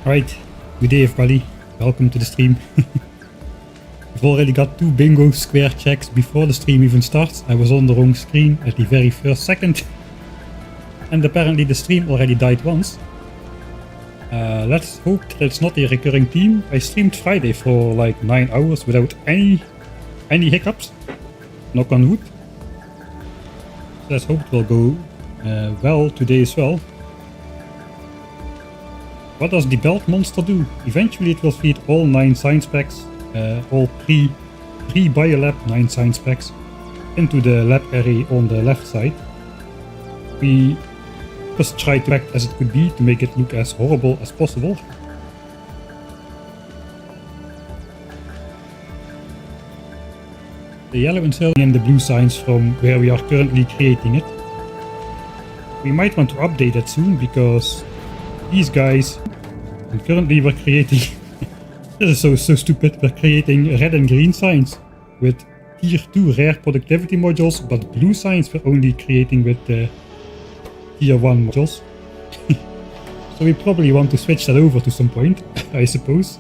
Alright, good day everybody, welcome to the stream. We've already got 2 bingo square checks before the stream even starts. I was on the wrong screen at the very first second. And apparently the stream already died once. Let's hope that it's not a recurring theme. I streamed Friday for like 9 hours without any hiccups. Knock on wood. Let's hope it will go well today as well. What does the belt monster do? Eventually it will feed all 9 science packs, all pre-biolab 9 science packs, into the lab array on the left side. We just try to act as it could be to make it look as horrible as possible. The yellow inserting in the blue signs from where we are currently creating it. We might want to update it soon because these guys, and currently we're creating, this is so stupid, we're creating red and green signs with tier 2 rare productivity modules, but blue signs we're only creating with tier 1 modules. So we probably want to switch that over to some point, I suppose.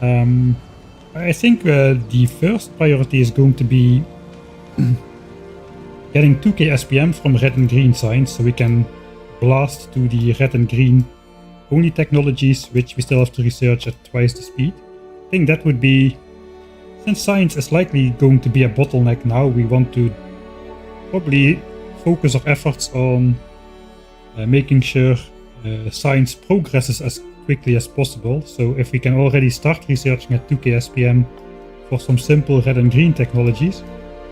I think the first priority is going to be getting 2k SPM from red and green signs so we can blast to the red and green only technologies, which we still have to research at twice the speed. I think that would be, since science is likely going to be a bottleneck now, we want to probably focus our efforts on making sure science progresses as quickly as possible. So if we can already start researching at 2k SPM for some simple red and green technologies,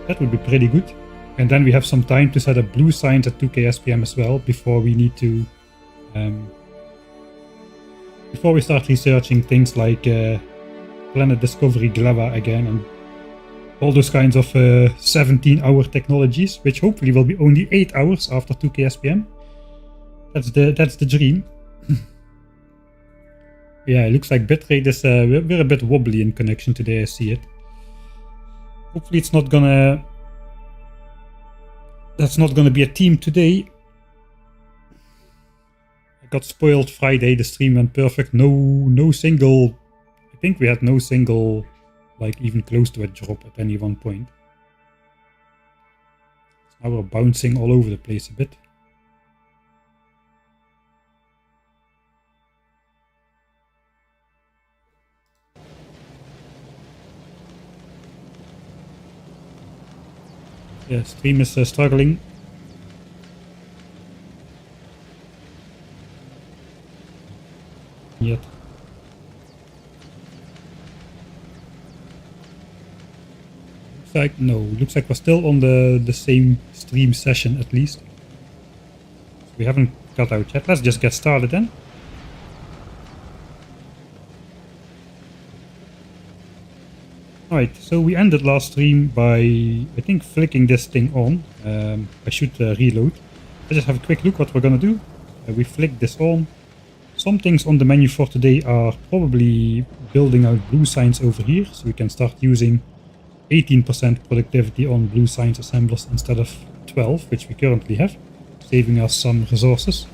that would be pretty good. And then we have some time to set up blue signs at 2k SPM as well before we need to before we start researching things like Planet Discovery Gleva again and all those kinds of 17-hour technologies, which hopefully will be only 8 hours after 2k SPM. That's the dream. Yeah, it looks like bitrate is we're a bit wobbly in connection today, I see it. Hopefully it's not gonna, that's not gonna be a theme today. I got spoiled Friday, the stream went perfect, no single, I think we had no single, like even close to a drop at any one point. Now we're bouncing all over the place a bit. Yeah, stream is struggling. Yet. Looks like we're still on the same stream session at least. We haven't got out yet. Let's just get started then. Alright, so we ended last stream by, I think, flicking this thing on. I should reload. Let's just have a quick look what we're gonna do. We flick this on. Some things on the menu for today are probably building out blue signs over here, so we can start using 18% productivity on blue signs assemblers instead of 12, which we currently have, saving us some resources.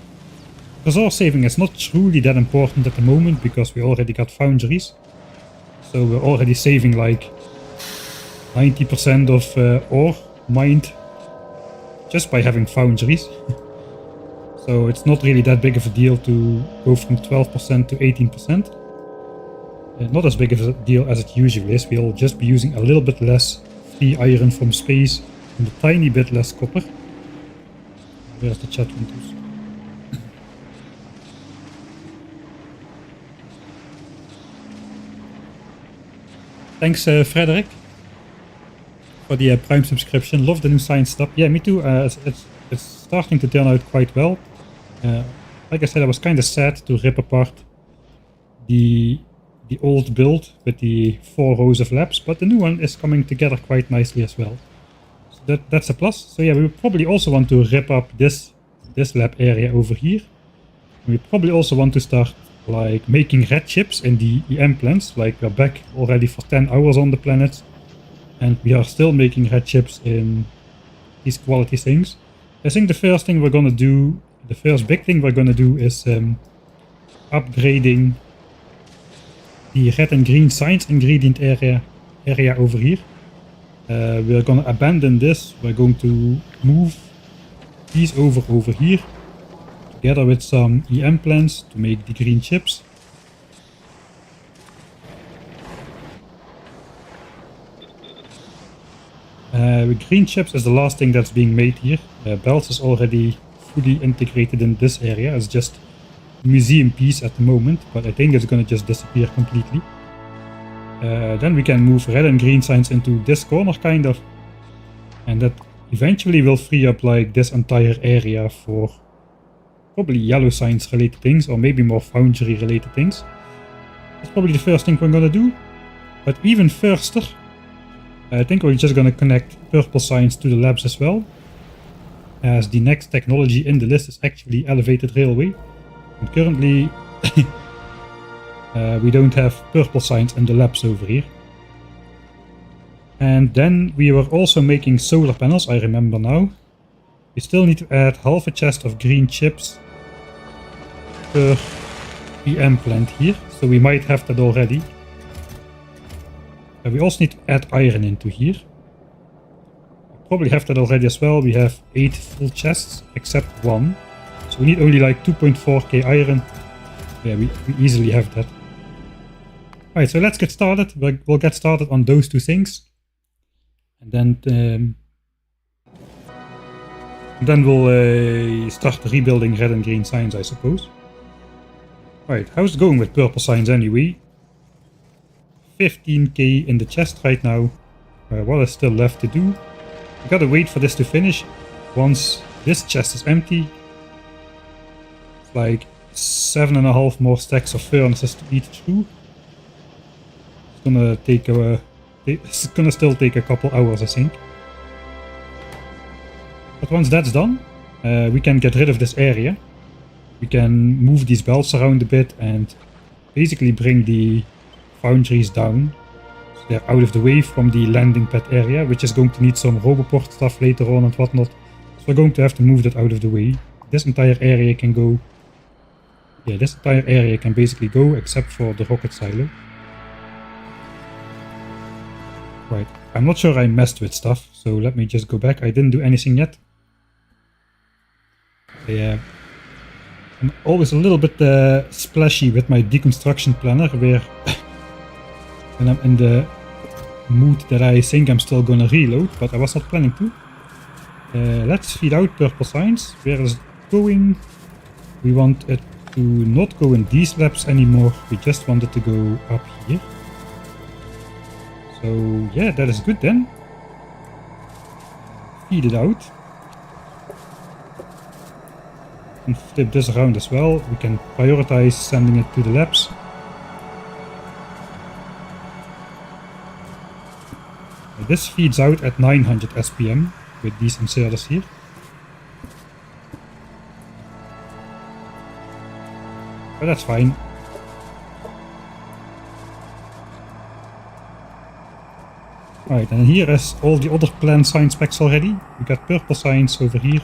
Resource saving is not truly that important at the moment because we already got Foundries. So we're already saving like 90% of ore mined just by having Foundries. So it's not really that big of a deal to go from 12% to 18%. Not as big of a deal as it usually is. We'll just be using a little bit less free iron from space and a tiny bit less copper. Where's the chat windows? Thanks Frederick for the Prime subscription. Love the new science stuff. Yeah, me too. It's starting to turn out quite well. Like I said, I was kind of sad to rip apart the old build with the 4 rows of labs, but the new one is coming together quite nicely as well. So that's a plus. So yeah, we probably also want to rip up this lab area over here. We probably also want to start like making red chips in the EM plants. Like we're back already for 10 hours on the planet and we are still making red chips in these quality things. I think the first thing we're gonna do, the first big thing we're gonna do is upgrading the red and green science ingredient area over here. We're gonna abandon this. We're going to move these over here, together with some EM plants to make the green chips. Green chips is the last thing that's being made here. Belts is already fully integrated in this area. It's just a museum piece at the moment, but I think it's gonna just disappear completely. Then we can move red and green signs into this corner, kind of. And that eventually will free up like this entire area for probably yellow signs related things, or maybe more foundry related things. That's probably the first thing we're gonna do. But even firster, I think we're just gonna connect purple signs to the labs as well, as the next technology in the list is actually elevated railway. And currently we don't have purple signs in the labs over here. And then we were also making solar panels, I remember now. We still need to add half a chest of green chips per EM plant here, so we might have that already. We also need to add iron into here. We probably have that already as well. We have 8 full chests, except 1. So we need only like 2.4k iron. Yeah, we easily have that. Alright, so let's get started. We'll get started on those two things. And then we'll start rebuilding red and green signs, I suppose. Alright, how's it going with purple signs anyway? 15k in the chest right now. What is still left to do? We gotta wait for this to finish. Once this chest is empty, it's like 7.5 more stacks of furnaces to eat through. It's gonna take it's gonna still take a couple hours, I think. But once that's done, we can get rid of this area. We can move these belts around a bit and basically bring the foundries down, so they're out of the way from the landing pad area, which is going to need some Roboport stuff later on and whatnot. So we're going to have to move that out of the way. This entire area can go. Yeah, this entire area can basically go except for the rocket silo. Right, I'm not sure I messed with stuff, so let me just go back. I didn't do anything yet. Yeah, I'm always a little bit splashy with my deconstruction planner, where when I'm in the mood that I think I'm still gonna reload, but I was not planning to. Let's feed out purple signs. Where is it going? We want it to not go in these labs anymore. We just want it to go up here. So yeah, that is good then. Feed it out. And flip this around as well. We can prioritize sending it to the labs. This feeds out at 900 SPM with these inserters here. But that's fine. Right, and here is all the other plant sign specs already. We got purple signs over here.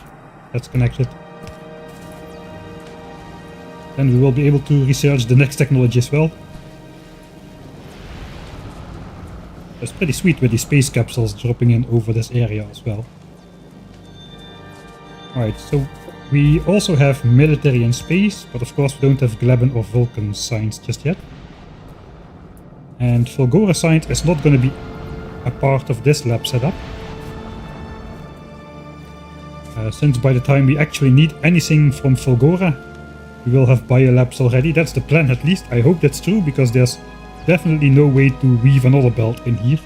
That's connected. Then we will be able to research the next technology as well. It's pretty sweet with the space capsules dropping in over this area as well. Alright, so we also have military and space, but of course we don't have Gleben or Vulcan signs just yet. And Fulgora science is not going to be a part of this lab setup. Since by the time we actually need anything from Fulgora, we will have biolabs already. That's the plan at least. I hope that's true, because there's definitely no way to weave another belt in here.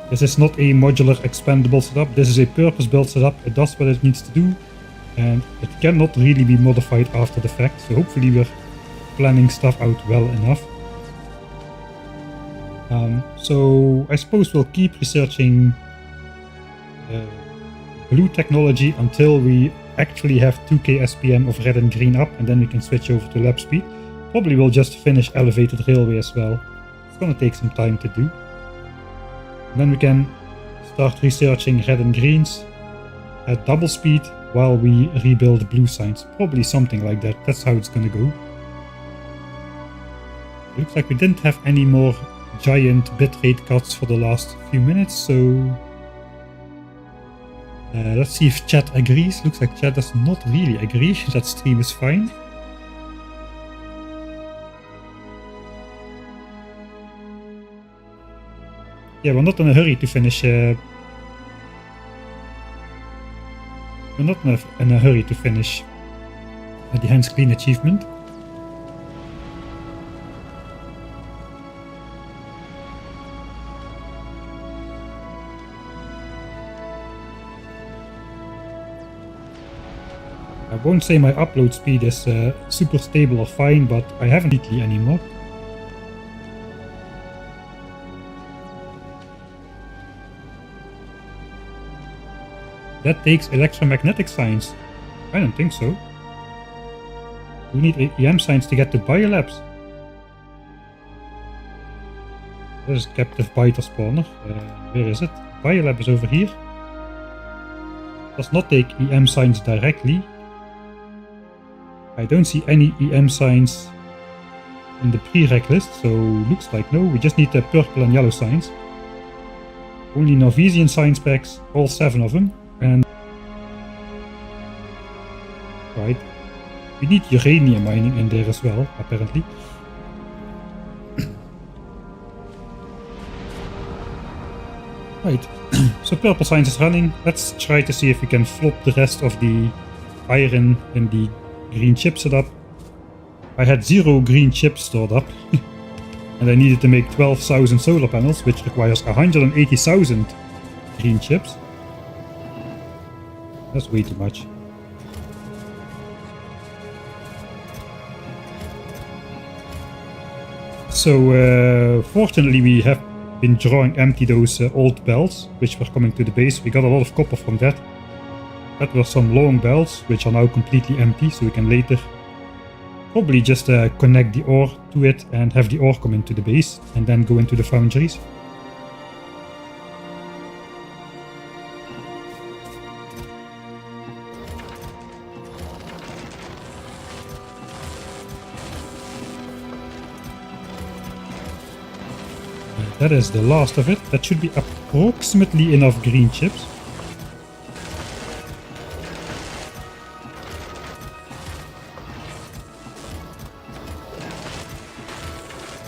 This is not a modular expandable setup. This is a purpose-built setup. It does what it needs to do, and it cannot really be modified after the fact. So hopefully we're planning stuff out well enough. So I suppose we'll keep researching blue technology until we actually have 2k SPM of red and green up, and then we can switch over to lab speed. Probably we'll just finish elevated railway as well. It's gonna take some time to do. And then we can start researching red and greens at double speed, while we rebuild blue signs. Probably something like that. That's how it's gonna go. Looks like we didn't have any more giant bitrate cuts for the last few minutes, so let's see if chat agrees. Looks like chat does not really agree. That stream is fine. Yeah, we're not in a hurry to finish. We're not in a hurry to finish the hands clean achievement. I won't say my upload speed is super stable or fine, but I haven't completely anymore. That takes electromagnetic signs. I don't think so. We need EM signs to get to biolabs. There's captive biter spawner. Where is it? Biolab is over here. Does not take EM signs directly. I don't see any EM signs in the prereq list, so looks like no. We just need the purple and yellow signs. Only Nauvisian sign specs, all 7 of them. And right, we need uranium mining in there as well, apparently. Right, so purple signs is running. Let's try to see if we can flop the rest of the iron in the green chip setup. I had 0 green chips stored up, and I needed to make 12,000 solar panels, which requires 180,000 green chips. That's way too much. So fortunately we have been drawing empty those old belts which were coming to the base. We got a lot of copper from that. That were some long belts which are now completely empty, so we can later probably just connect the ore to it and have the ore come into the base and then go into the foundries. That is the last of it. That should be approximately enough green chips.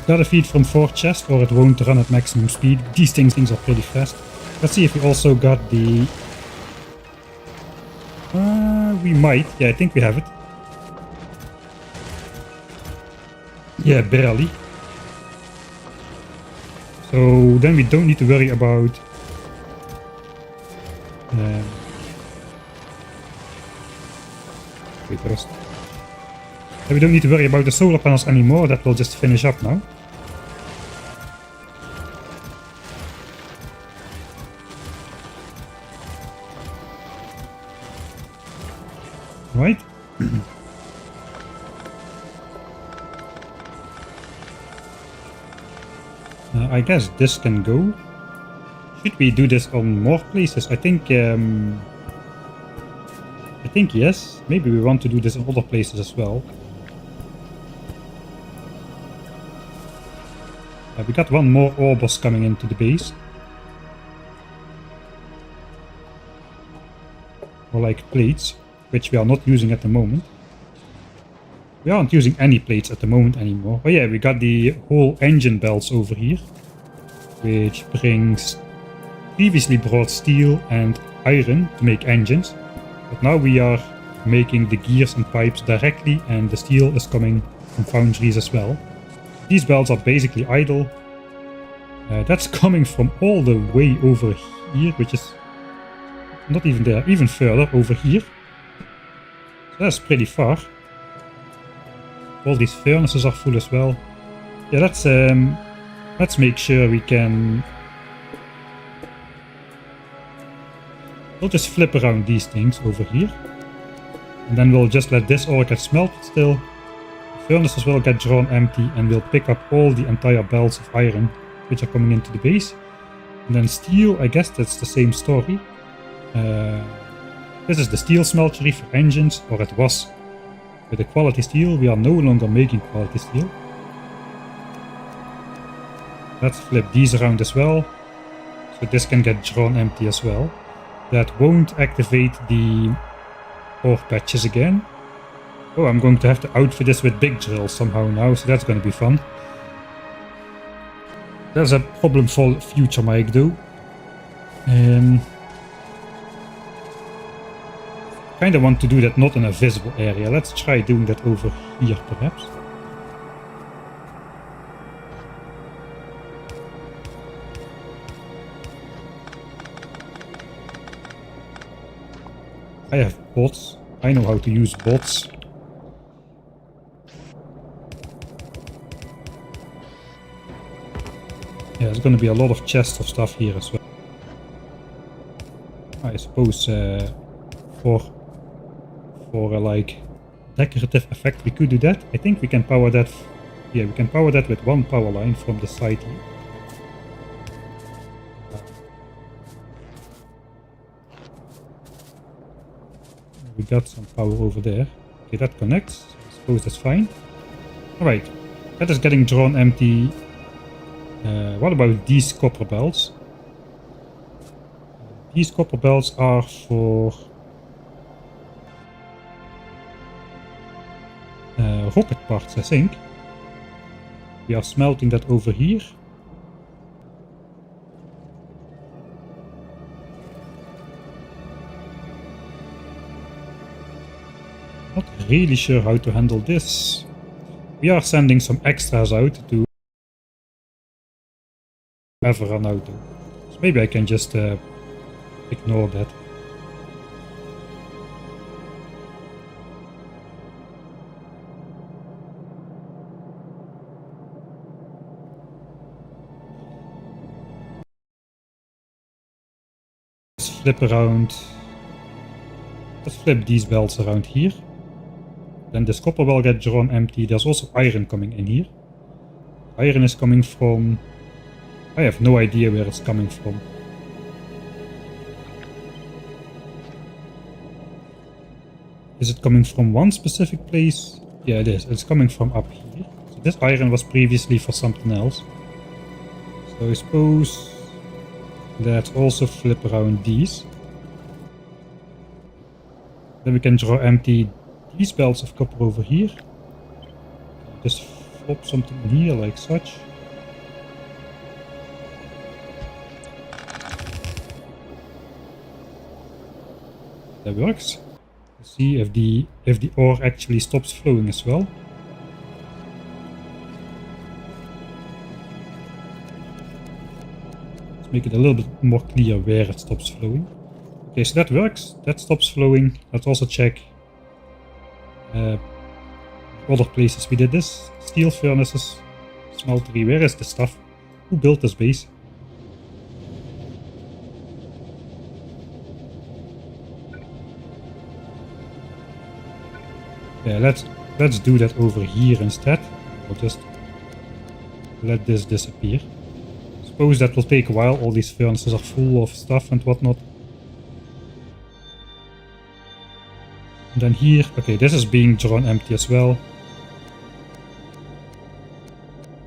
Gotta feed from 4 chests or it won't run at maximum speed. These things are pretty fast. Let's see if we also got the... we might. Yeah, I think we have it. Yeah, barely. So then we don't need to worry about wait, first. We don't need to worry about the solar panels anymore. That will just finish up now. Right. I guess this can go. Should we do this on more places? I think yes. Maybe we want to do this in other places as well. We got one more ore boss coming into the base. Or like plates, which we are not using at the moment. We aren't using any plates at the moment anymore. Oh yeah, we got the whole engine belts over here, which brings previously brought steel and iron to make engines. But now we are making the gears and pipes directly, and the steel is coming from foundries as well. These belts are basically idle. That's coming from all the way over here, which is not even there, even further over here. So that's pretty far. All these furnaces are full as well. Yeah, let's make sure we can... We'll just flip around these things over here. And then we'll just let this ore get smelted still. The furnaces will get drawn empty, and we'll pick up all the entire belts of iron which are coming into the base. And then steel, I guess that's the same story. This is the steel smeltery for engines, or it was. With the quality steel, we are no longer making quality steel. Let's flip these around as well. So this can get drawn empty as well. That won't activate the ore patches again. Oh, I'm going to have to outfit this with big drills somehow now, so that's going to be fun. There's a problem for future Mike though. Kind of want to do that not in a visible area. Let's try doing that over here perhaps. I have bots. I know how to use bots. Yeah, there's going to be a lot of chests of stuff here as well. I suppose for a like decorative effect we could do that. I think we can power that. Yeah, we can power that with one power line from the side here. We got some power over there. Okay, that connects. I suppose that's fine. Alright, that is getting drawn empty. What about these copper belts? These copper belts are for rocket parts, I think. We are smelting that over here. Not really sure how to handle this. We are sending some extras out to ever run out though. So maybe I can just ignore that. Let's flip around. Let's flip these belts around here. Then this copper will get drawn empty. There's also iron coming in here. Iron is coming from... I have no idea where it's coming from. Is it coming from one specific place? Yeah, it is. It's coming from up here. So this iron was previously for something else. So I suppose let's also flip around these. Then we can draw empty these belts of copper over here. Just flop something in here like such. That works. Let's see if the ore actually stops flowing as well. Let's make it a little bit more clear where it stops flowing. Okay, so that works. That stops flowing. Let's also check other places we did this. Steel furnaces, smeltery. Where is the stuff? Who built this base? Yeah, let's do that over here instead. I'll just let this disappear. Suppose that will take a while. All these furnaces are full of stuff and whatnot. And then here, okay, this is being drawn empty as well.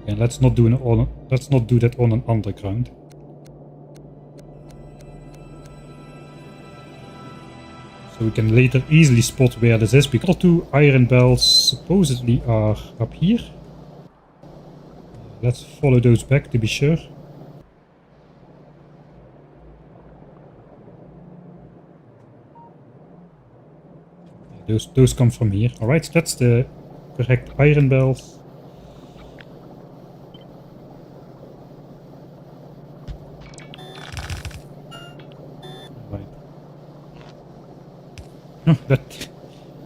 And let's not do that on an underground. So we can later easily spot where this is, because the two iron belts supposedly are up here. Let's follow those back to be sure. Those come from here. Alright, so that's the correct iron belts. Right. Oh, that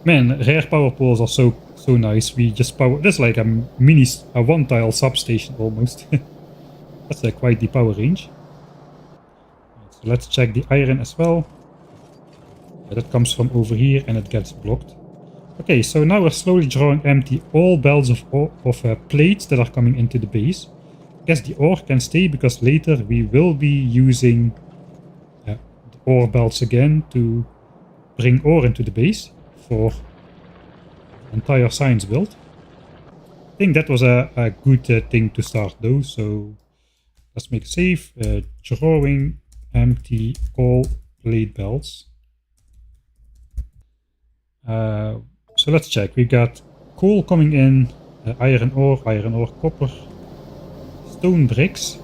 man, rare power poles are so nice. We just power this like a one tile substation almost. That's quite the power range. Right, so let's check the iron as well. That comes from over here and it gets blocked. Okay, so now we're slowly drawing empty all belts of plates that are coming into the base. I guess the ore can stay because later we will be using the ore belts again to bring ore into the base for entire science build. I think that was a good thing to start though, so let's make a save. Drawing empty all blade belts. So let's check. We got coal coming in, iron ore, copper, stone bricks.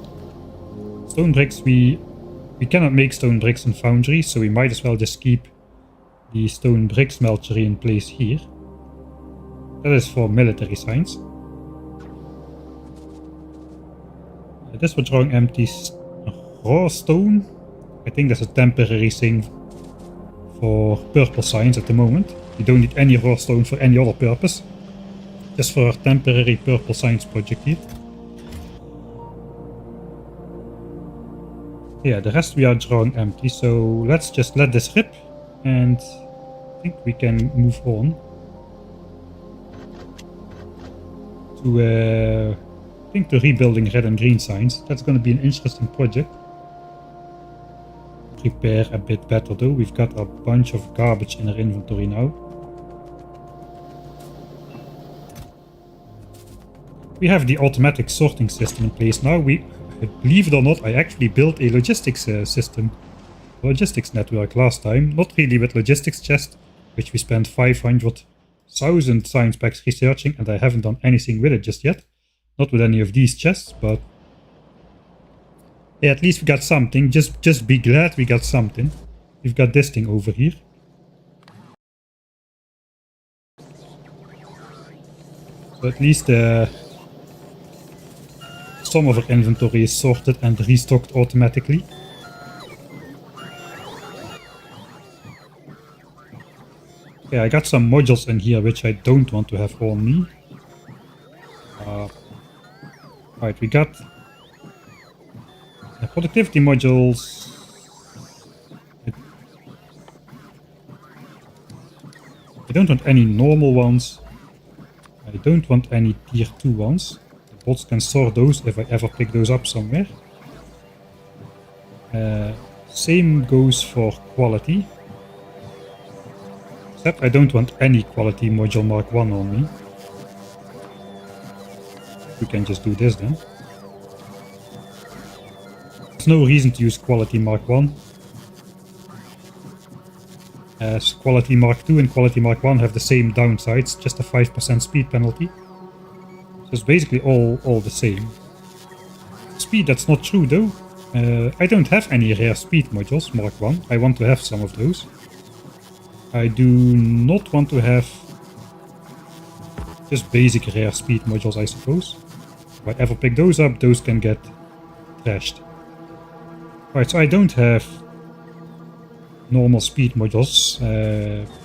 Stone bricks, we cannot make stone bricks in Foundries, so we might as well just keep the stone brick smeltery in place here. That is for military science. This we're drawing empty raw stone. I think that's a temporary thing for purple science at the moment. You don't need any raw stone for any other purpose. Just for our temporary purple science project here. Yeah, the rest we are drawing empty, so let's just let this rip, and I think we can move on to to rebuilding red and green signs. That's going to be an interesting project. Prepare a bit better though. We've got a bunch of garbage in our inventory now. We have the automatic sorting system in place now. Believe it or not, I actually built a logistics system, logistics network last time. Not really with logistics chest, which we spent 500,000 science packs researching, and I haven't done anything with it just yet. Not with any of these chests, but yeah, at least we got something. Just be glad we got something. We've got this thing over here. So at least some of our inventory is sorted and restocked automatically. Okay, I got some modules in here which I don't want to have on me. Right, we got productivity modules. I don't want any normal ones. I don't want any tier 2 ones. The bots can store those if I ever pick those up somewhere. Same goes for quality. Except I don't want any quality module Mark 1 on me. We can just do this then. There's no reason to use quality Mark 1. As quality Mark 2 and quality Mark 1 have the same downsides, just a 5% speed penalty. So it's basically all the same. Speed, that's not true though. I don't have any rare speed modules, Mark 1. I want to have some of those. I do not want to have just basic rare speed modules, I suppose. If I ever pick those up, those can get trashed. Right, so I don't have normal speed modules.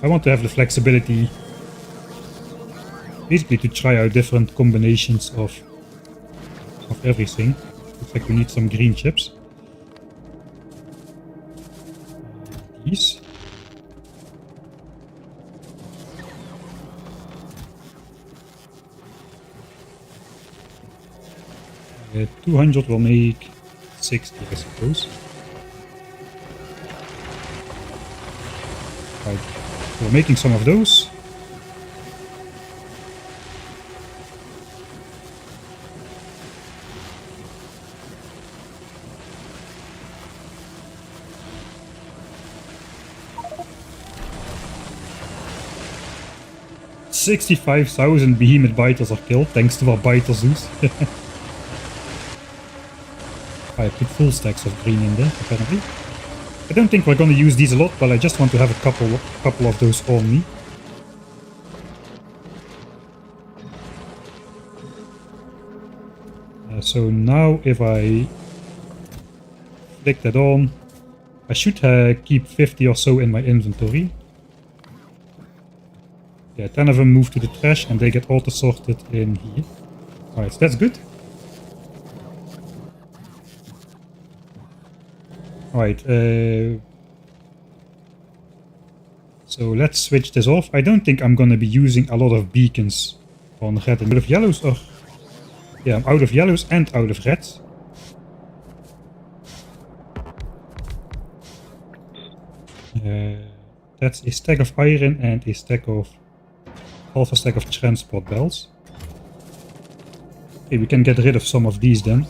I want to have the flexibility basically to try out different combinations of everything. Looks like we need some green chips. These. Uh, 200 will make 60, I suppose. Right, we're making some of those. $65,000 behemoth biters are killed thanks to our biter Zeus. I put full stacks of green in there, apparently. I don't think we're going to use these a lot, but I just want to have a couple of those on me. So now if I flick that on, I should keep 50 or so in my inventory. Yeah, 10 of them move to the trash and they get auto-sorted in here. Alright, so that's good. Alright, so let's switch this off. I don't think I'm gonna be using a lot of beacons on red and out of yellows, or yeah, I'm out of yellows and out of reds. That's a stack of iron and a stack of... half a stack of transport belts. Okay, we can get rid of some of these then.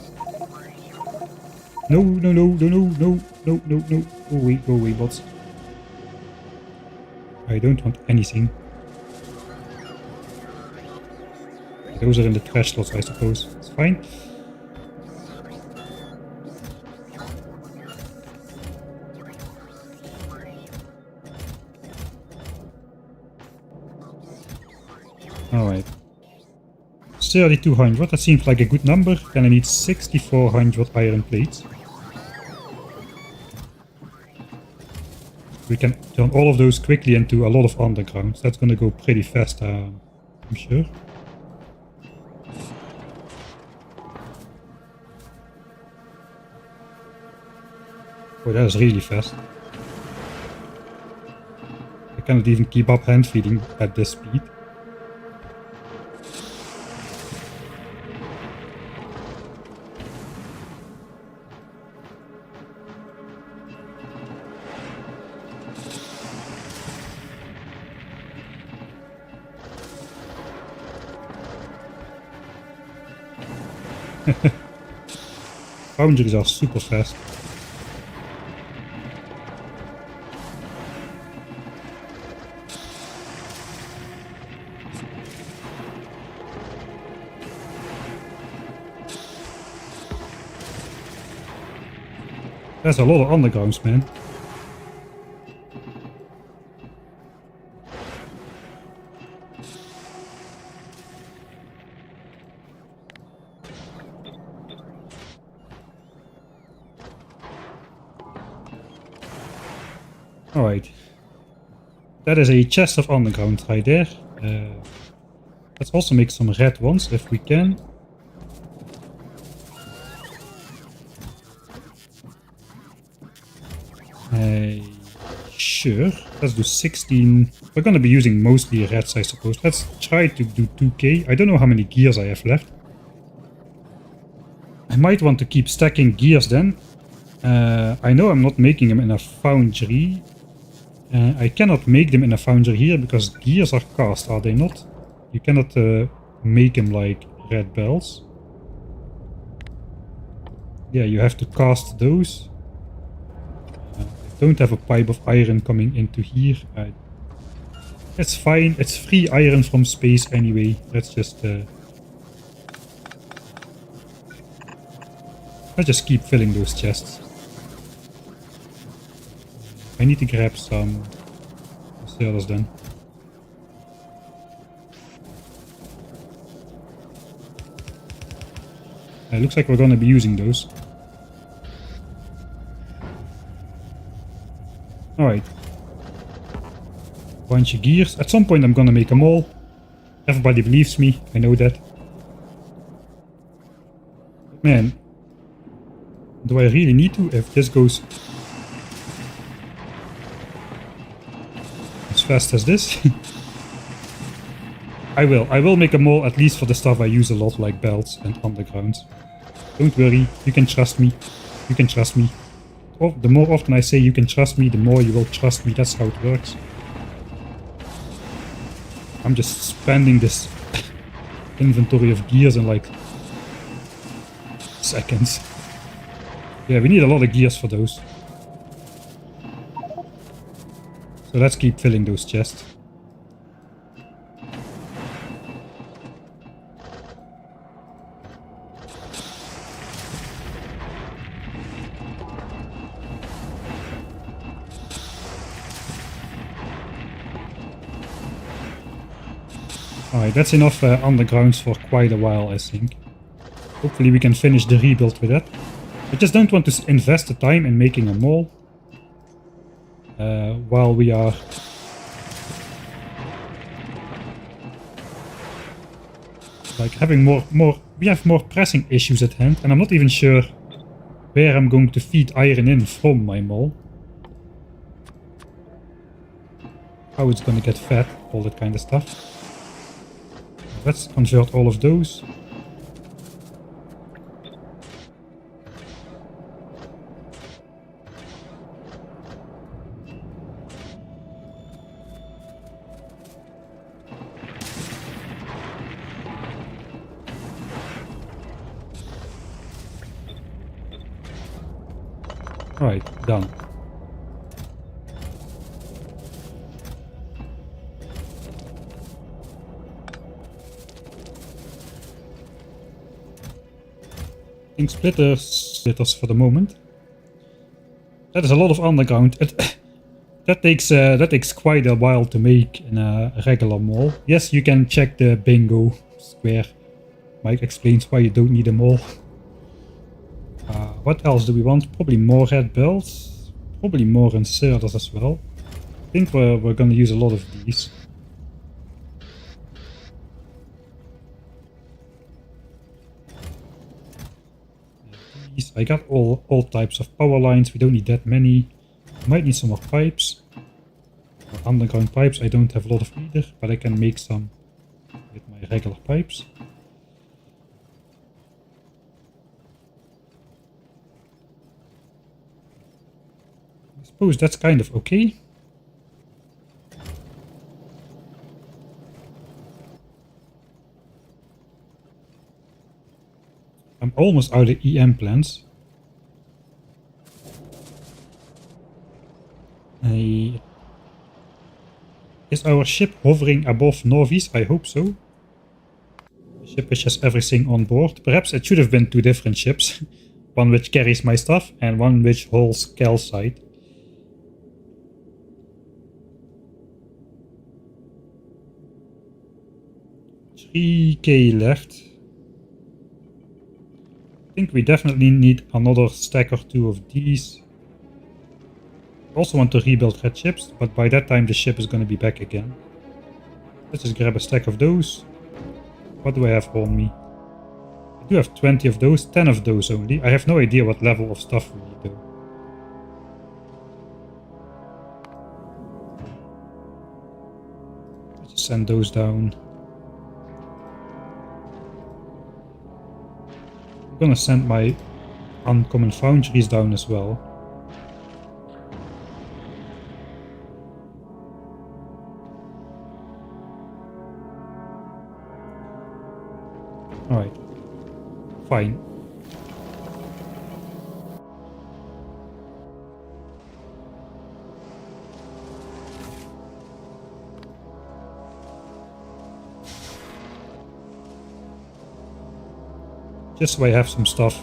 No, no, no, no, no, no, no, no, no. Go away, bots. I don't want anything. Those are in the trash slots, I suppose. It's fine. Alright. 3200, that seems like a good number. Then I need 6400 iron plates. We can turn all of those quickly into a lot of undergrounds. That's gonna go pretty fast, I'm sure. Oh, that is really fast. I cannot even keep up hand feeding at this speed. Foundries are super fast. There's a lot of undergrounds, man. Alright. That is a chest of underground right there. Let's also make some red ones if we can. Sure. Let's do 16. We're gonna be using mostly reds, I suppose. Let's try to do 2k. I don't know how many gears I have left. I might want to keep stacking gears then. I know I'm not making them in a foundry. I cannot make them in a foundry here because gears are cast, are they not? You cannot make them like red bells. Yeah, you have to cast those. I don't have a pipe of iron coming into here. It's fine, it's free iron from space anyway. Let's just keep filling those chests. I need to grab some sailors then. Looks like we're gonna be using those. Alright. Bunch of gears. At some point I'm gonna make them all. Everybody believes me, I know that. Man. Do I really need to? If this goes as fast as this. I will make a mall at least for the stuff I use a lot, like belts and undergrounds. Don't worry, you can trust me. You can trust me. The more often I say you can trust me, the more you will trust me. That's how it works. I'm just spending this inventory of gears in like seconds. Yeah, we need a lot of gears for those. So let's keep filling those chests. Alright, that's enough undergrounds for quite a while, I think. Hopefully we can finish the rebuild with that. I just don't want to invest the time in making a mall. While we are... like having we have more pressing issues at hand, and I'm not even sure where I'm going to feed iron in from my mall. How it's going to get fed, all that kind of stuff. Let's convert all of those. Alright, done. I think splitters for the moment. That is a lot of underground. That takes quite a while to make in a regular mall. Yes, you can check the bingo square. Mike explains why you don't need them all. What else do we want? Probably more red belts. Probably more inserters as well. I think we're gonna use a lot of these. I got all types of power lines. We don't need that many. I might need some more pipes. Underground pipes I don't have a lot of either, but I can make some with my regular pipes. I suppose that's kind of okay. I'm almost out of EM plants. Is our ship hovering above Nauvis? I hope so. The ship which has everything on board. Perhaps it should have been two different ships. One which carries my stuff and one which holds calcite. 3k left. I think we definitely need another stack or two of these. I also want to rebuild red ships, but by that time the ship is going to be back again. Let's just grab a stack of those. What do I have on me? I do have 20 of those, 10 of those only. I have no idea what level of stuff we need though. Let's just send those down. I'm gonna send my uncommon foundries down as well. Alright. Fine. Just so I have some stuff.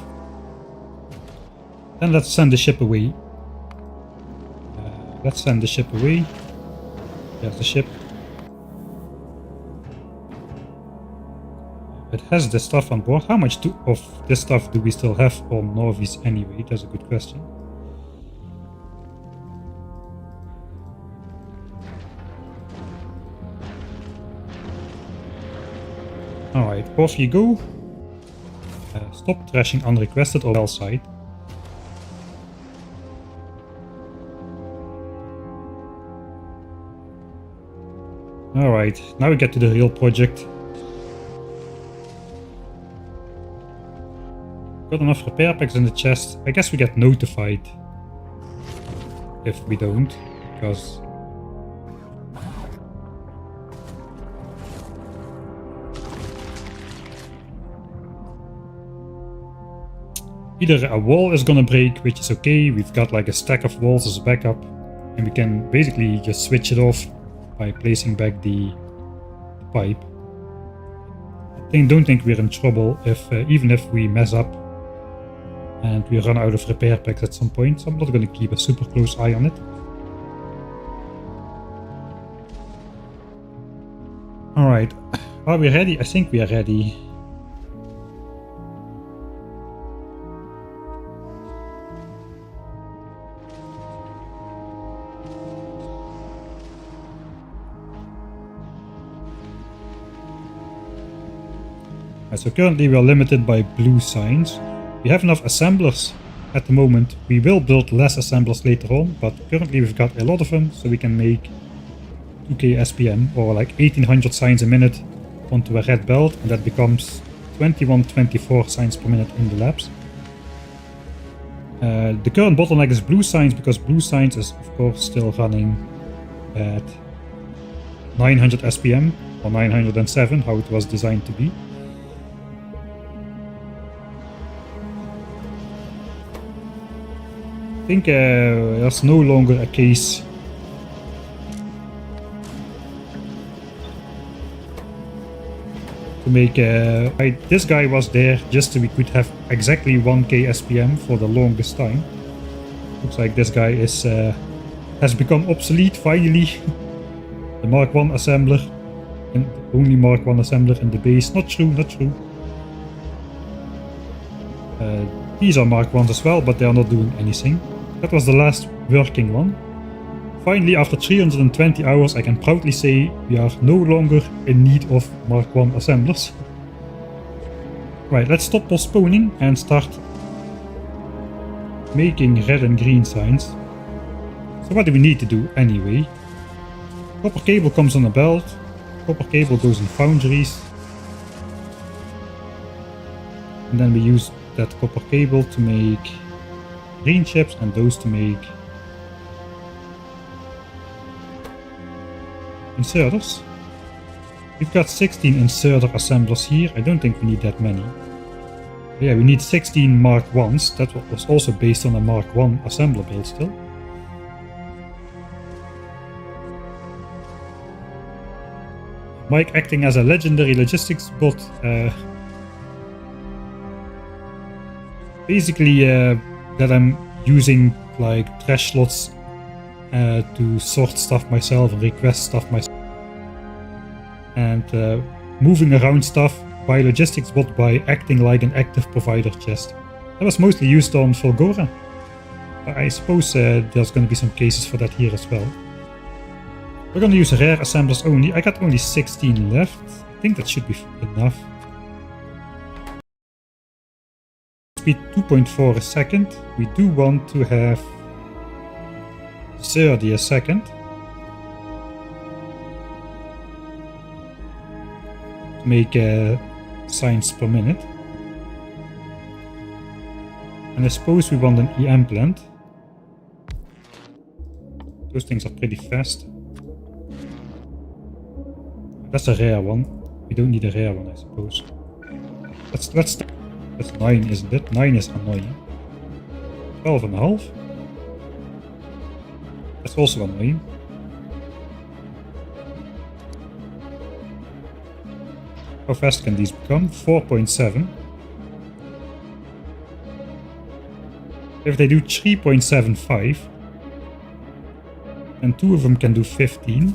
Then let's send the ship away. Let's send the ship away. There's the ship. It has the stuff on board. How much of this stuff do we still have on Nauvis anyway? That's a good question. Alright, off you go. Stop trashing unrequested or calcite. Alright, now we get to the real project. Got enough repair packs in the chest. I guess we get notified if we don't, because either a wall is gonna break, which is okay. We've got like a stack of walls as a backup, and we can basically just switch it off by placing back the pipe. I don't think we're in trouble if even if we mess up and we run out of repair packs at some point, so I'm not going to keep a super close eye on it. Alright, are we ready? I think we are ready. So currently we are limited by blue signs. We have enough assemblers at the moment. We will build less assemblers later on, but currently we've got a lot of them, so we can make 2k SPM or like 1800 signs a minute onto a red belt, and that becomes 2124 signs per minute in the labs. The current bottleneck is blue signs, because blue signs is of course still running at 900 SPM or 907, how it was designed to be. think there's no longer a case to make this guy was there just so we could have exactly 1k SPM for the longest time. Looks like this guy is has become obsolete finally. The Mark 1 assembler and the only Mark 1 assembler in the base. Not true, not true. These are Mark 1s as well, but they are not doing anything. That was the last working one. Finally, after 320 hours, I can proudly say we are no longer in need of Mark 1 assemblers. Right, let's stop postponing and start making red and green signs. So what do we need to do anyway? Copper cable comes on a belt. Copper cable goes in Foundries. And then we use that copper cable to make green chips and those to make inserters. We've got 16 inserter assemblers here. I don't think we need that many. But yeah, we need 16 Mark 1s. That was also based on a Mark 1 assembler build still. Mike acting as a legendary logistics bot. Basically that I'm using like trash slots to sort stuff myself and request stuff myself. And moving around stuff by logistics bot by acting like an active provider chest. That was mostly used on Fulgora. But I suppose there's going to be some cases for that here as well. We're going to use rare assemblers only. I got only 16 left. I think that should be enough. Speed 2.4 a second. We do want to have 30 a second. To make signs per minute. And I suppose we want an EM plant. Those things are pretty fast. That's a rare one. We don't need a rare one, I suppose. That's 9, isn't it? 9 is annoying. 12.5. That's also annoying. How fast can these become? 4.7. If they do 3.75, then 2 of them can do 15.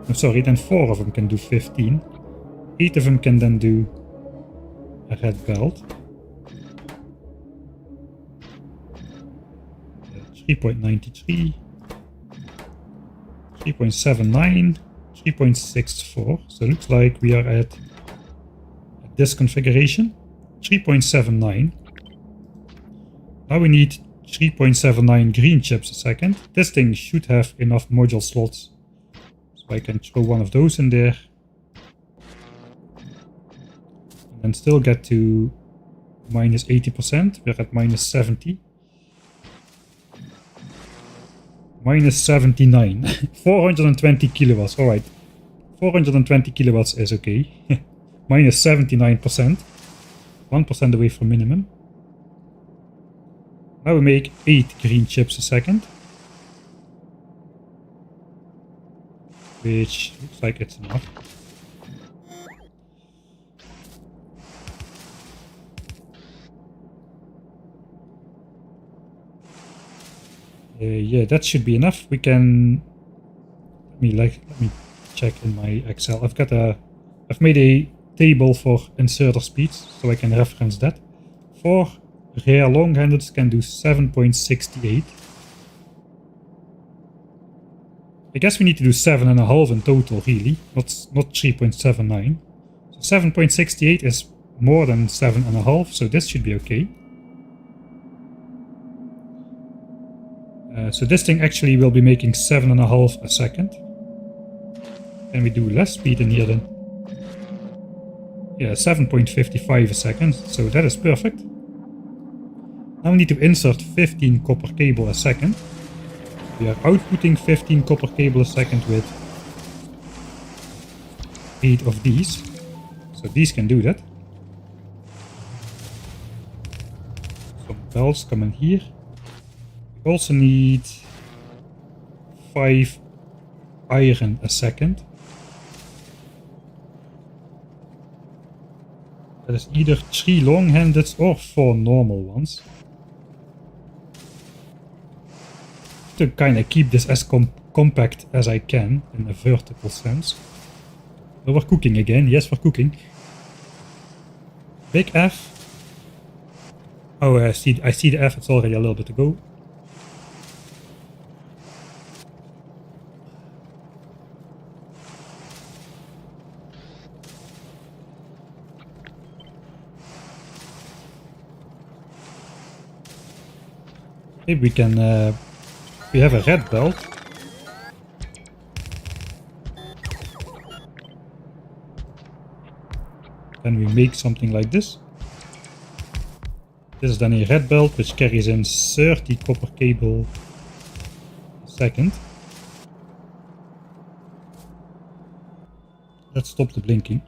No, sorry, then 4 of them can do 15. 8 of them can then do a red belt. 3.93. 3.79. 3.64. So it looks like we are at this configuration. 3.79. Now we need 3.79 green chips a second. This thing should have enough module slots. So I can throw one of those in there. And still get to minus 80%. We're at minus 70. Minus 79. 420 kilowatts. Alright. 420 kilowatts is okay. Minus 79%. 1% away from minimum. Now we make 8 green chips a second. Which looks like it's enough. Yeah, that should be enough. We can let me check in my Excel. I've made a table for inserter speeds, so I can reference that. For rare long-handeds can do 7.68. I guess we need to do 7.5 in total, really, not 3.79. So 7.68 is more than 7.5, so this should be okay. So this thing actually will be making 7.5 a second. Can we do less speed in here then? Yeah, 7.55 a second, so that is perfect. Now we need to insert 15 copper cable a second. We are outputting 15 copper cable a second with 8 of these. So these can do that. Some belts come in here. We also need 5 iron a second. That is either 3 long-handed or 4 normal ones. To kind of keep this as compact as I can in a vertical sense. Oh, we're cooking again. Yes, we're cooking. Big F. Oh, I see the F. It's already a little bit to go. Maybe we can, we have a red belt. Then we make something like this. This is then a red belt which carries in 30 copper cable a second. Let's stop the blinking.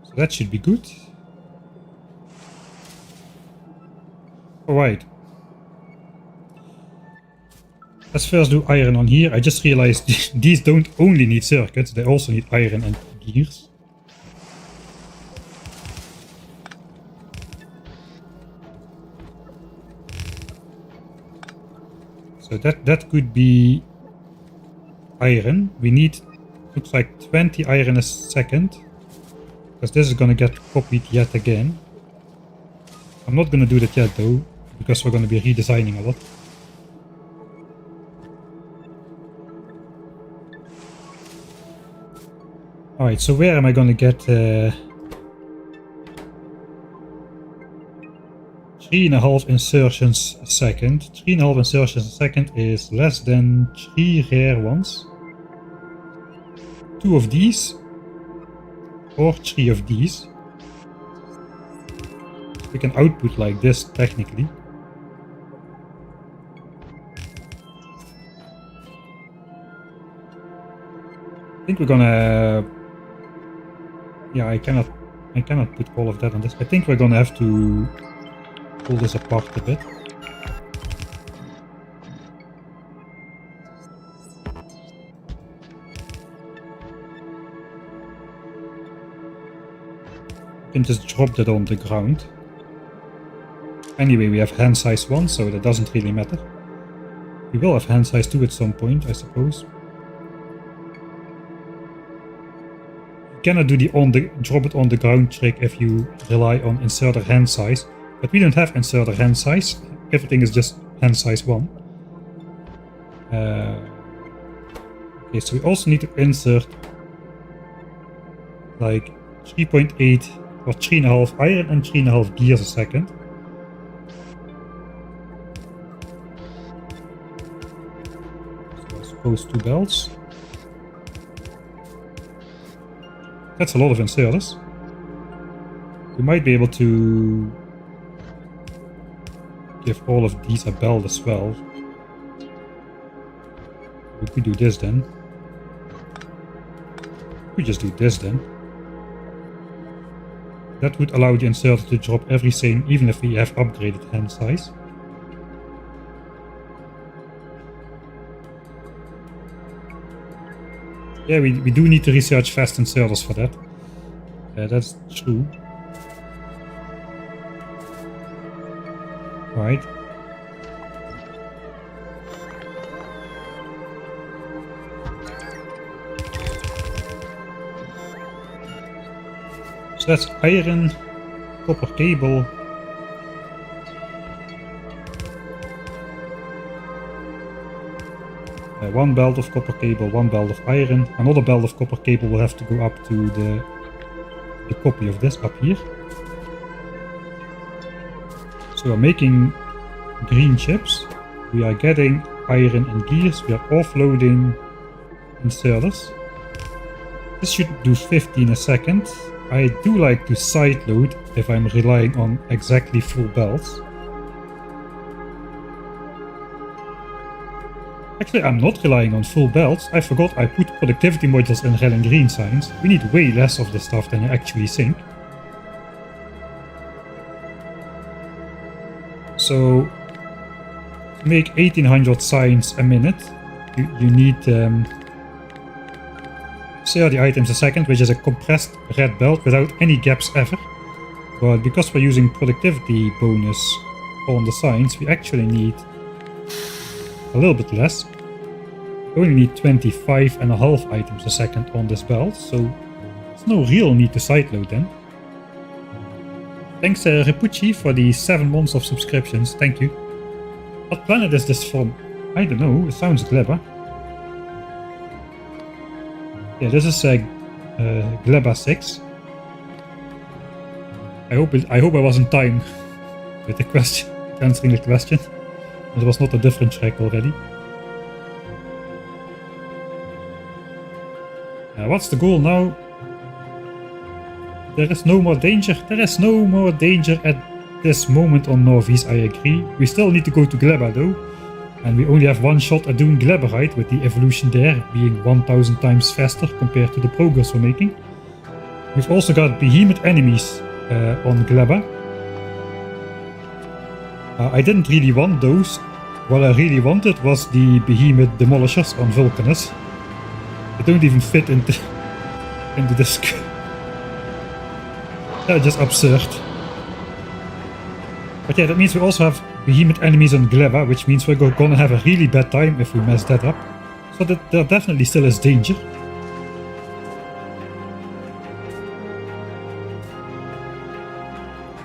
So that should be good. Alright. Let's first do iron on here. I just realized these don't only need circuits, they also need iron and gears. So that could be iron. We need, looks like 20 iron a second. Because this is gonna get copied yet again. I'm not gonna do that yet though, because we're gonna be redesigning a lot. Alright, so where am I gonna get 3.5 insertions a second? 3.5 insertions a second is less than 3 rare ones. 2 of these. Or 3 of these. We can output like this technically. I think we're gonna... Yeah, I cannot put all of that on this. I think we're gonna have to pull this apart a bit. You can just drop that on the ground. Anyway, we have hand size 1, so that doesn't really matter. We will have hand size 2 at some point, I suppose. You cannot do the drop it on the ground trick if you rely on inserter hand size. But we don't have inserter hand size. Everything is just hand size 1. Okay, so we also need to insert like 3.8 or 3.5 iron and 3.5 gears a second. So I suppose 2 belts. That's a lot of inserters. We might be able to give all of these a belt as well. We could do this then. We just do this then. That would allow the inserter to drop everything, even if we have upgraded hand size. Yeah, we do need to research fast inserters for that. That's true. Right. So that's iron, copper cable. One belt of copper cable, 1 belt of iron. Another belt of copper cable will have to go up to the copy of this up here. So we're making green chips. We are getting iron and gears. We are offloading inserters. This should do 15 a second. I do like to side load if I'm relying on exactly full belts. Actually, I'm not relying on full belts. I forgot I put productivity modules in red and green signs. We need way less of this stuff than you actually think. So, to make 1800 signs a minute, you need the items a second, which is a compressed red belt without any gaps ever. But because we're using productivity bonus on the signs, we actually need a little bit less. We only need 25.5 items a second on this belt, so there's no real need to sideload then. Thanks Repucci for the 7 months of subscriptions, thank you. What planet is this from? I don't know, it sounds clever. Yeah, this is Gleba 6. I hope I was in time with the question, answering the question. It was not a different track already. What's the goal now? There is no more danger. There is no more danger at this moment on Nauvis, I agree. We still need to go to Gleba though. And we only have one shot at doing Gleberite, with the evolution there being 1000 times faster compared to the progress we're making. We've also got behemoth enemies on Gleba. I didn't really want those. What I really wanted was the behemoth demolishers on Vulcanus. They don't even fit into this. They're just absurd. But yeah, that means we also have behemoth enemies on Gleba, which means we're gonna have a really bad time if we mess that up. So that there definitely still is danger.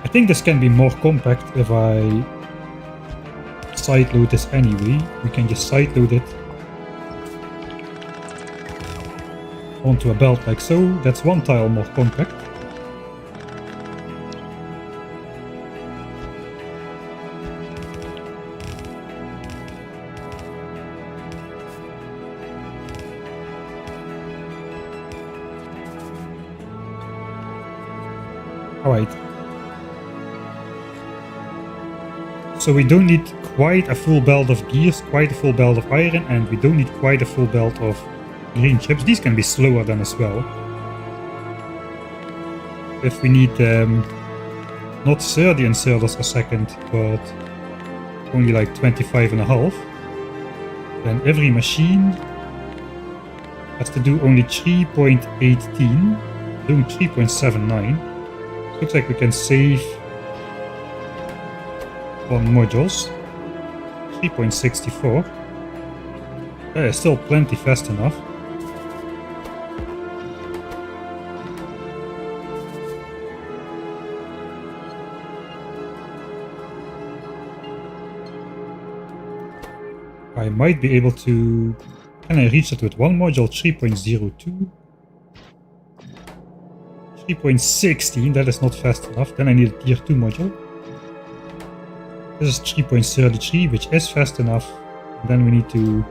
I think this can be more compact if I sideload this anyway. We can just sideload it onto a belt like so. That's one tile more compact. Alright. So we don't need quite a full belt of gears, quite a full belt of iron, and we don't need quite a full belt of green chips. These can be slower than as well. If we need not 30 inserters a second, but only like 25.5, then every machine has to do only 3.18, doing 3.79. Looks like we can save on modules. 3.64. That is still plenty fast enough. I might be able to... Can I reach it with one module? 3.02. 3.16, that is not fast enough. Then I need a tier 2 module. This is 3.33, which is fast enough. And then we need to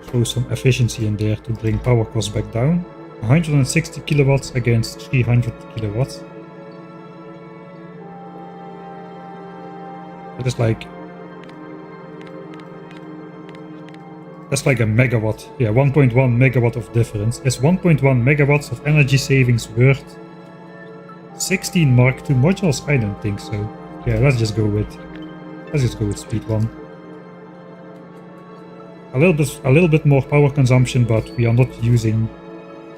throw some efficiency in there to bring power costs back down. 160 kilowatts against 300 kilowatts. That is like... That's like a megawatt. Yeah, 1.1 megawatt of difference. Is 1.1 megawatts of energy savings worth 16 Mark II modules? I don't think so. Yeah, let's just go with speed 1. A little bit more power consumption, but we are not using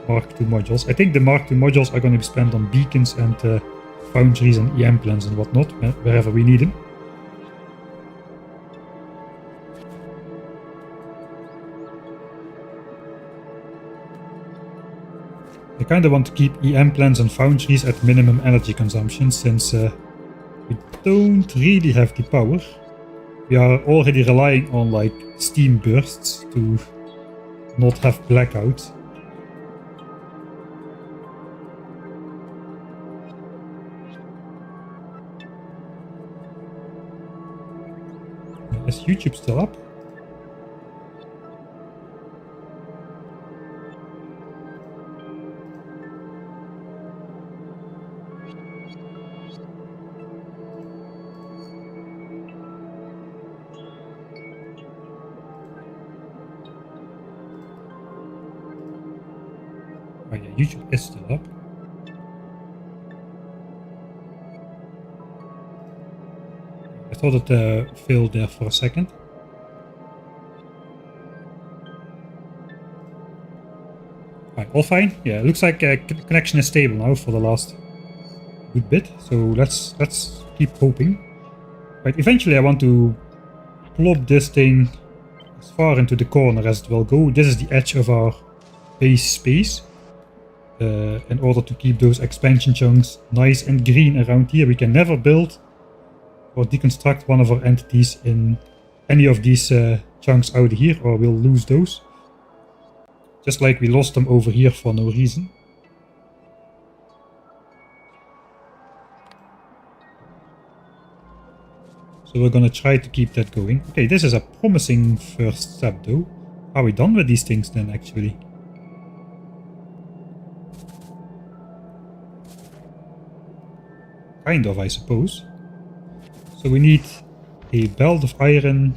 Mark II modules. I think the Mark II modules are going to be spent on beacons and foundries and EM plants and whatnot, wherever we need them. I kind of want to keep EM plants and foundries at minimum energy consumption, since we don't really have the power. We are already relying on like steam bursts to not have blackouts. Is YouTube still up? Oh yeah, YouTube is still up. I thought it failed there for a second. Alright, all fine. Yeah, it looks like connection is stable now for the last good bit. So let's keep hoping. Right, eventually I want to plop this thing as far into the corner as it will go. This is the edge of our base space. In order to keep those expansion chunks nice and green around here. We can never build or deconstruct one of our entities in any of these chunks out here, or we'll lose those. Just like we lost them over here for no reason. So we're gonna try to keep that going. Okay, this is a promising first step though. Are we done with these things then actually? Kind of, I suppose. So we need a belt of iron.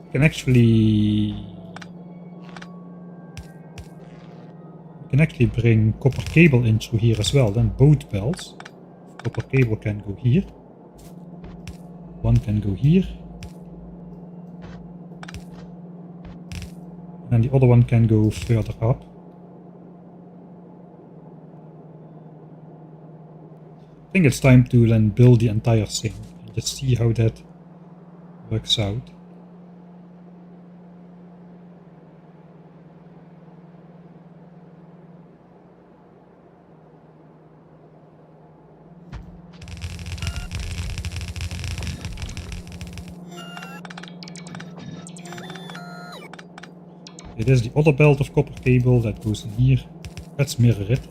We can actually bring copper cable in through here as well. Then both belts. Copper cable can go here. One can go here. And the other one can go further up. I think it's time to then build the entire thing and just see how that works out. It is the other belt of copper cable that goes in here. Let's mirror it.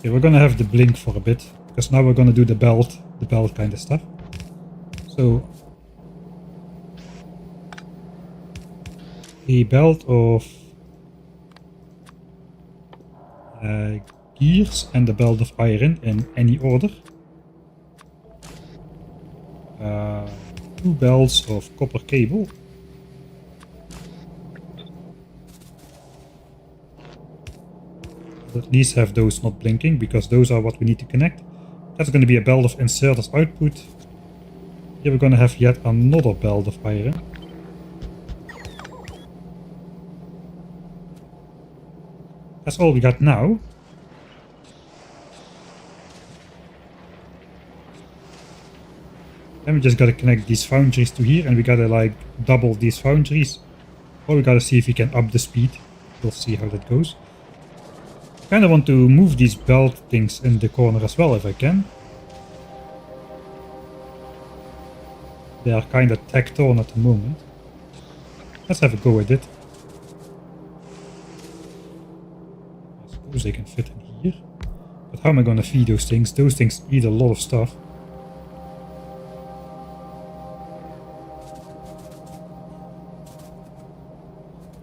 Okay, we're gonna have the blink for a bit, because now we're gonna do the belt kind of stuff. So, a belt of gears and a belt of iron in any order. 2 belts of copper cable. At least have those not blinking, because those are what we need to connect. That's going to be a belt of inserters output. Here we're going to have yet another belt of iron. That's all we got now. Then we just gotta connect these foundries to here, and we gotta like double these foundries. Or we gotta see if we can up the speed. We'll see how that goes. I kinda want to move these belt things in the corner as well if I can. They are kinda tacked on at the moment. Let's have a go at it. I suppose they can fit in here. But how am I gonna feed those things? Those things eat a lot of stuff.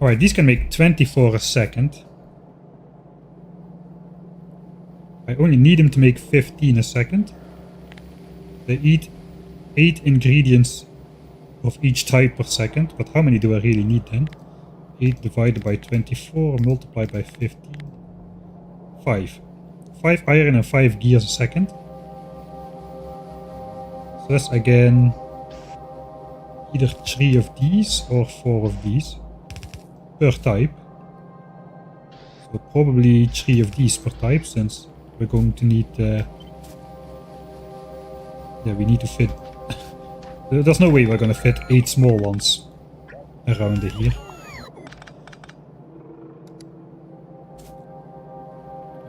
Alright, these can make 24 a second. I only need them to make 15 a second. They eat 8 ingredients of each type per second, but how many do I really need then? 8 divided by 24 multiplied by 15. 5. 5 iron and 5 gears a second. So that's again either 3 of these or 4 of these per type. So probably 3 of these per type, since we're going to need yeah, we need to fit there's no way we're gonna fit 8 small ones around here.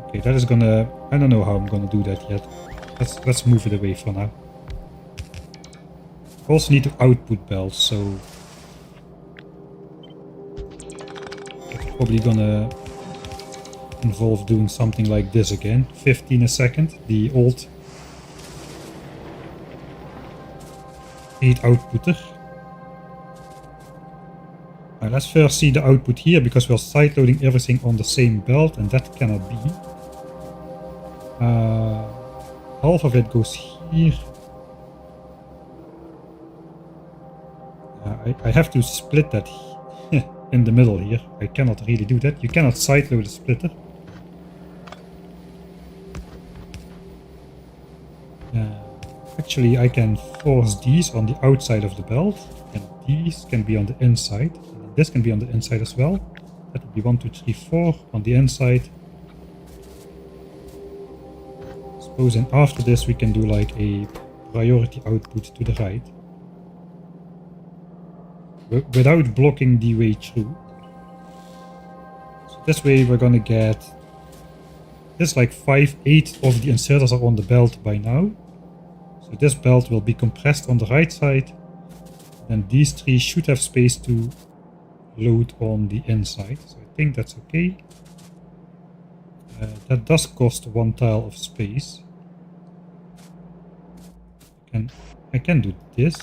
Okay, that is gonna, I don't know how I'm gonna do that yet. Let's move it away for now. We also need to output belts, so it's probably gonna involve doing something like this again. 15 a second, the old 8 outputter. Let's first see the output here, because we're sideloading everything on the same belt, and that cannot be. Half of it goes here. I have to split that in the middle here. I cannot really do that. You cannot sideload a splitter. Actually, I can force these on the outside of the belt, and these can be on the inside. And this can be on the inside as well. That would be 1, 2, 3, 4 on the inside. Suppose, and after this we can do like a priority output to the right, without blocking the way through. So this way we're gonna get this, like 5/8 of the inserters are on the belt by now. So this belt will be compressed on the right side. Then these 3 should have space to load on the inside. So I think that's okay. That does cost 1 tile of space. I can do this.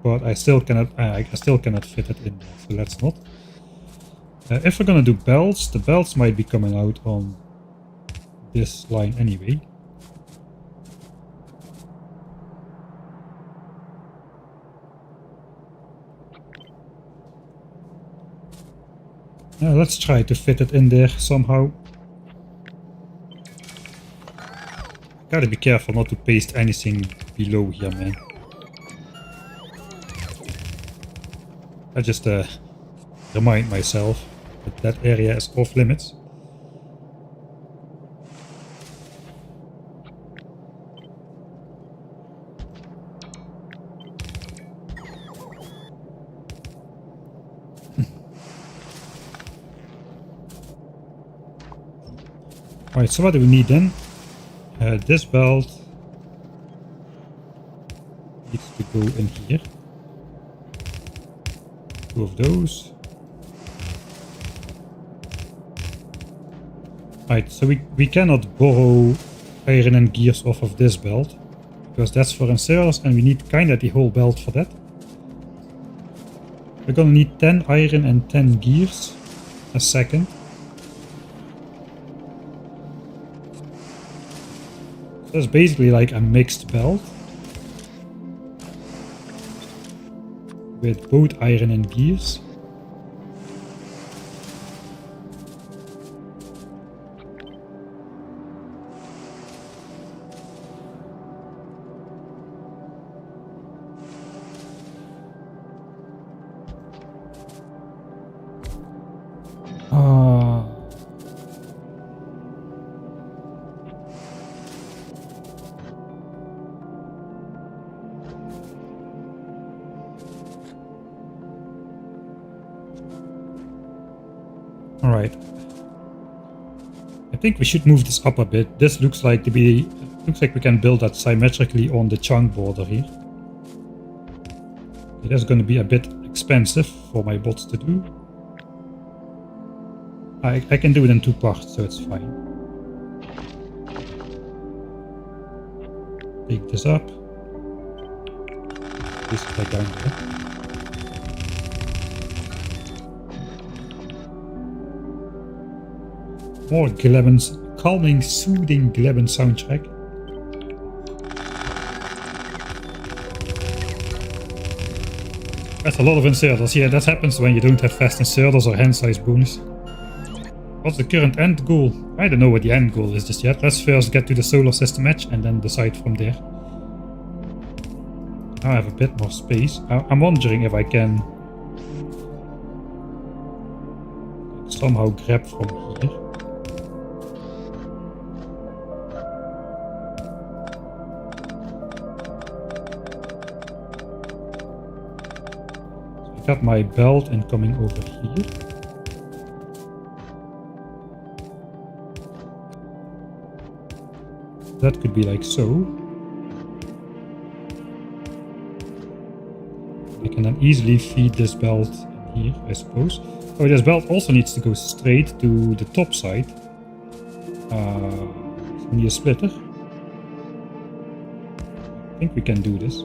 But I still cannot fit it in there, so let's not. If we're gonna do belts, the belts might be coming out on this line anyway. Let's try to fit it in there somehow. Gotta be careful not to paste anything below here, man. I just remind myself that that area is off limits. Alright, so what do we need then? This belt needs to go in here. 2 of those. Right, so we cannot borrow iron and gears off of this belt, because that's for inserters and we need kinda the whole belt for that. We're gonna need 10 iron and 10 gears a second. So it's basically like a mixed belt with both iron and gears. Alright. I think we should move this up a bit. This looks like we can build that symmetrically on the chunk border here. It is going to be a bit expensive for my bots to do. I can do it in 2 parts, so it's fine. Take this up. This back down there. More Glebben's calming, soothing Glebben soundtrack. That's a lot of inserters. Yeah, that happens when you don't have fast inserters or hand size bonus. What's the current end goal? I don't know what the end goal is just yet. Let's first get to the solar system edge and then decide from there. Now I have a bit more space. I'm wondering if I can somehow grab from here. Got my belt and coming over here. That could be like so. I can then easily feed this belt in here, I suppose. Oh, this belt also needs to go straight to the top side. So we need a splitter. I think we can do this.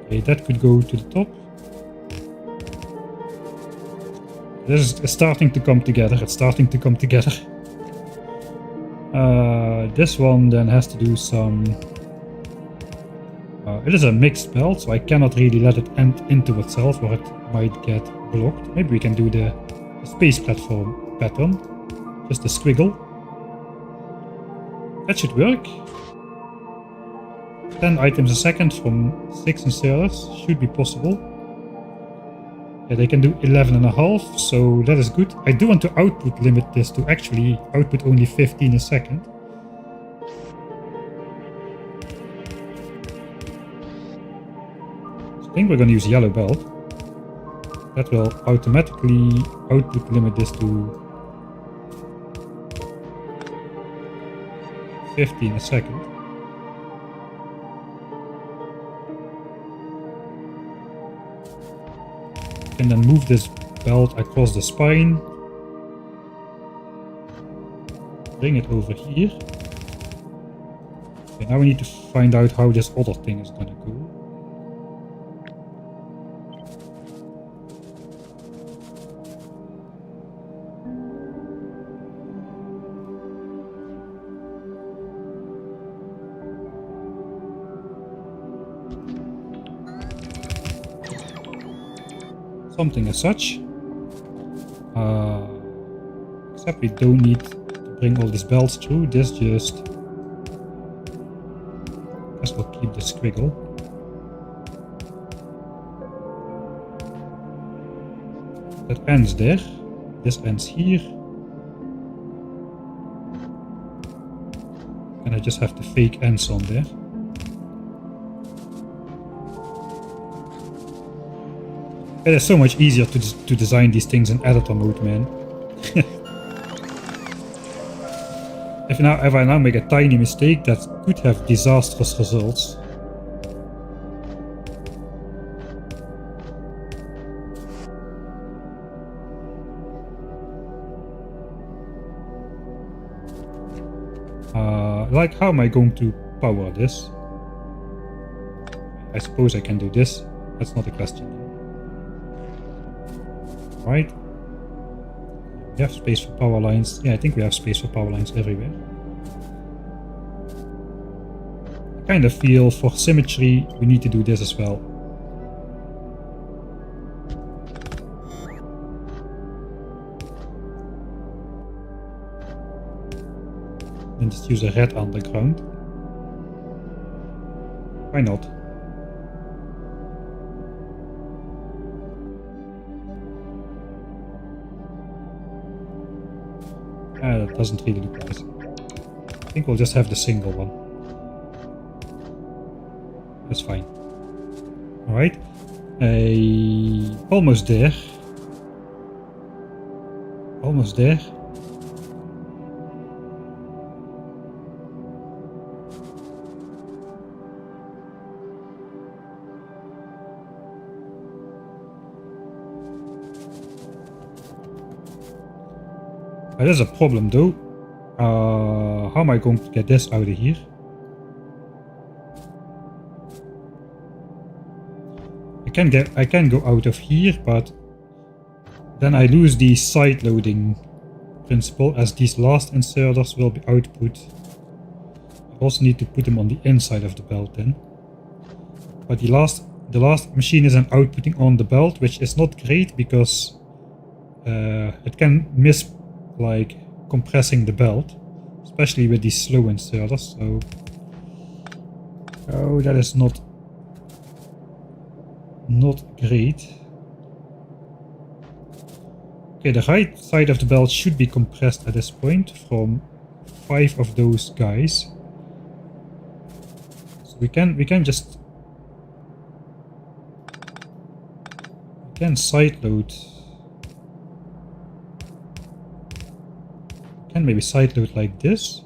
Okay, that could go to the top. This is starting to come together. It's starting to come together. This one then has to do some... it is a mixed belt, so I cannot really let it end into itself or it might get blocked. Maybe we can do the space platform pattern. Just a squiggle. That should work. 10 items a second from 6 inserters should be possible. Yeah, they can do 11.5, so that is good. I do want to output limit this to actually output only 15 a second. So I think we're going to use yellow belt. That will automatically output limit this to 15 a second. And then move this belt across the spine. Bring it over here. Okay, now we need to find out how this other thing is gonna go. Something as such. Except we don't need to bring all these belts through. This just... I guess we'll keep the squiggle. That ends there. This ends here. And I just have the fake ends on there. It is so much easier to design these things in editor mode, man. If I now make a tiny mistake, that could have disastrous results. Like, how am I going to power this? I suppose I can do this. That's not a question. Right. We have space for power lines. Yeah, I think we have space for power lines everywhere. I kind of feel for symmetry we need to do this as well. And just use a red underground. Why not? That doesn't really look nice. I think we'll just have the single one. That's fine. Alright. Almost there. Almost there. There's a problem though. How am I going to get this out of here? I can go out of here, but then I lose the side loading principle as these last inserters will be output. I also need to put them on the inside of the belt then. But the last machine isn't outputting on the belt, which is not great because it can miss like compressing the belt, especially with these slow inserters. So, oh, that is not great. Okay, the right side of the belt should be compressed at this point from 5 of those guys. So we can just side load. Can maybe side load like this.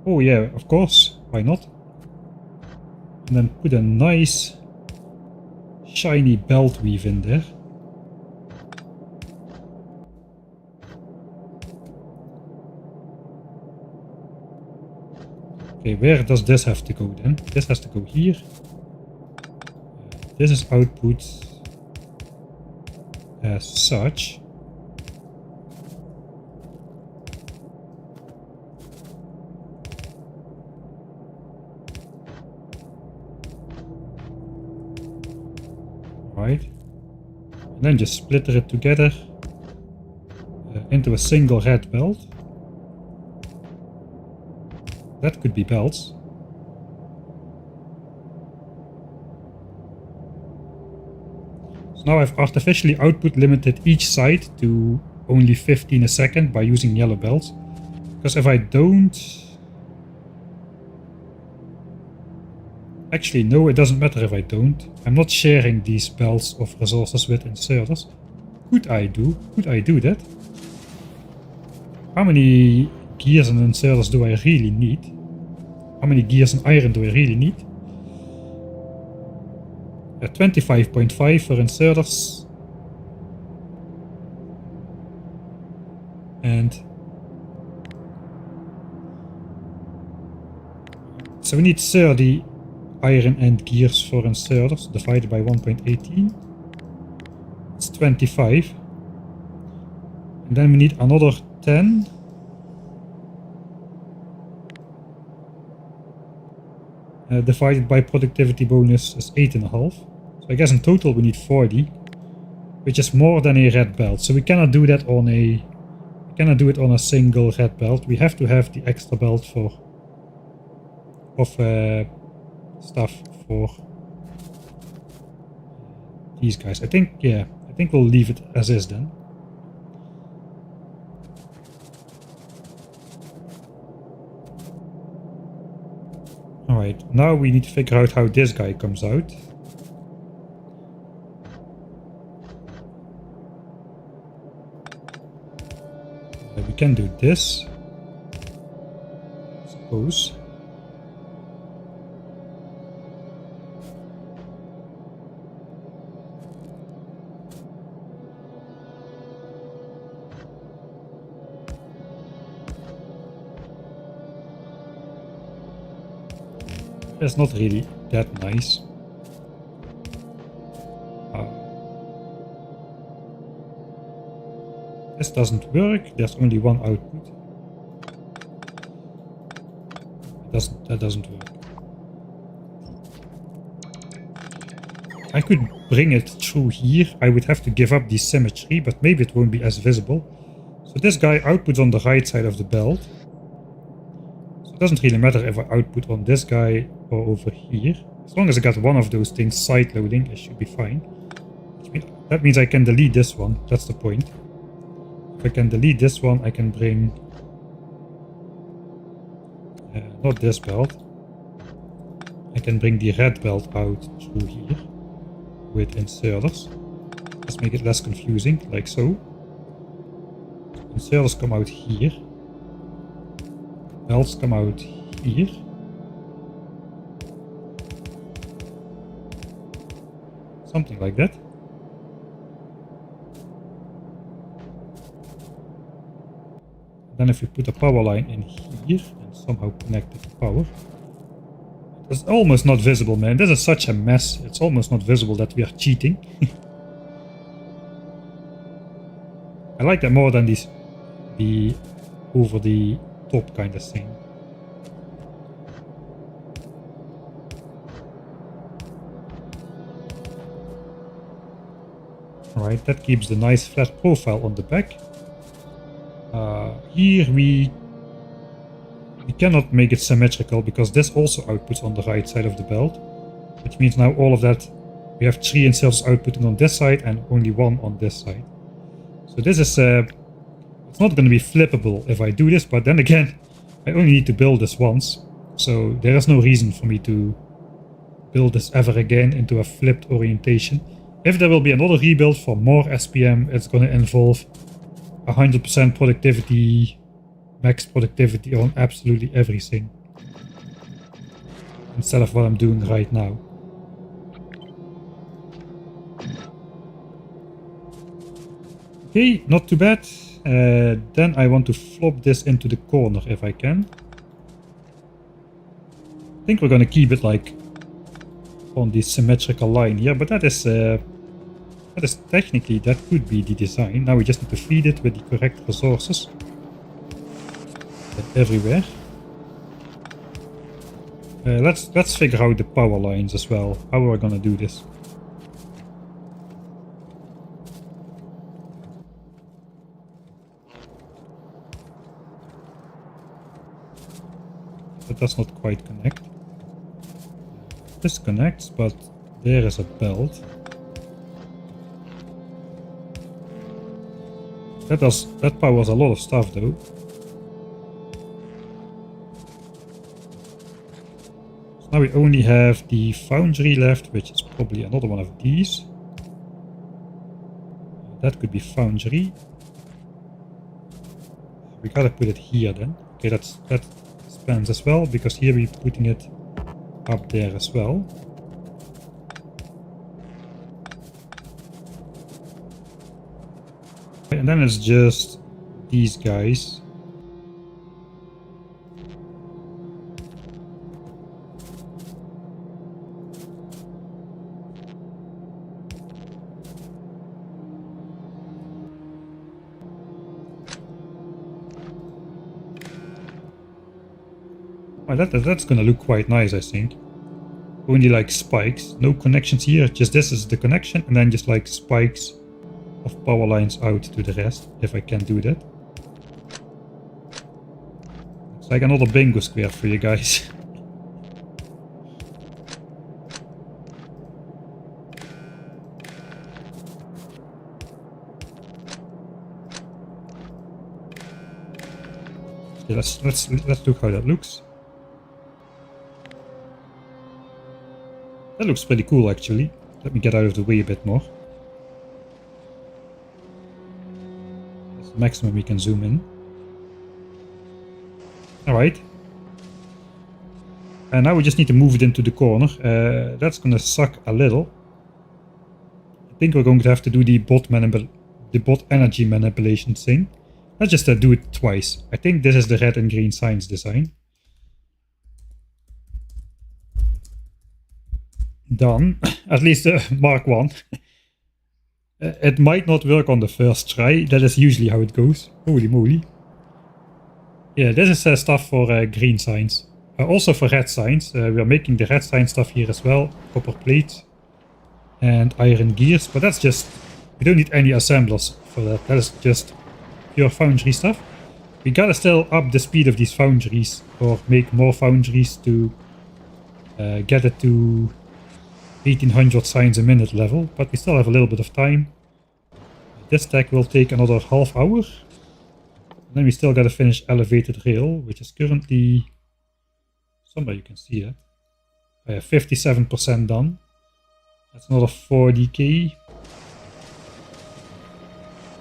Oh yeah, of course, why not? And then put a nice shiny belt weave in there. Okay, where does this have to go then? This has to go here. this is output as such. Right, and then just splitter it together into a single red belt. That could be belts. So now I've artificially output limited each side to only 15 a second by using yellow belts. Because if I don't... Actually, no, it doesn't matter if I don't. I'm not sharing these belts of resources with inserters. Could I do that? How many gears and inserters do I really need? How many gears and iron do I really need? 25.5 for inserters. And so we need 30 iron and gears for inserters divided by 1.18. It's 25. And then we need another 10. Divided by productivity bonus is 8.5. So I guess in total we need 40, which is more than a red belt. So we cannot do that on a single red belt. We have to have the extra belt of stuff for these guys. I think we'll leave it as is then. Alright, now we need to figure out how this guy comes out. We can do this, I suppose. That's not really that nice. This doesn't work. There's only one output. That doesn't work. I could bring it through here. I would have to give up the symmetry, but maybe it won't be as visible. So this guy outputs on the right side of the belt. So it doesn't really matter if I output on this guy or over here. As long as I got one of those things side loading, it should be fine. That means I can delete this one. That's the point. If I can delete this one, I can bring not this belt. I can bring the red belt out through here with inserters. Let's make it less confusing, like so. Inserters come out here. Belts come out here. Something like that. Then if we put a power line in here and somehow connect it to power. It's almost not visible, man. This is such a mess. It's almost not visible that we are cheating. I like that more than the over the top kind of thing. Alright, that keeps the nice flat profile on the back. Here we cannot make it symmetrical because this also outputs on the right side of the belt, which means now all of that we have 3 inserters outputting on this side and only 1 on this side. So this is it's not going to be flippable if I do this, but then again I only need to build this once, so there is no reason for me to build this ever again into a flipped orientation. If there will be another rebuild for more SPM, it's going to involve 100% productivity, max productivity on absolutely everything, instead of what I'm doing right now. Okay, not too bad. Then I want to flop this into the corner if I can. I think we're gonna keep it like on the symmetrical line here, but that is technically, that could be the design. Now we just need to feed it with the correct resources everywhere. Let's figure out the power lines as well. How are we gonna do this? That does not quite connect. This connects, but there is a belt. That powers a lot of stuff though. So now we only have the foundry left, which is probably another one of these. That could be foundry. We gotta put it here then. Okay, that spans as well, because here we're putting it up there as well. And then it's just these guys. Well, that's gonna look quite nice, I think. Only like spikes, no connections here, just this is the connection, and then just like spikes of power lines out to the rest, if I can do that. It's like another bingo square for you guys. Okay, let's look how that looks. That looks pretty cool actually. Let me get out of the way a bit more. That's the maximum we can zoom in. Alright. And now we just need to move it into the corner. That's gonna suck a little. I think we're going to have to do the bot energy manipulation thing. Let's just do it twice. I think this is the red and green signs design. Done. At least Mark 1. It might not work on the first try. That is usually how it goes. Holy moly. Yeah, this is stuff for green signs. Also for red signs. We are making the red sign stuff here as well. Copper plates and iron gears. But that's just... we don't need any assemblers for that. That is just pure foundry stuff. We gotta still up the speed of these foundries. Or make more foundries to get it to 1800 signs a minute level, but we still have a little bit of time. This tech will take another half hour. And then we still gotta finish elevated rail, which is currently... somewhere you can see it. 57% done. That's another 40k.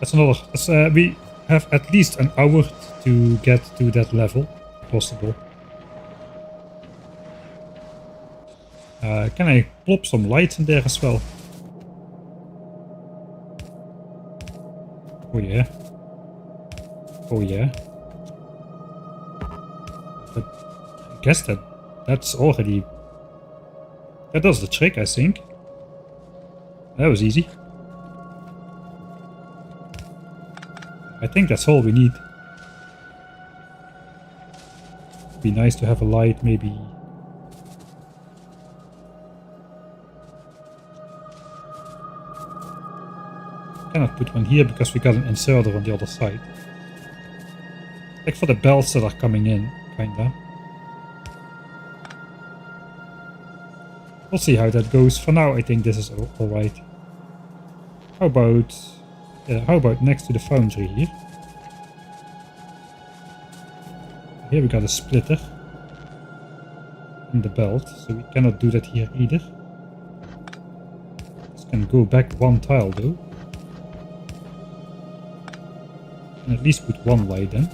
That's another... we have at least an hour to get to that level, if possible. Can I plop some lights in there as well? Oh yeah. Oh yeah. But I guess that's already... that does the trick, I think. That was easy. I think that's all we need. Be nice to have a light, maybe... cannot put one here because we got an inserter on the other side. Like for the belts that are coming in, kinda. We'll see how that goes. For now, I think this is alright. How about next to the foundry here? Here we got a splitter in the belt, so we cannot do that here either. This can go back one tile though. And at least put one light in.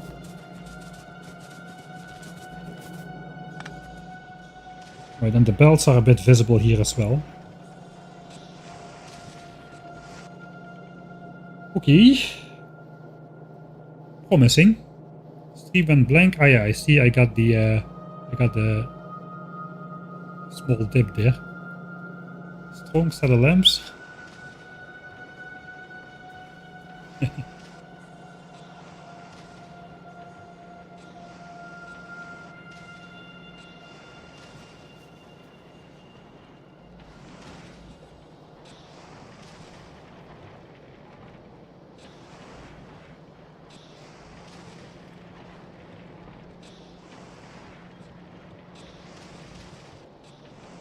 Right, and the belts are a bit visible here as well. Okay. Promising. Stream went blank. Ah yeah, I see. I got the small dip there. Strong set of lamps.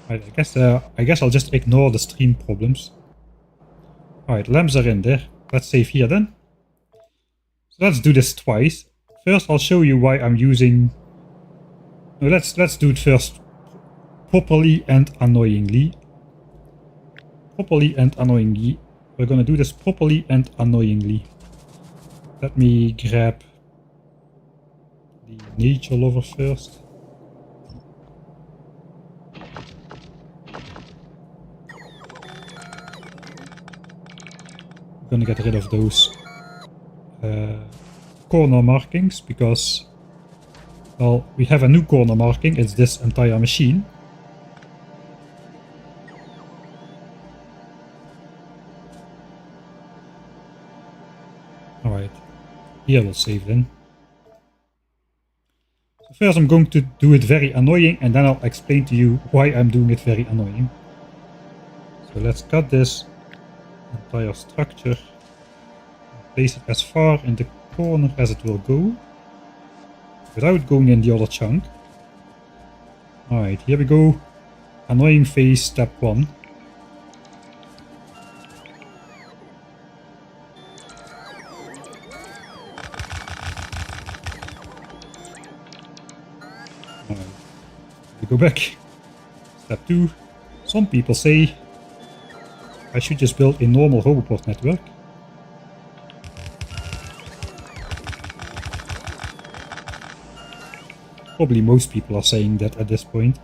Right, I guess I'll just ignore the stream problems. Alright, lamps are in there. Let's save here then. So let's do this twice. First I'll show you why I'm using... No, let's do it first properly and annoyingly. Properly and annoyingly. We're gonna do this properly and annoyingly. Let me grab the nature lover first. I'm gonna get rid of those corner markings because, well, we have a new corner marking. It's this entire machine. Alright, here we'll save then. So first I'm going to do it very annoying and then I'll explain to you why I'm doing it very annoying. So let's cut this entire structure and place it as far in the corner as it will go without going in the other chunk. Alright, here we go. Annoying phase step 1. Alright, we go back. Step 2. Some people say I should just build a normal Roboport network. Probably most people are saying that at this point.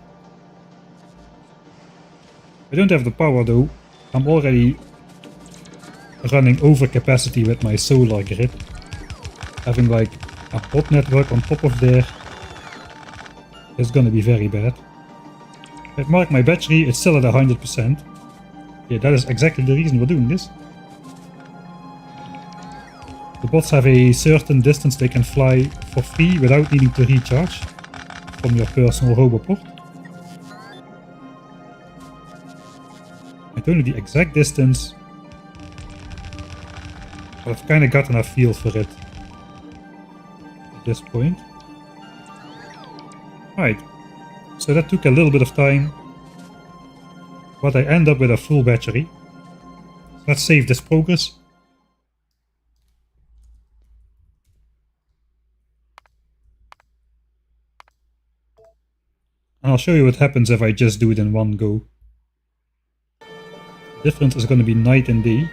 I don't have the power though. I'm already running over capacity with my solar grid. Having like a hot network on top of there is gonna be very bad. I've marked my battery, it's still at 100%. Yeah, that is exactly the reason we're doing this. The bots have a certain distance they can fly for free without needing to recharge from your personal Roboport. I don't know the exact distance, but I've kind of gotten a feel for it at this point. Right, so that took a little bit of time, but I end up with a full battery. Let's save this progress. And I'll show you what happens if I just do it in one go. The difference is going to be night and day.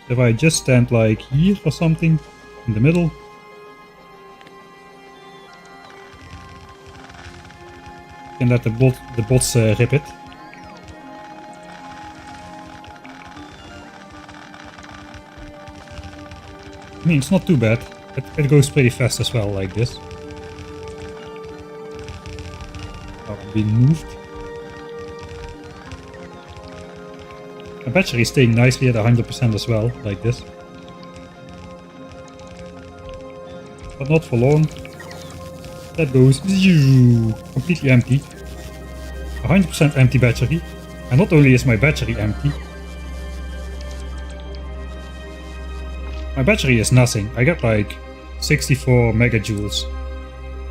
If I just stand like here or something, in the middle, you can let the bots rip it. I mean, it's not too bad. It goes pretty fast as well, like this. Oh, I'm being moved. My battery is staying nicely at 100% as well, like this. But not for long. That goes completely empty. 100% empty battery. And not only is my battery empty, my battery is nothing. I got like 64 megajoules.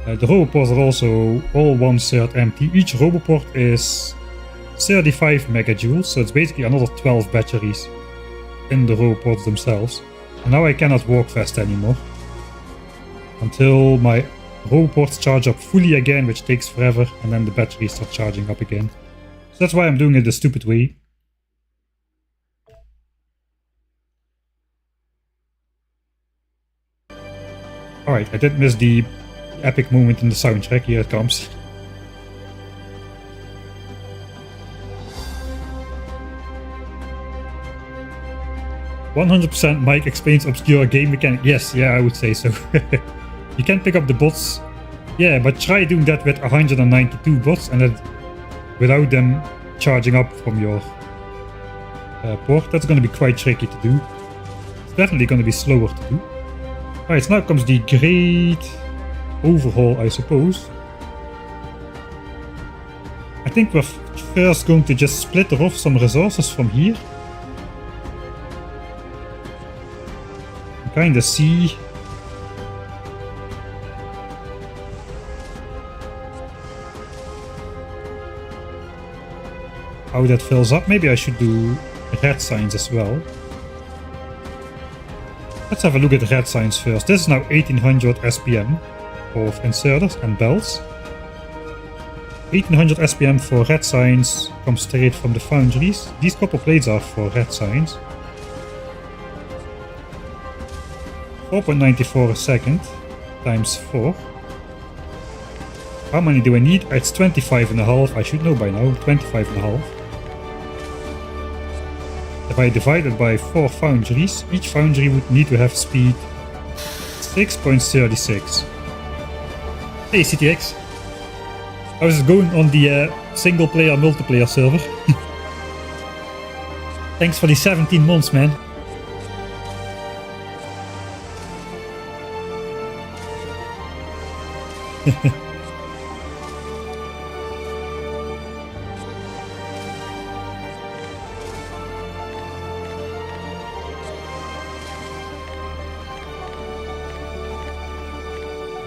The Roboports are also all 1/3 empty. Each Roboport is 35 megajoules, so it's basically another 12 batteries in the Roboports themselves. And now I cannot walk fast anymore until my Roboports charge up fully again, which takes forever, and then the batteries start charging up again. So that's why I'm doing it the stupid way. Alright, I did miss the epic moment in the soundtrack. Here it comes. "100% Mike explains obscure game mechanic." Yes, yeah, I would say so. You can pick up the bots Yeah, but try doing that with 192 bots and that without them charging up from your port. That's going to be quite tricky to do. It's definitely going to be slower to do. Alright, so now comes the great overhaul, I suppose. I think we're first going to just split off some resources from here. Kinda see how that fills up. Maybe I should do red signs as well. Let's have a look at the red signs first. This is now 1800 SPM of inserters and bells. 1800 SPM for red signs comes straight from the Foundries. These copper plates are for red signs. 4.94 a second times 4. How many do I need? It's 25.5. I should know by now. 25.5. If I divide it by 4 foundries, each foundry would need to have speed 6.36. Hey CTX. How's it going on the single player multiplayer server? Thanks for the 17 months, man.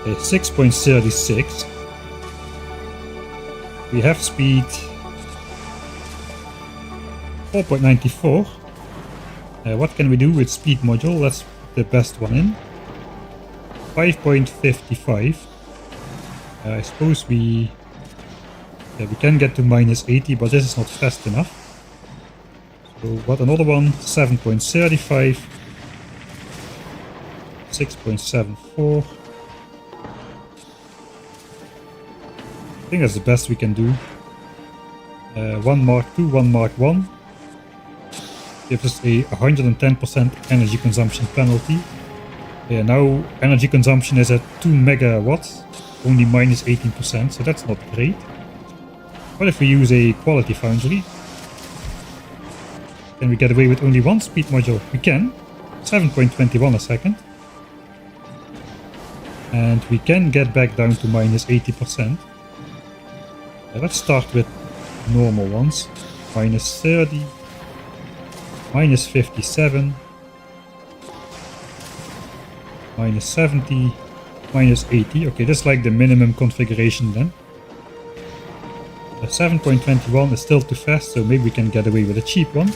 Okay, 6.36. We have speed 4.94. What can we do with speed module? Let's put the best one in. 5.55. I suppose we can get to -80, but this is not fast enough. So what another one? 7.35. 6.74. I think that's the best we can do. 1 Mark II, 1 Mark I. Gives us a 110% energy consumption penalty. Yeah, now energy consumption is at 2 megawatts, only -18%, so that's not great. What if we use a quality foundry? Can we get away with only one speed module? We can. 7.21 a second. And we can get back down to -80%. Let's start with normal ones. -30, -57, -70, -80. Okay, that's like the minimum configuration then. 7.21 is still too fast, so maybe we can get away with a cheap one.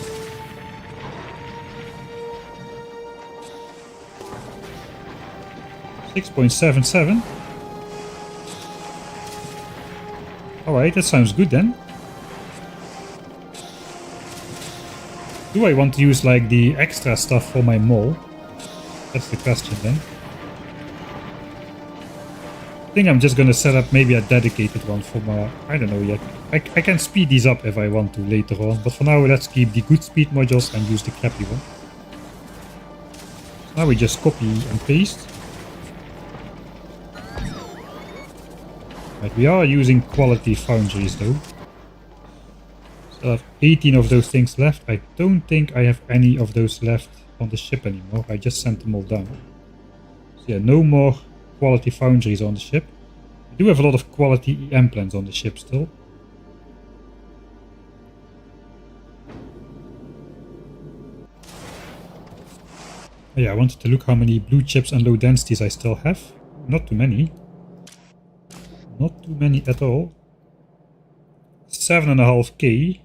$6.77. Alright, that sounds good then. Do I want to use like the extra stuff for my mall? That's the question then. I think I'm just gonna set up maybe a dedicated one for my... I don't know yet. I can speed these up if I want to later on, but for now let's keep the good speed modules and use the crappy one. Now we just copy and paste. Right, we are using quality foundries though. So I have 18 of those things left. I don't think I have any of those left on the ship anymore. I just sent them all down. So yeah, no more quality foundries on the ship. We do have a lot of quality EM plants on the ship still. Oh yeah, I wanted to look how many blue chips and low densities I still have. Not too many. Not too many at all. 7.5k.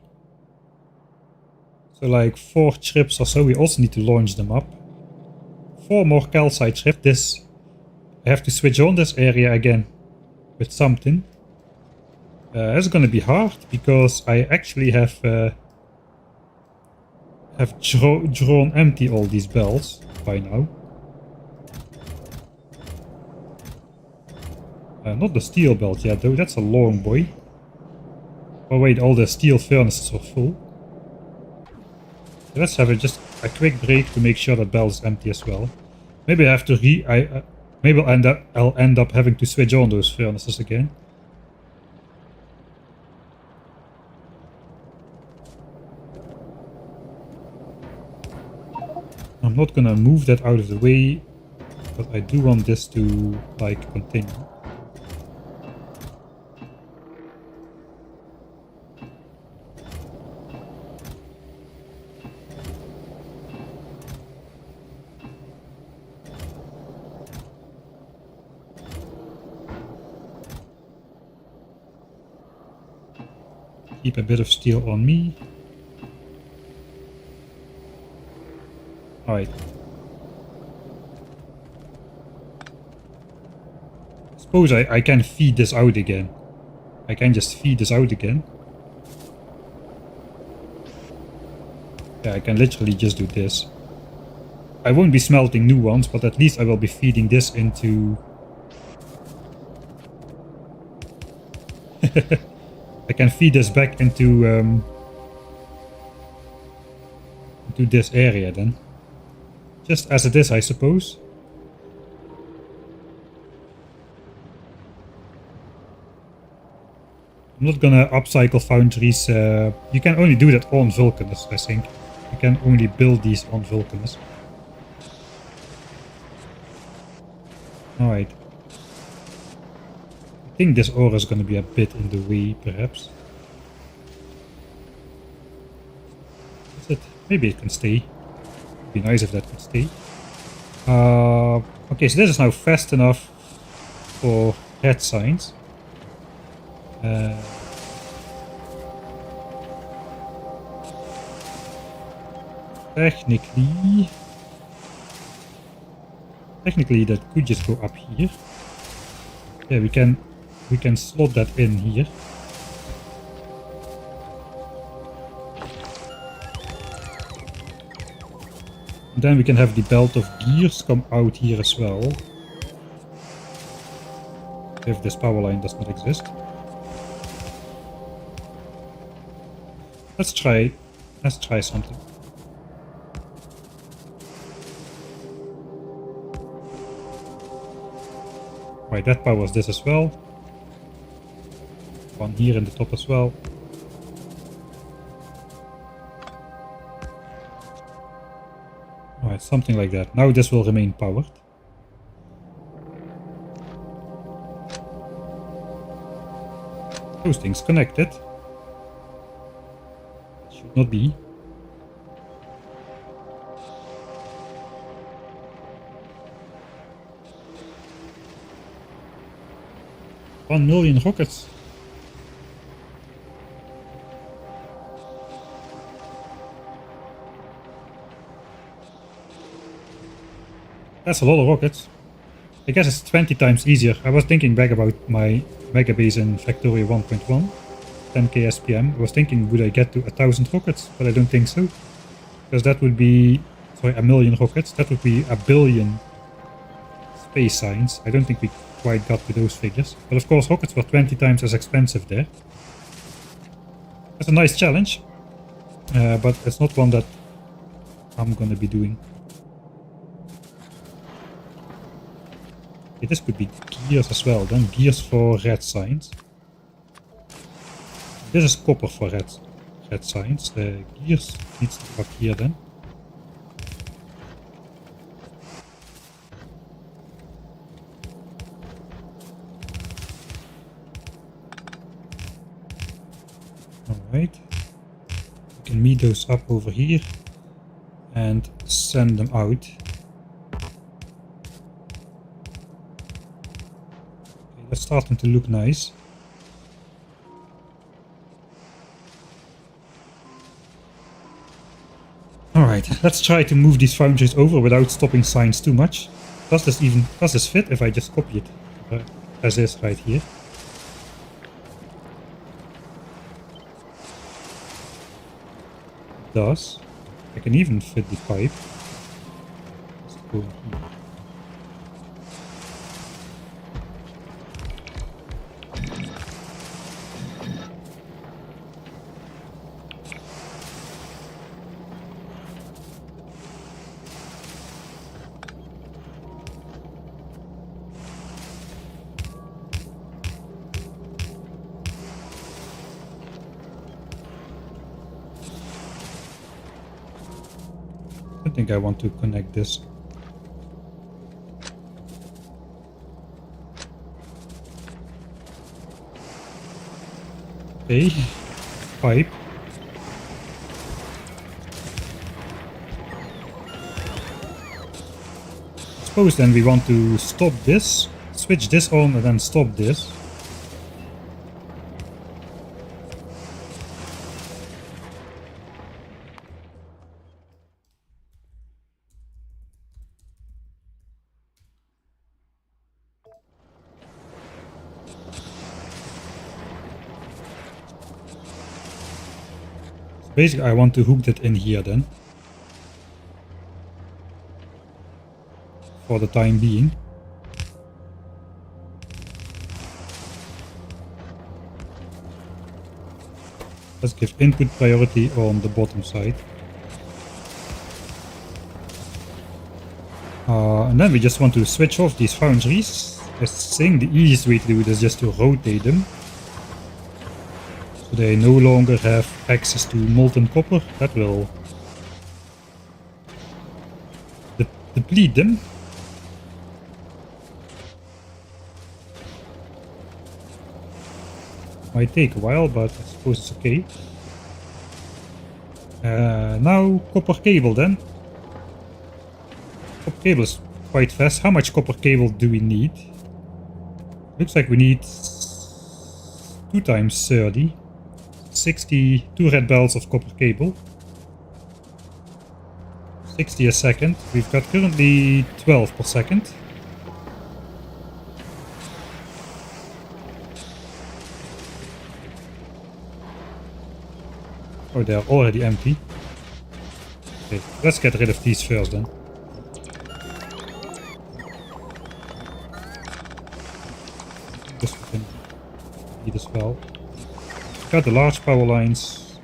So like 4 trips or so. We also need to launch them up. 4 more calcite trips. This I have to switch on this area again with something. It's gonna be hard because I actually have drawn empty all these bells by now. Not the steel belt yet though, that's a long boy. Oh wait, all the steel furnaces are full. Let's have just a quick break to make sure that bell is empty as well. Maybe I have to Maybe I'll end up having to switch on those furnaces again. I'm not gonna move that out of the way, but I do want this to, like, continue. Keep a bit of steel on me. Alright. Suppose I can feed this out again. I can just feed this out again. Yeah, I can literally just do this. I won't be smelting new ones, but at least I will be feeding this into... I can feed this back into this area then. Just as it is, I suppose. I'm not gonna upcycle foundries. You can only do that on Vulcanus, I think. You can only build these on Vulcanus. Alright. I think this ore is gonna be a bit in the way, perhaps. Is it? Maybe it can stay. It'd be nice if that could stay. Okay, so this is now fast enough for red signs. Technically that could just go up here. Yeah, we can slot that in here. And then we can have the belt of gears come out here as well. If this power line does not exist. Let's try something. Right, that powers this as well. One here in the top as well. Alright, something like that. Now this will remain powered. Those things connected. Should not be. $1 million rockets. That's a lot of rockets. I guess it's 20 times easier. I was thinking back about my mega base in Factorio 1.1, 10k SPM. I was thinking, would I get to 1,000 rockets? But I don't think so. Because that would be, sorry, 1 million rockets. That would be 1 billion space signs. I don't think we quite got to those figures. But of course, rockets were 20 times as expensive there. That's a nice challenge. But it's not one that I'm gonna be doing. Okay, this could be gears as well, then gears for red signs. This is copper for red signs. The gears needs to be up here then. Alright. We can meet those up over here and send them out. That's starting to look nice. Alright, let's try to move these foundries over without stopping signs too much. Does this fit if I just copy it as is right here? It does. I can even fit the pipe. Let's go here. think I want to connect this. Okay, pipe. Suppose then we want to stop this, switch this on and then stop this. Basically, I want to hook that in here then. For the time being. Let's give input priority on the bottom side. And then we just want to switch off these foundries. I think the easiest way to do it is just to rotate them. So they no longer have access to molten copper. That will deplete them. Might take a while, but I suppose it's okay. Now copper cable then. Copper cable is quite fast. How much copper cable do we need? Looks like we need 2 times 30. 62 red belts of copper cable. 60 a second. We've got currently 12 per second. Oh, they are already empty. Okay, let's get rid of these first then. This we can eat as well. Got the large power lines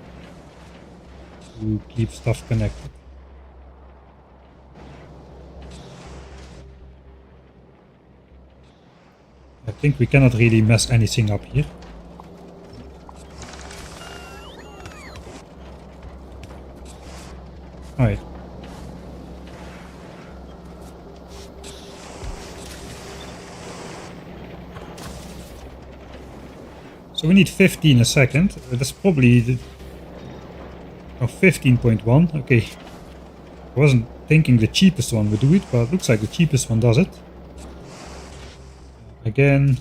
to keep stuff connected. I think we cannot really mess anything up here. Alright. So we need 15 a second. That's probably the... Oh, 15.1. Okay. I wasn't thinking the cheapest one would do it, but it looks like the cheapest one does it. Again.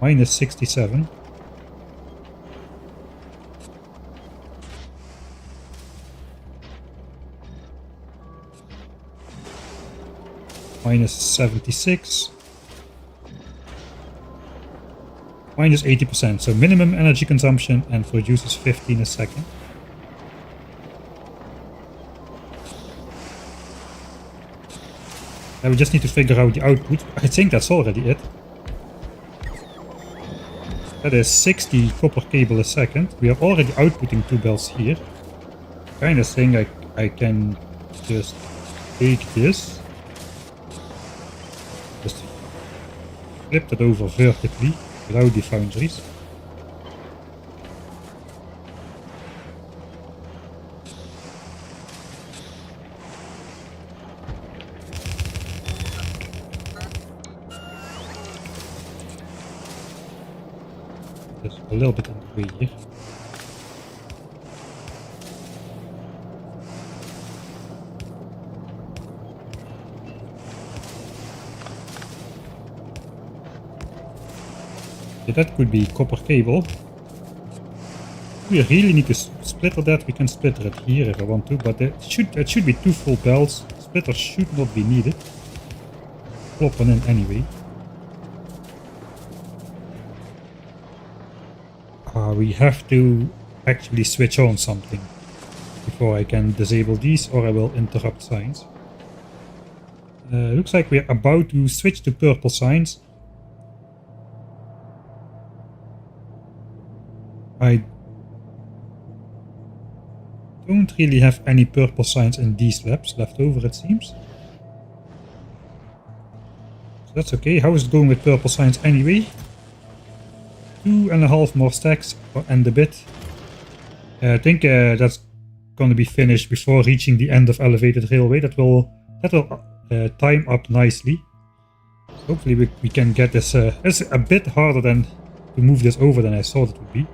Minus 67. Minus 76. Minus 80%, so minimum energy consumption and produces 15 a second. And we just need to figure out the output. I think that's already it. That is 60 copper cable a second. We are already outputting 2 belts here. Kind of thing I can just take this. Just flip it over vertically without the foundries. Just a little bit in the way here. That could be copper cable. We really need to splitter that. We can splitter it here if I want to, but it should be 2 full belts. Splitter should not be needed. Plop one in anyway. We have to actually switch on something before I can disable these, or I will interrupt signs. Looks like we're about to switch to purple signs. I don't really have any purple signs in these labs left over, it seems. So that's okay. How is it going with purple signs anyway? 2.5 more stacks and a bit. I think that's going to be finished before reaching the end of elevated railway. That will time up nicely. So hopefully we can get this. It's a bit harder than to move this over than I thought it would be.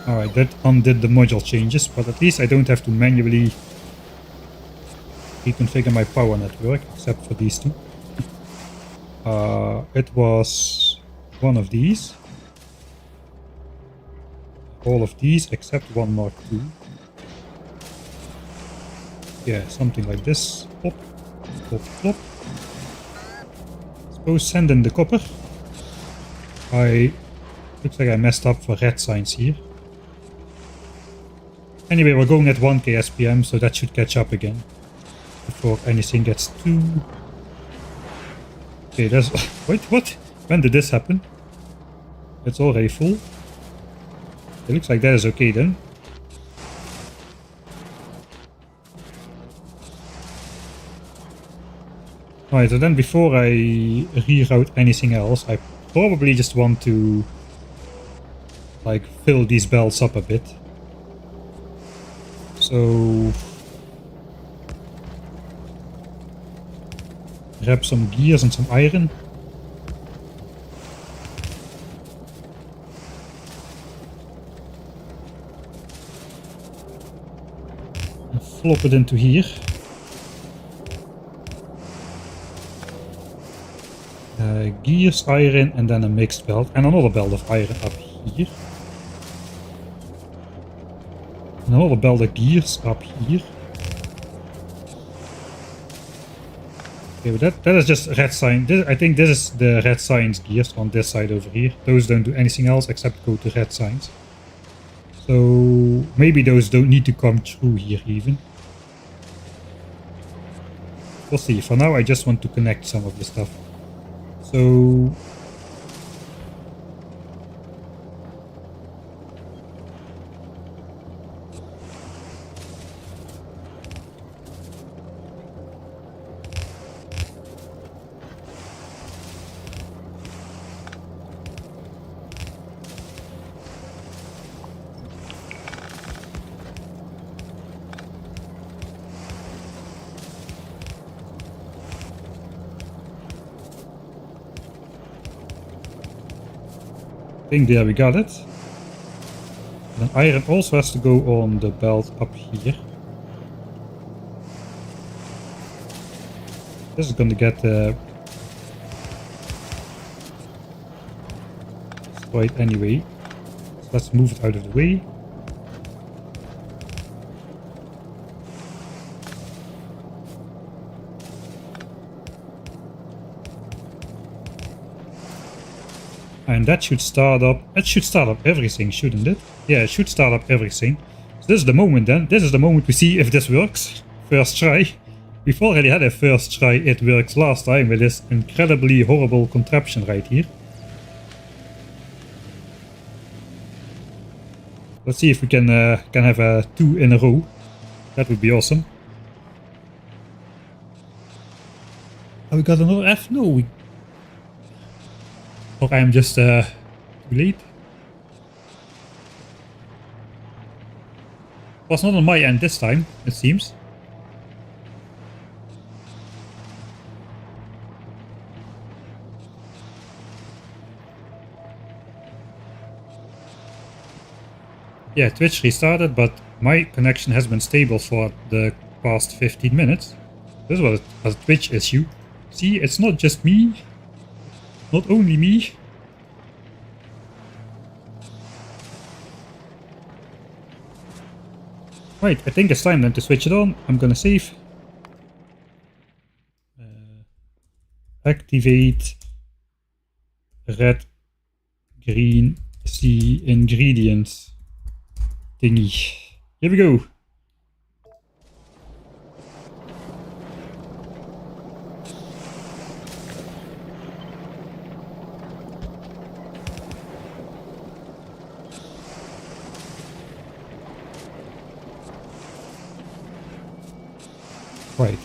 Alright, that undid the module changes, but at least I don't have to manually reconfigure my power network, except for these two. It was one of these. All of these except one Mark II. Yeah, something like this. Plop, plop, plop. Suppose send in the copper. Looks like I messed up for red signs here. Anyway, we're going at 1k SPM, so that should catch up again before anything gets too... Okay, there's... Wait, what? When did this happen? It's already full. It looks like that is okay then. Alright, so then before I reroute anything else, I probably just want to like fill these belts up a bit. So grab some gears and some iron. And flop it into here. Gears, iron, and then a mixed belt. And another belt of iron up here. And another belt of gears up here. Okay, but that is just red sign. I think this is the red signs gears on this side over here. Those don't do anything else except go to red signs. So maybe those don't need to come through here even. We'll see. For now I just want to connect some of the stuff. So I think there we got it. Then iron also has to go on the belt up here. This is going to get destroyed anyway. So let's move it out of the way. And that should start up. It should start up everything, shouldn't it? Yeah, it should start up everything. So this is the moment then. This is the moment we see if this works. First try. We've already had a first try. It works last time with this incredibly horrible contraption right here. Let's see if we can have a 2 in a row. That would be awesome. Oh, we got another F? No, we... Or I'm just too late. Was not on my end this time, it seems. Yeah, Twitch restarted, but my connection has been stable for the past 15 minutes. This was a Twitch issue. See, it's not just me. Not only me. Right, I think it's time then to switch it on. I'm gonna save. Activate red, green, C ingredients thingy. Here we go. Right,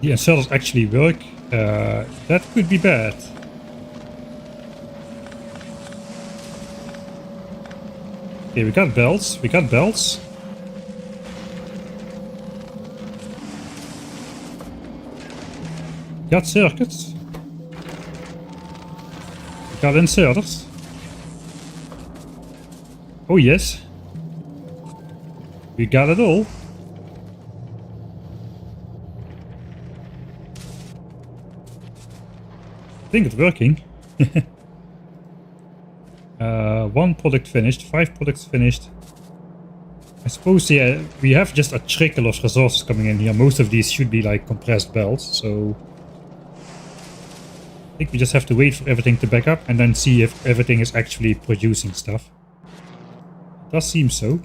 the inserters actually work. That could be bad. Okay, we got belts. We got belts. We got circuits. We got inserters. Oh yes. We got it all. I think it's working. One product finished, 5 products finished. I suppose, yeah, we have just a trickle of resources coming in here. Most of these should be like compressed belts, so I think we just have to wait for everything to back up and then see if everything is actually producing stuff. It does seem so.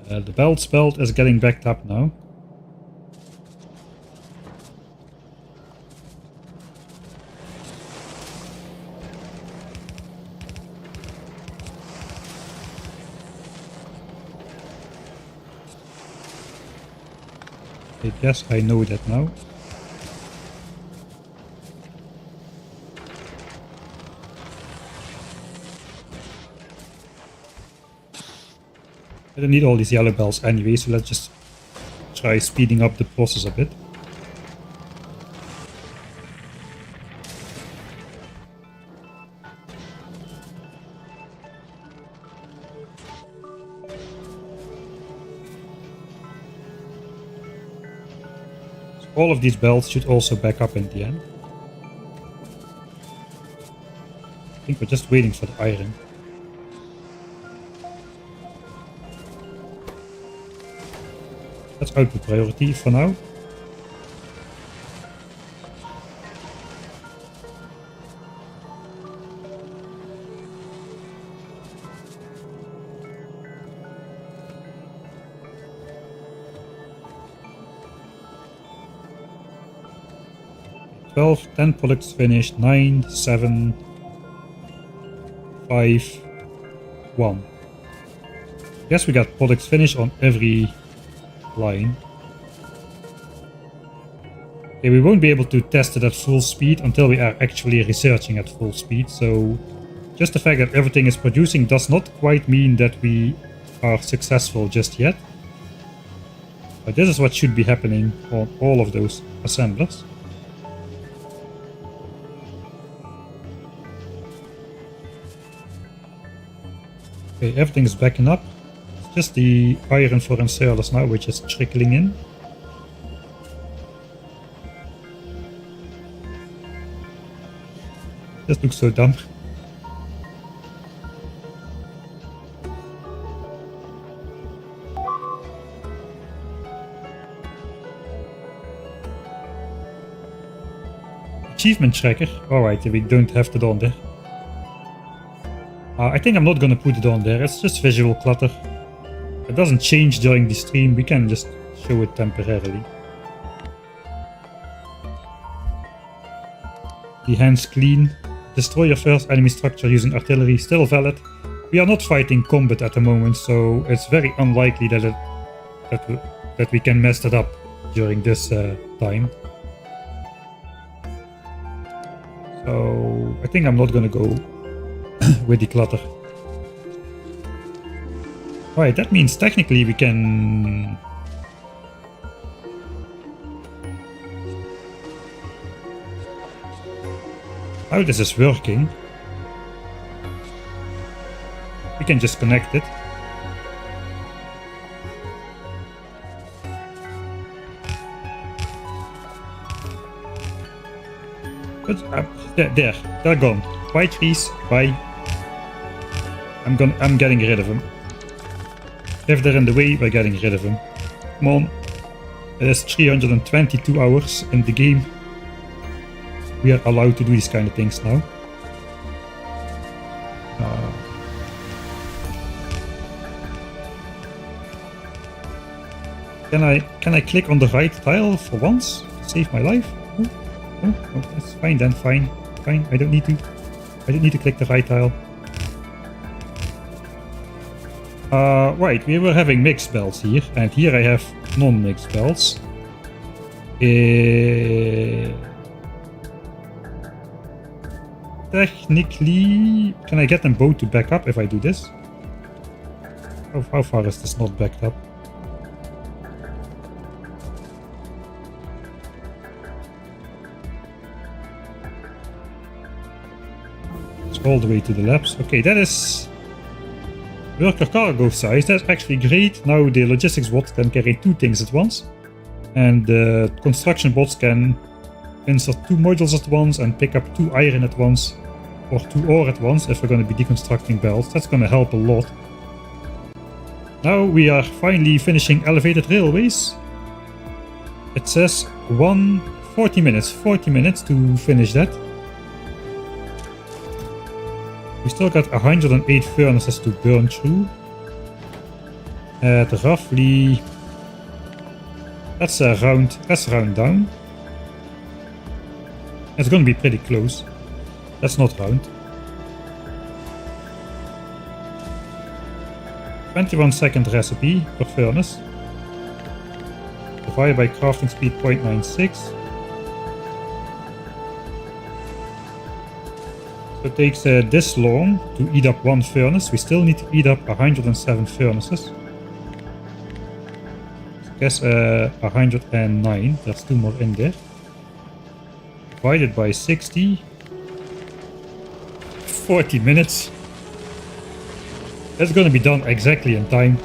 The belt is getting backed up now. I guess I know that now. I don't need all these yellow bells anyway, so let's just try speeding up the process a bit. So all of these belts should also back up in the end. I think we're just waiting for the iron. That's output priority for now. Okay, 10 products finished, 9, 7, 5, 1. I guess we got products finished on every line. Okay, we won't be able to test it at full speed until we are actually researching at full speed, so just the fact that everything is producing does not quite mean that we are successful just yet. But this is what should be happening on all of those assemblers. Okay, everything is backing up. Just the iron for inserters now, which is trickling in. This looks so dumb. Achievement tracker. Alright, we don't have it on there. I think I'm not gonna put it on there, it's just visual clutter. It doesn't change during the stream, we can just show it temporarily. The hands clean. Destroy your first enemy structure using artillery, still valid. We are not fighting combat at the moment, so it's very unlikely that we can mess that up during this time. So I think I'm not gonna go with the clutter. Right, that means technically we can... How this is working, we can just connect it. But, they're gone. Bye trees, bye. I'm getting rid of them. If they're in the way, we're getting rid of them. Come on. It is 322 hours in the game. We are allowed to do these kind of things now. Can I click on the right tile for once? Save my life? Oh, that's fine then, fine. Fine, I don't need to click the right tile. Right, we were having mixed belts here, and here I have non-mixed belts. Technically, can I get them both to back up if I do this? How far is this not backed up? It's all the way to the labs. Okay, that is worker cargo size. That's actually great. Now the logistics bots can carry 2 things at once. And the construction bots can insert 2 modules at once and pick up 2 iron at once. Or 2 ore at once if we're going to be deconstructing belts. That's going to help a lot. Now we are finally finishing elevated railways. It says 40 minutes to finish that. We still got 108 furnaces to burn through. At roughly... That's round down. It's going to be pretty close. That's not round. 21-second recipe per furnace. Divided by crafting speed 0.96. So it takes this long to eat up 1 furnace. We still need to eat up 107 furnaces. I guess 109. There's 2 more in there. Divided by 60. 40 minutes. That's gonna be done exactly in time.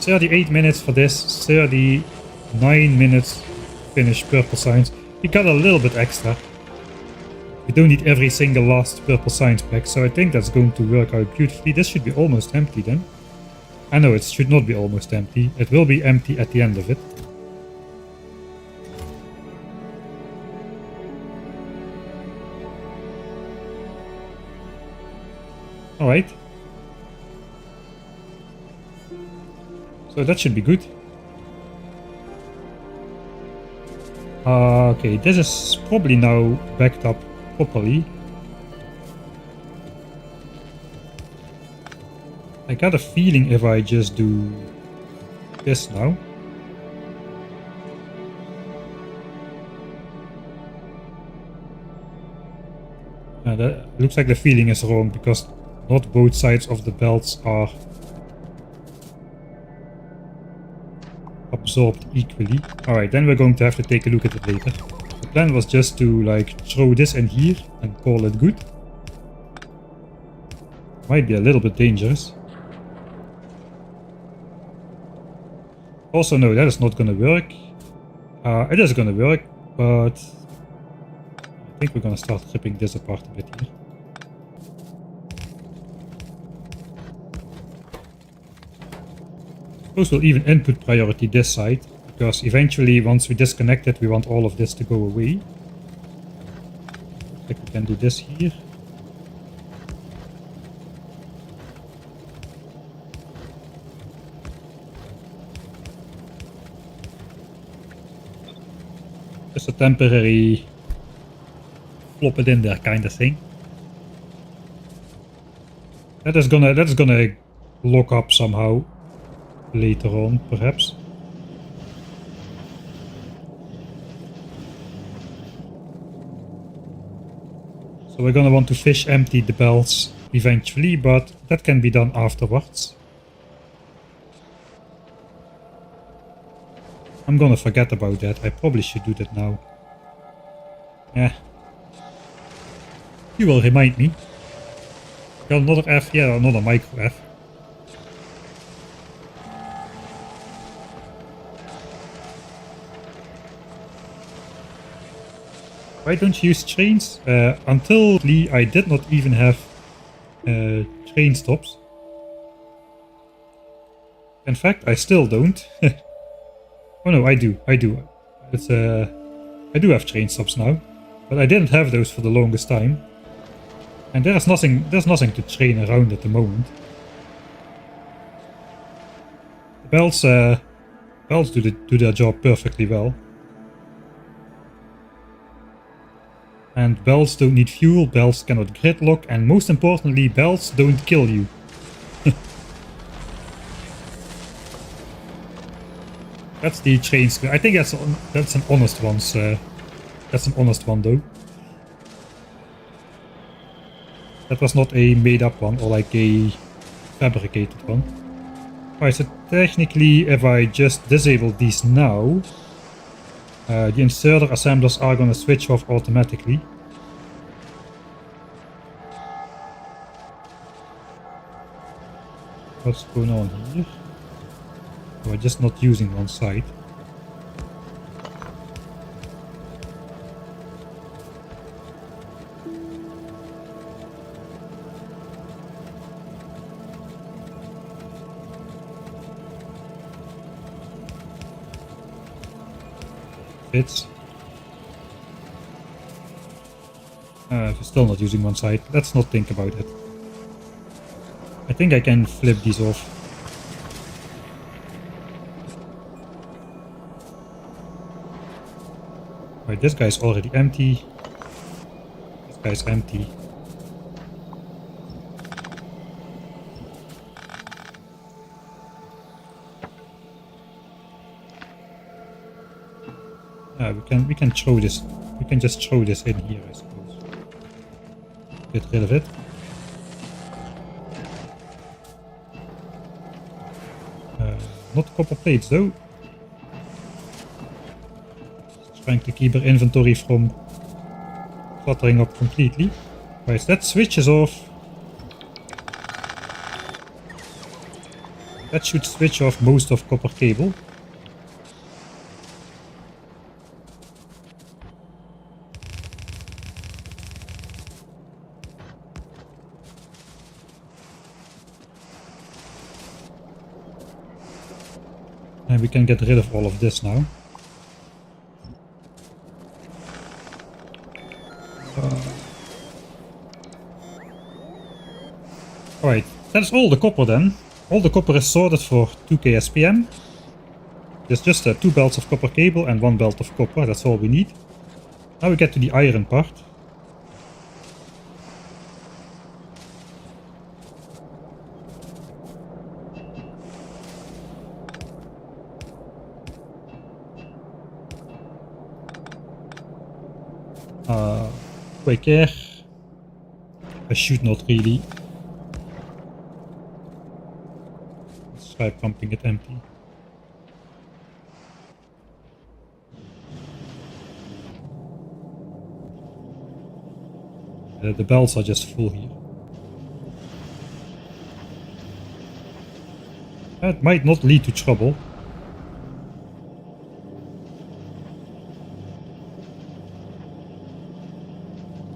38 minutes for this, 39 minutes finish purple signs. We got a little bit extra. We don't need every single last purple signs back, so I think that's going to work out beautifully. This should be almost empty then. I know it should not be almost empty. It will be empty at the end of it. Alright. So that should be good. Okay, this is probably now backed up properly. I got a feeling if I just do this now. That looks like the feeling is wrong because not both sides of the belts are absorbed equally. Alright, then we're going to have to take a look at it later. The plan was just to like throw this in here and call it good. Might be a little bit dangerous. Also no, that is not gonna work. It is gonna work, but I think we're gonna start ripping this apart a bit here. Suppose we'll even input priority this side, because eventually once we disconnect it we want all of this to go away. I think we can do this here. Just a temporary plop it in there kind of thing. That is gonna lock up somehow later on, perhaps. So we're gonna want to fish empty the belts eventually, but that can be done afterwards. I'm gonna forget about that. I probably should do that now. Yeah. You will remind me. Got another F? Yeah, another micro F. Why don't you use trains? Until I did not even have train stops. In fact, I still don't. Oh no, I do. It's I do have train stops now, but I didn't have those for the longest time. And there's nothing to train around at the moment. The belts do their job perfectly well. And belts don't need fuel, belts cannot gridlock, and most importantly, belts don't kill you. That's the train screen. I think that's an honest one, sir. That's an honest one, though. That was not a made-up one, or like a fabricated one. Alright, so technically, if I just disable these now, the inserter assemblers are gonna switch off automatically. What's going on here? We're just not using one side. Fits. If you're still not using one side, let's not think about it. I think I can flip these off. Right, this guy's already empty. This guy's empty. We can throw this. We can just throw this in here, I suppose. Get rid of it. Not copper plates though. Just trying to keep our inventory from cluttering up completely. Right, that switches off. That should switch off most of copper cable. And we can get rid of all of this now. Alright, that's all the copper then. All the copper is sorted for 2k SPM. There's just 2 belts of copper cable and 1 belt of copper, that's all we need. Now we get to the iron part. Quick air. I should not really. Let's try pumping it empty. The belts are just full here. That might not lead to trouble.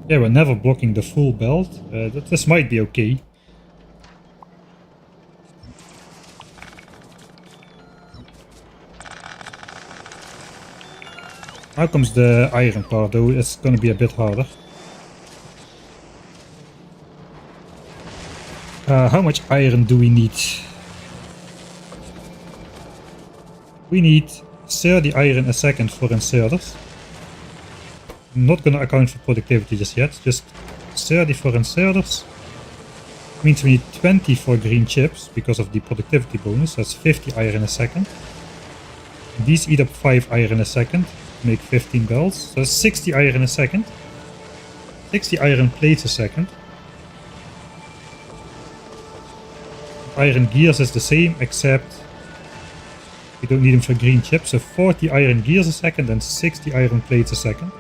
Yeah, we're never blocking the full belt. This might be okay. Now comes the iron part though, it's gonna be a bit harder. How much iron do we need? We need 30 iron a second for inserters. I'm not gonna account for productivity just yet, just 30 for inserters. Means we need 20 for green chips because of the productivity bonus, that's 50 iron a second. These eat up 5 iron a second, make 15 belts, so that's 60 iron a second. 60 iron plates a second. Iron gears is the same, except we don't need them for green chips, so 40 iron gears a second and 60 iron plates a second.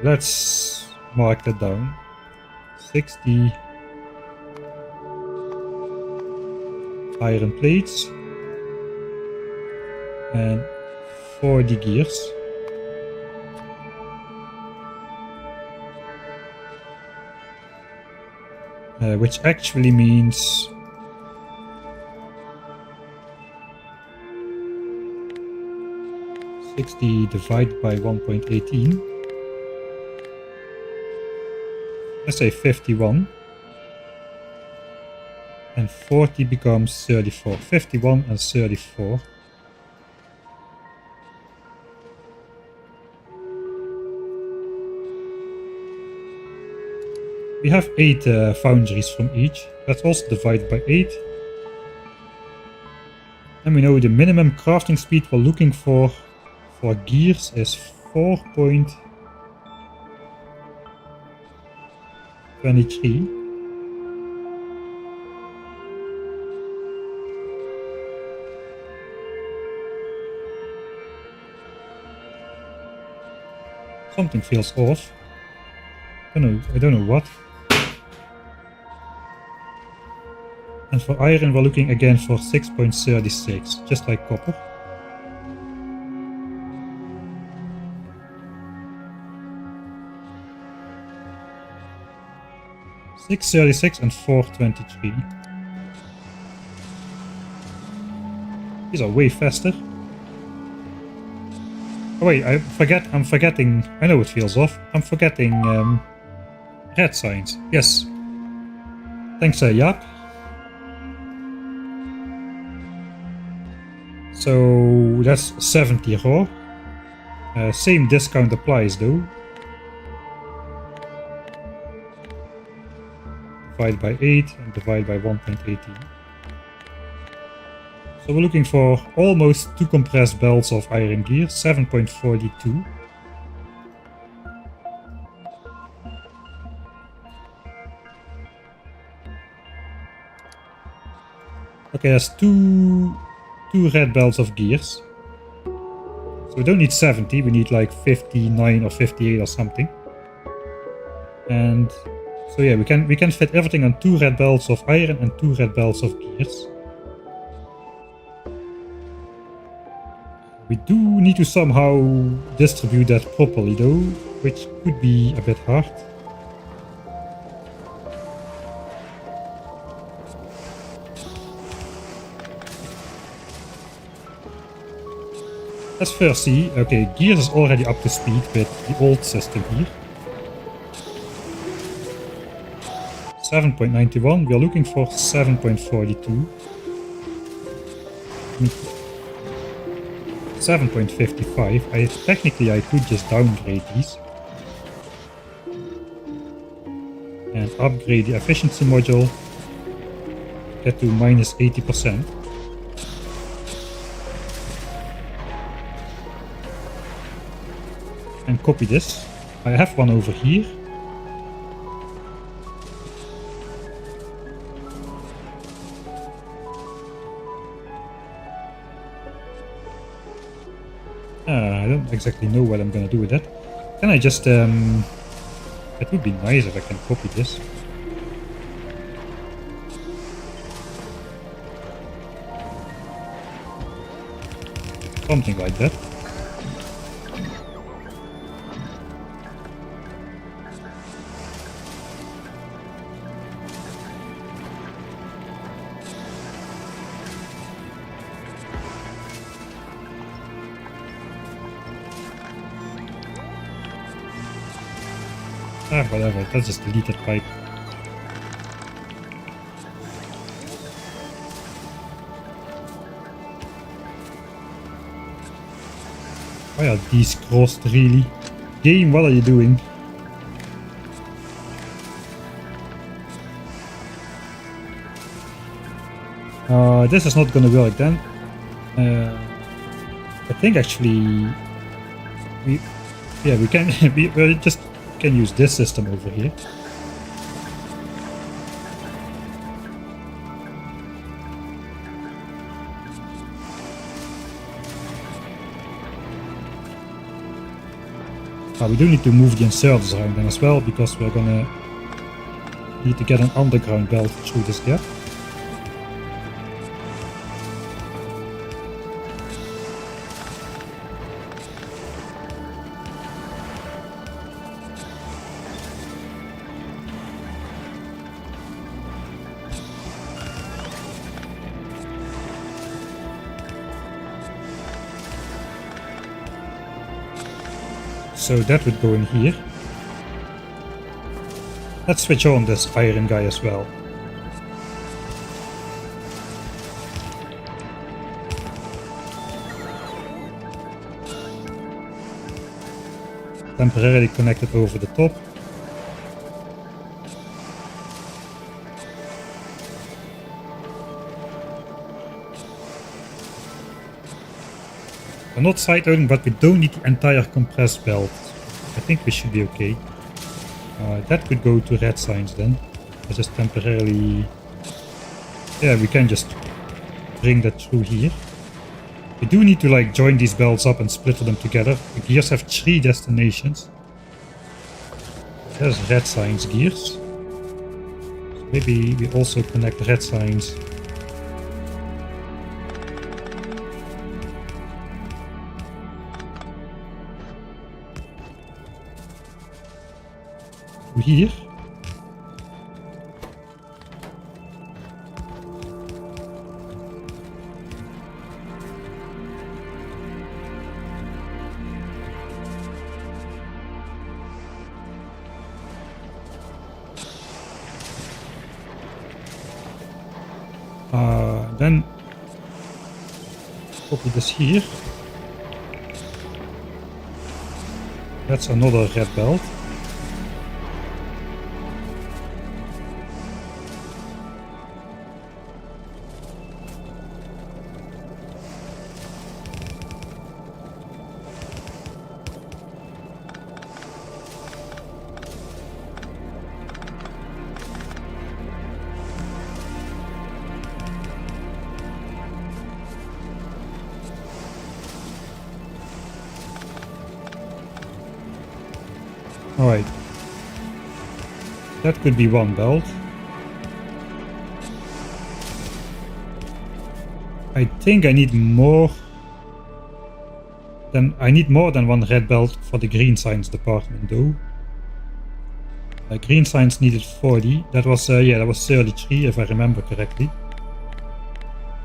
Let's mark that down. 60 iron plates and 40 gears. Which actually means $60 divided by 1.18. Let's say 51. And 40 becomes 34. 51 and 34. We have 8 foundries from each. Let's also divide by 8. And we know the minimum crafting speed we're looking for gears is 4.23. Something feels off. I don't know what. And for iron we're looking again for 6.36, just like copper. .636 and 4.23. These are way faster. Oh wait, I'm forgetting, I know it feels off. I'm forgetting red signs. Yes. Thanks, Jaap. So that's 70 raw. Same discount applies though. Divide by 8 and divide by 1.18. So we're looking for almost 2 compressed belts of iron gear, 7.42. Okay, that's two red belts of gears. So we don't need 70, we need like 59 or 58 or something. And so yeah, we can fit everything on 2 red belts of iron and 2 red belts of gears. We do need to somehow distribute that properly though, which could be a bit hard. Let's first see. Okay, gears is already up to speed with the old system here. 7.91, we are looking for 7.42. 7.55. Technically I could just downgrade these. And upgrade the efficiency module. Get to minus 80%. And copy this. I have one over here. I don't exactly know what I'm gonna do with that. Can I just it would be nice if I can copy this. Something like that. Ah, whatever, that's just deleted pipe. Why are these crossed really? Game, what are you doing? This is not gonna work then. I think actually we can we just can use this system over here. We do need to move the inserters around then as well, because we're gonna need to get an underground belt through this gap. So that would go in here. Let's switch on this iron guy as well. Temporarily connected over the top. We're not side loading, but we don't need the entire compressed belt. I think we should be okay. That could go to red signs then. Let's just temporarily... Yeah, we can just bring that through here. We do need to like join these belts up and split them together. The gears have 3 destinations. There's red signs gears. So maybe we also connect red signs. To here. Then copy this here. That's another red belt. Alright. That could be one belt. I think I need more than one red belt for the green signs department though. Green signs needed 40. That was that was 33 if I remember correctly.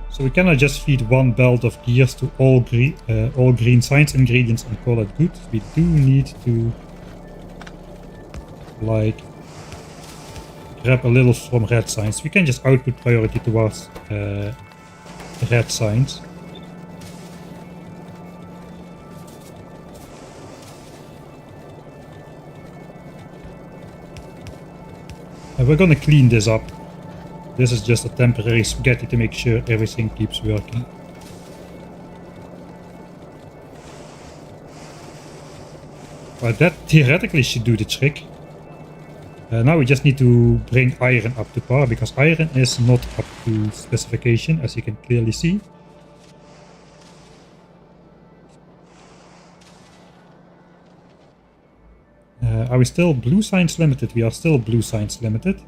So we cannot just feed one belt of gears to all green signs ingredients and call it good. We do need to like grab a little from red signs. We can just output priority towards red signs. And we're gonna clean this up. This is just a temporary spaghetti to make sure everything keeps working. But that theoretically should do the trick. Now we just need to bring iron up to par, because iron is not up to specification, as you can clearly see. Are we still blue signs limited? We are still blue signs limited.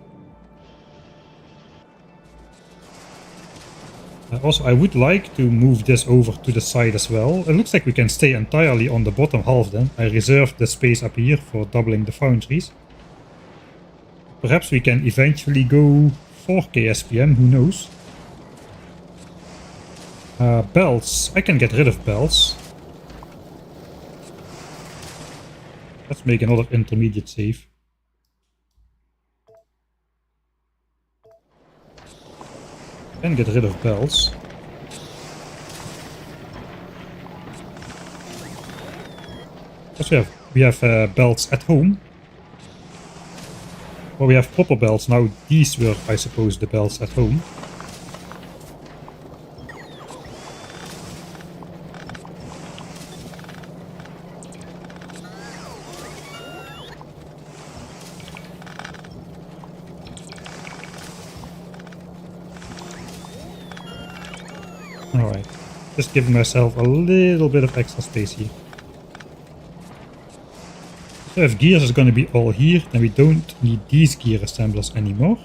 Also, I would like to move this over to the side as well. It looks like we can stay entirely on the bottom half then. I reserved the space up here for doubling the foundries. Perhaps we can eventually go 4K SPM, who knows. Belts. I can get rid of belts. Let's make another intermediate save. Can get rid of belts. Because we have belts at home. Well, we have proper belts now. These were, I suppose, the belts at home. Alright, just giving myself a little bit of extra space here. So if gears is going to be all here, then we don't need these gear assemblers anymore.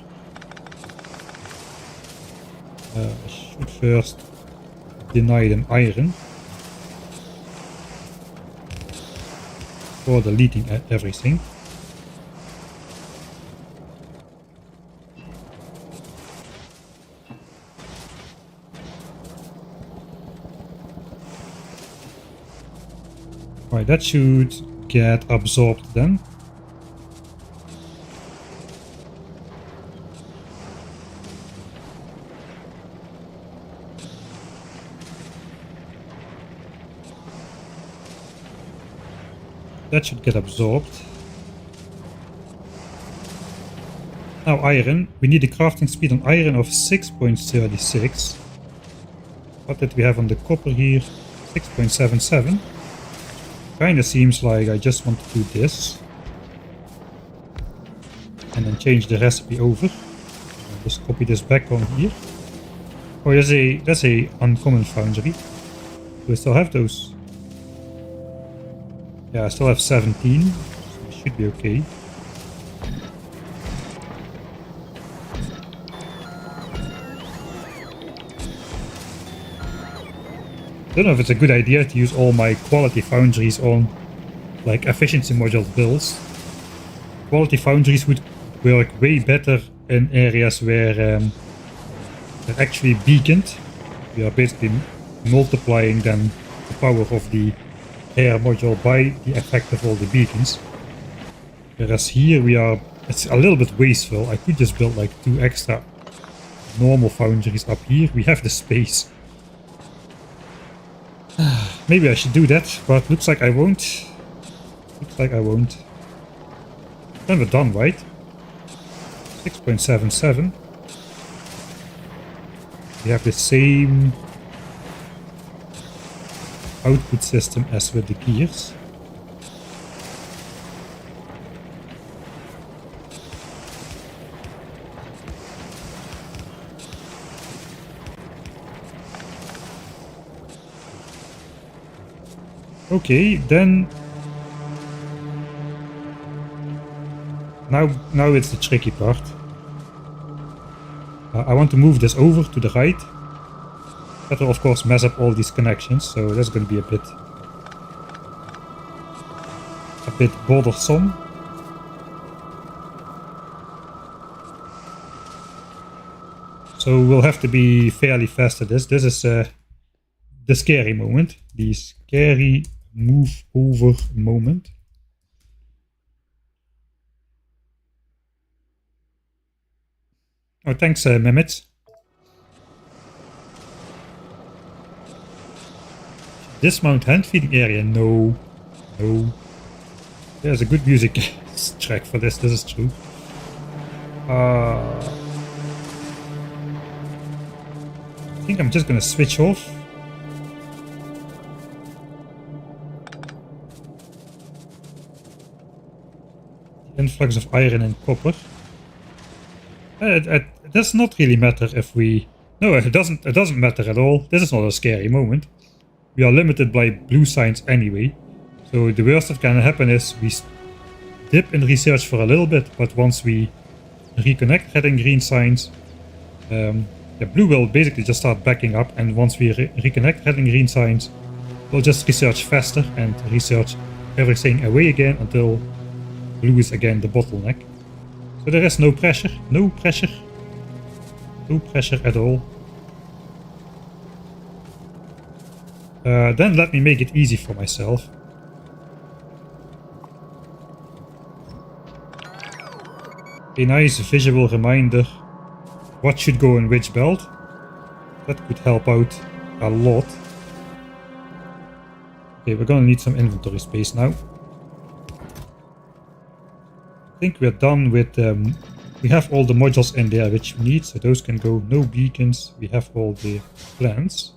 I should first deny them iron for deleting everything. Right, that should get absorbed then. That should get absorbed. Now iron. We need a crafting speed on iron of 6.36. What did we have on the copper here? 6.77. Kinda seems like I just want to do this. And then change the recipe over. I'll just copy this back on here. Oh, that's a uncommon foundry. Do I still have those? Yeah, I still have 17. So it should be okay. I don't know if it's a good idea to use all my quality foundries on like efficiency module builds. Quality foundries would work way better in areas where they're actually beaconed. We are basically multiplying then the power of the air module by the effect of all the beacons. Whereas here it's a little bit wasteful. I could just build like 2 extra normal foundries up here. We have the space. Maybe I should do that, but looks like I won't. Looks like I won't. Then we're done, right? 6.77. We have the same output system as with the gears. Okay, then now it's the tricky part. I want to move this over to the right. That will of course mess up all these connections, so that's going to be a bit bothersome. So we'll have to be fairly fast at this. This is the scary moment, the scary move over moment. Oh, thanks, Mehmet. Dismount hand feeding area? No. No. There's a good music track for this is true. I think I'm just gonna switch off. The influx of iron and copper. It does not really matter if we... No, it doesn't matter at all. This is not a scary moment. We are limited by blue signs anyway. So the worst that can happen is we dip in research for a little bit, but once we reconnect red and green signs, the blue will basically just start backing up, and once we reconnect red and green signs, we'll just research faster and research everything away again until blue is again the bottleneck. So there is no pressure, no pressure at all. Then let me make it easy for myself. A nice visual reminder what should go in which belt. That could help out a lot. Okay, we're gonna need some inventory space now. I think we're done with... we have all the modules in there which we need, so those can go. No beacons. We have all the plans.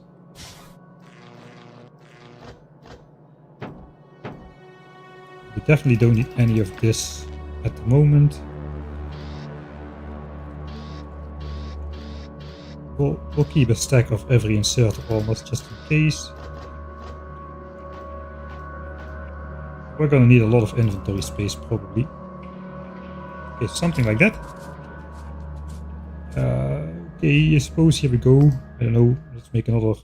We definitely don't need any of this at the moment. We'll keep a stack of every inserter almost just in case. We're gonna need a lot of inventory space probably. Okay, something like that. Okay, I suppose here we go. I don't know, let's make another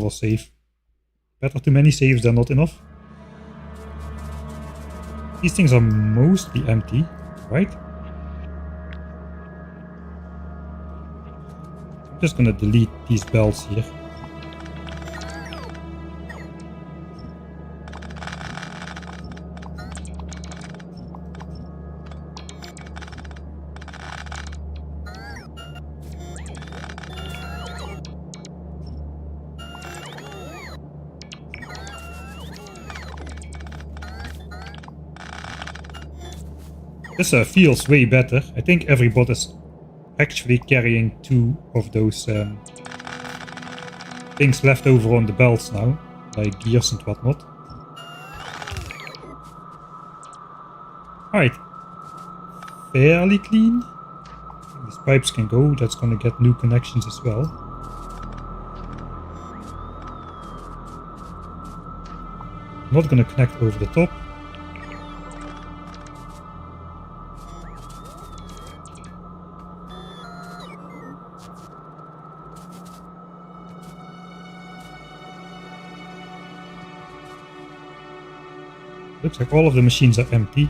save. Better too many saves than not enough. These things are mostly empty, right? I'm just gonna delete these belts here. This feels way better. I think every bot is actually carrying 2 of those things left over on the belts now, like gears and whatnot. Alright. Fairly clean. These pipes can go, that's gonna get new connections as well. Not gonna connect over the top. Looks like all of the machines are empty.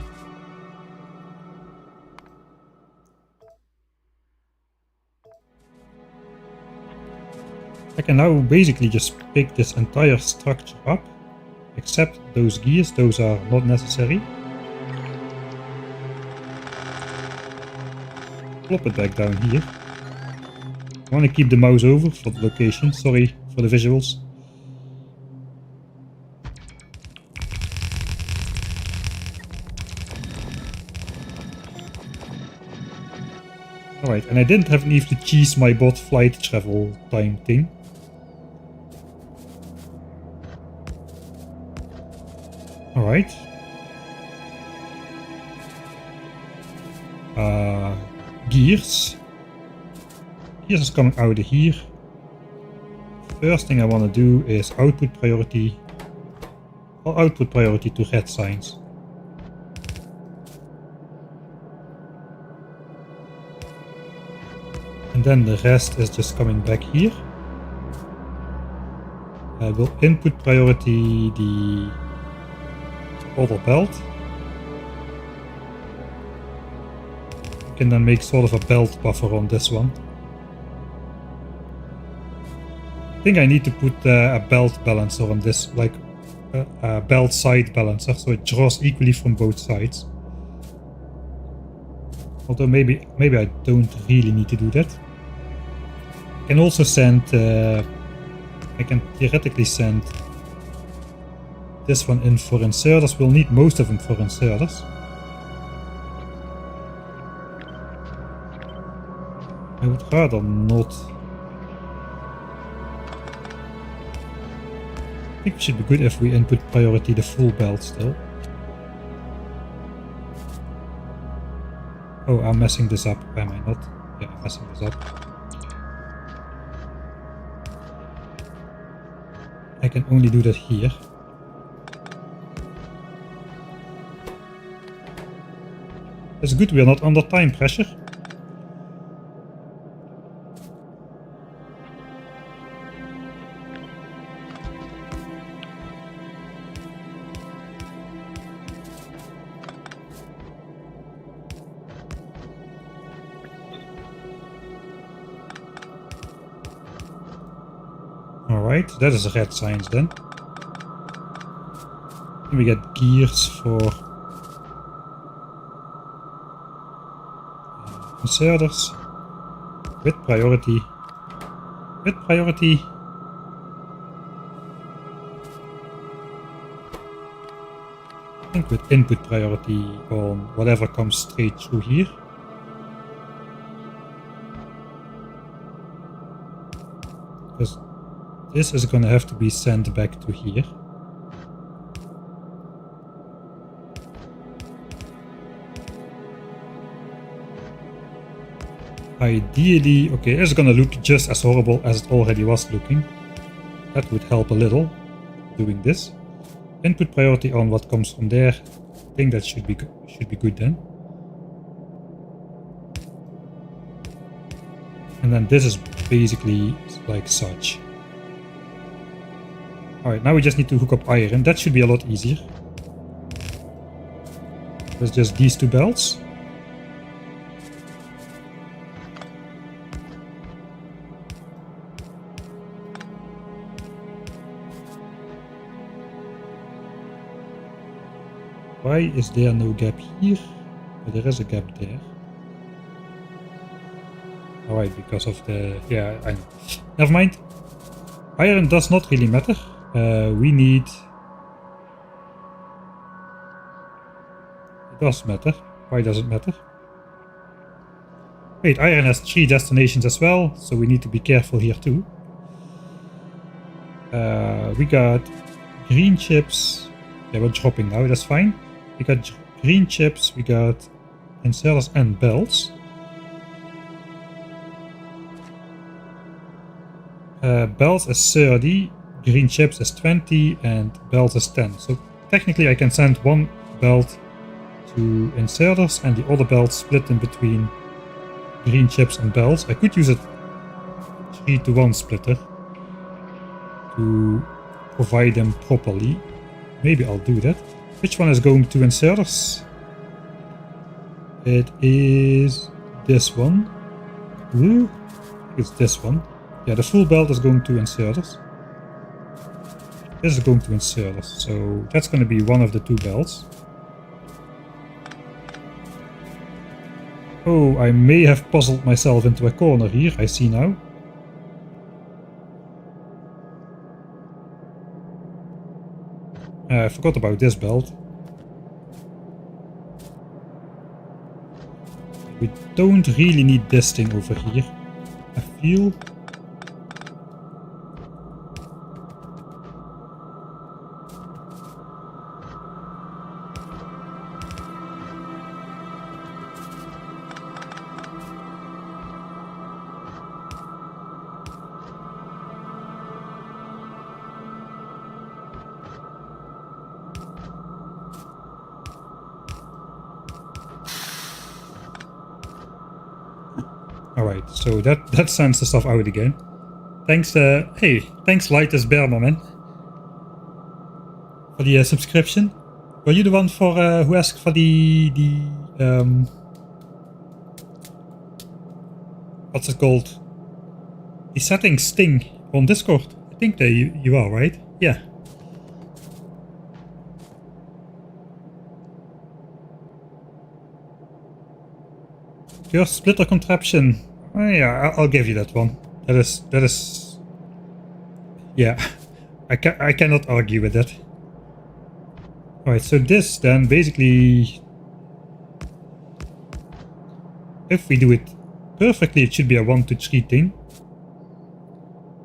I can now basically just pick this entire structure up, except those gears, those are not necessary. Plop it back down here. I want to keep the mouse over for the location, sorry for the visuals. Alright, and I didn't have need to cheese my bot flight travel time thing. Alright. Gears. Gears is coming out of here. First thing I want to do is output priority. Or output priority to red signs. And then the rest is just coming back here. I will input priority the other belt. I can then make sort of a belt buffer on this one. I think I need to put a belt balancer on this, like a belt side balancer, so it draws equally from both sides. Although maybe I don't really need to do that. I can also send, I can theoretically send this one in for inserters. We'll need most of them for inserters. I would rather not. I think it should be good if we input priority the full belt still. Oh, I'm messing this up, am I not? Yeah, I'm messing this up. I can only do that here. That's good, we are not under time pressure. Alright, that is red signs then. And we get gears for inserters with priority. With priority. I think with input priority on whatever comes straight through here. Because this is gonna have to be sent back to here. Ideally, okay, it's gonna look just as horrible as it already was looking. That would help a little, doing this. Input priority on what comes from there. I think that should be good then. And then this is basically like such. Alright, now we just need to hook up iron. That should be a lot easier. There's just these two belts. Why is there no gap here? But there is a gap there. Alright, because of the... yeah, I know. Never mind. Iron does not really matter. We need... it does matter. Why does it matter? Wait, iron has 3 destinations as well, so we need to be careful here too. We got green chips. Yeah, we're dropping now, that's fine. We got green chips, we got inserters and belts. Belts is 30, green chips is 20, and belts is 10. So technically I can send one belt to inserters and the other belt split in between green chips and belts. I could use a 3-to-1 splitter to provide them properly. Maybe I'll do that. Which one is going to inserters? It is this one. Ooh, it's this one. Yeah, the full belt is going to inserters. This is going to inserters, so that's going to be one of the 2 belts. Oh, I may have puzzled myself into a corner here, I see now. I forgot about this belt. We don't really need this thing over here, I feel. Alright, so that sends the stuff out again. Thanks, hey, thanks Lightest Berman, man. For the subscription. Were you the one for who asked for the what's it called? The settings thing on Discord? I think that you are, right? Yeah. Your splitter contraption. Oh, yeah, I'll give you that one. That is. Yeah, I cannot argue with that. Alright, so this then basically, if we do it perfectly, it should be a 1, 2, 3 thing,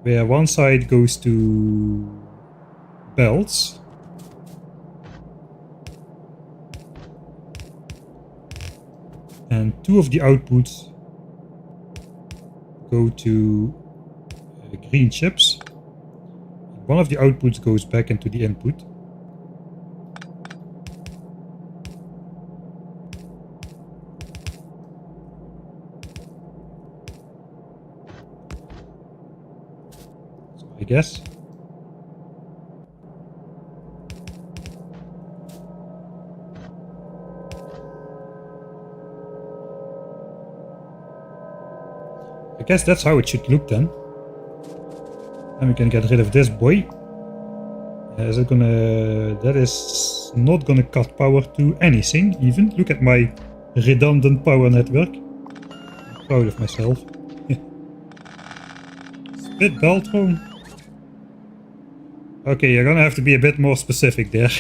where one side goes to belts, and 2 of the outputs go to green chips. One of the outputs goes back into the input. So I guess. I guess that's how it should look then. And we can get rid of this boy. Is it gonna... That is not gonna cut power to anything even. Look at my redundant power network. I'm proud of myself. Split Beltron. Okay, you're gonna have to be a bit more specific there.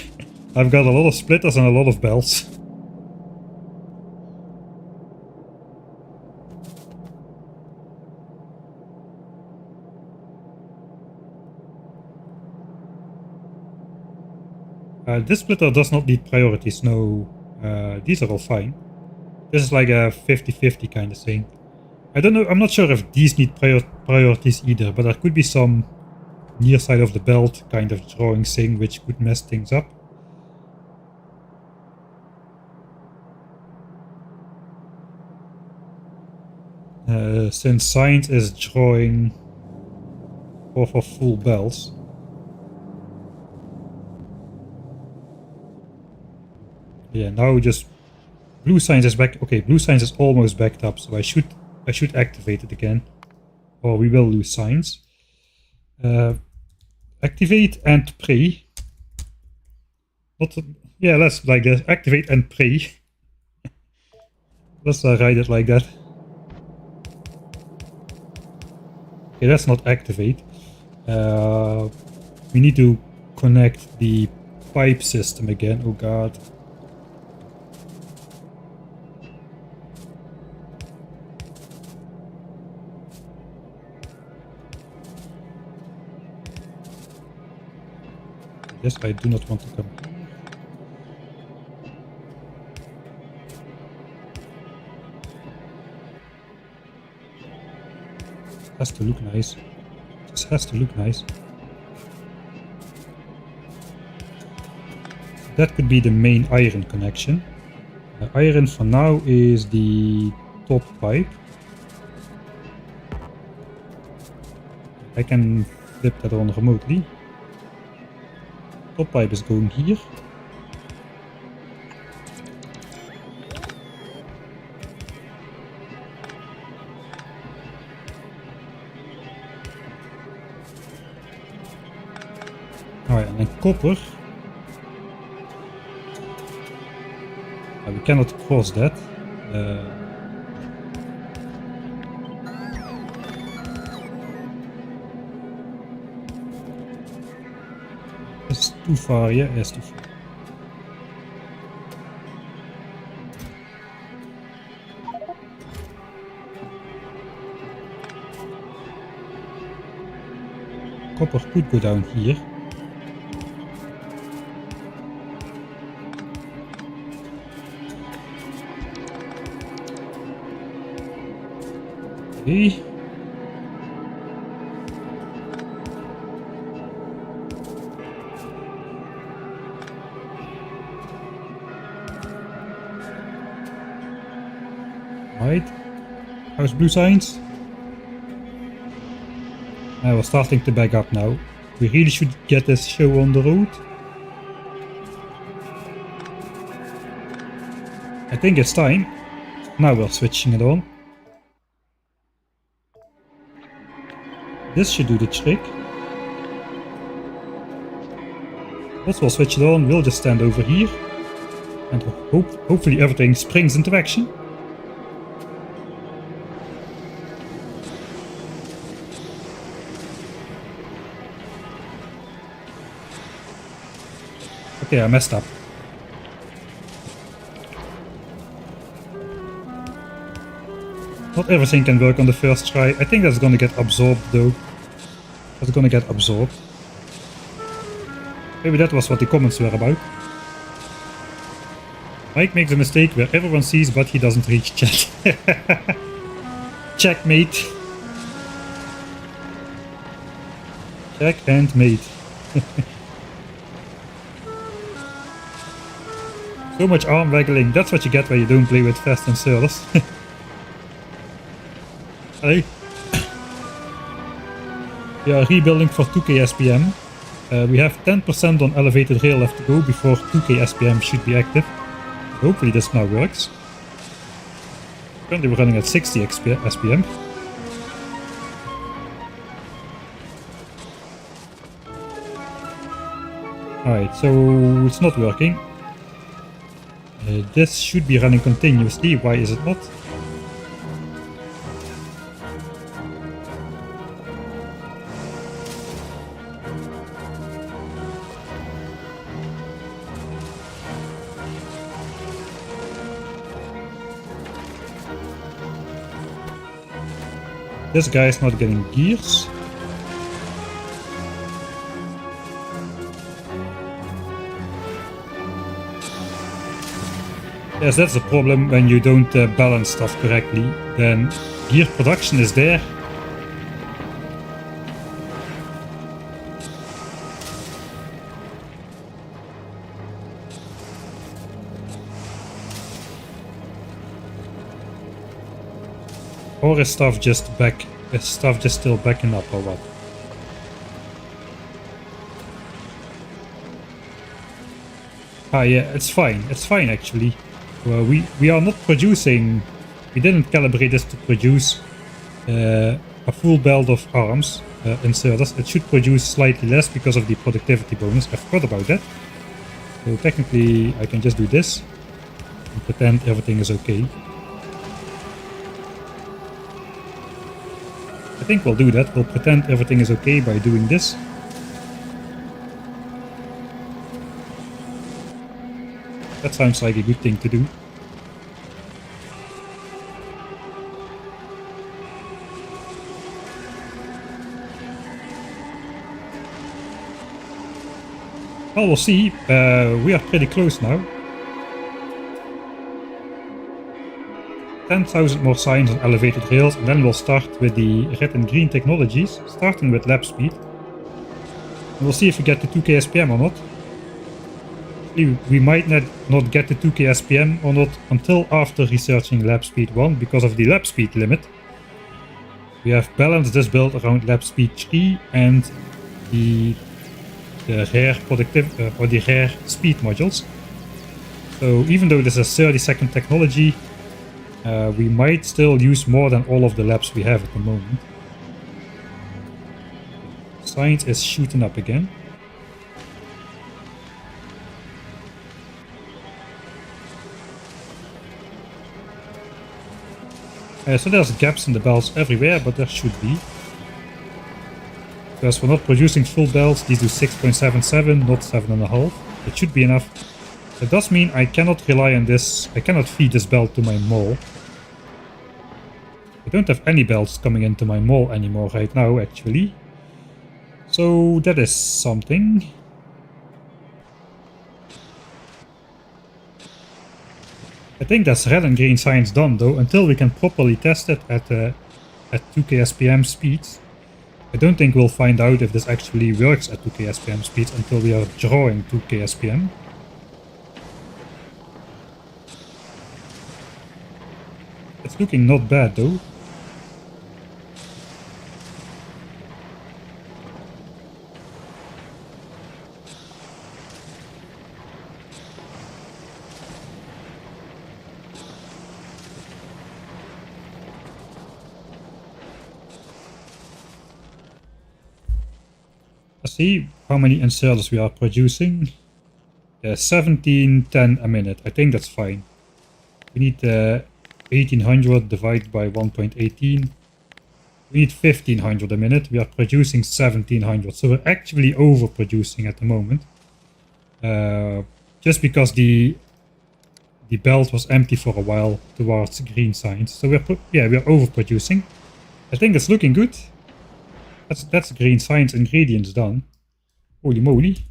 I've got a lot of splitters and a lot of belts. This splitter does not need priorities, no. These are all fine. This is like a 50-50 kind of thing. I don't know, I'm not sure if these need priorities either, but there could be some near side of the belt kind of drawing thing which could mess things up. Since Science is drawing for full belts. Yeah, now just blue Science is back. Okay, blue Science is almost backed up, so I should activate it again, or we will lose Science. Activate and pray. Yeah, let's like this. Activate and pray. Let's write it like that. Okay, that's not activate. We need to connect the pipe system again. Oh god. Yes, I do not want to come here. Has to look nice. Just has to look nice. That could be the main iron connection. Iron for now is the top pipe. I can flip that on remotely. Top pipe is going here. Alright, and then copper. We cannot cross that. It's too far, yeah, it's too far. Copper could go down here. Okay. Right. How's blue signs? We're starting to back up now. We really should get this show on the road. I think it's time. Now we're switching it on. This should do the trick. Once we'll switch it on, we'll just stand over here. And hopefully everything springs into action. Okay, I messed up. Not everything can work on the first try. I think that's gonna get absorbed though. That's gonna get absorbed. Maybe that was what the comments were about. Mike makes a mistake where everyone sees but he doesn't reach chat. Checkmate. Check and mate. So much arm waggling. That's what you get when you don't play with fast and servers. Hello. We are rebuilding for 2k SPM. We have 10% on elevated rail left to go before 2k SPM should be active. Hopefully this now works. Currently we're running at 60 SPM. Alright, so it's not working. This should be running continuously. Why is it not? This guy is not getting gears. Yes, that's the problem when you don't balance stuff correctly. Then gear production is there. Or is stuff just still backing up or what? Ah yeah, it's fine actually. Well, we are not producing, we didn't calibrate this to produce a full belt of arms inserters. It should produce slightly less because of the productivity bonus. I forgot about that. So technically I can just do this and pretend everything is okay. I think we'll do that. We'll pretend everything is okay by doing this. That sounds like a good thing to do. Well, we'll see. We are pretty close now. 10,000 more signs on elevated rails, and then we'll start with the red and green technologies, starting with lap speed. And we'll see if we get to 2k SPM or not. We might not get to 2k SPM or not until after researching lap speed 1 because of the lap speed limit. We have balanced this build around lap speed 3 and the rare or the rare speed modules. So even though this is 30-second technology, we might still use more than all of the laps we have at the moment. Science is shooting up again. So there's gaps in the belts everywhere, but there should be. Because we're not producing full belts, these do 6.77, not 7.5. It should be enough. That does mean I cannot rely on this, I cannot feed this belt to my mall. I don't have any belts coming into my mall anymore right now, actually. So that is something. I think that's red and green science done though, until we can properly test it at 2k SPM speeds. I don't think we'll find out if this actually works at 2k SPM speeds until we are drawing 2k SPM. It's looking not bad though. Let's see how many inserters we are producing. 1710 a minute. I think that's fine. We need 1800 divided by 1.18. We need 1500 a minute. We are producing 1700. So we're actually overproducing at the moment. Just because the belt was empty for a while towards green signs. So we are overproducing. I think it's looking good. That's green science ingredients done. Holy moly.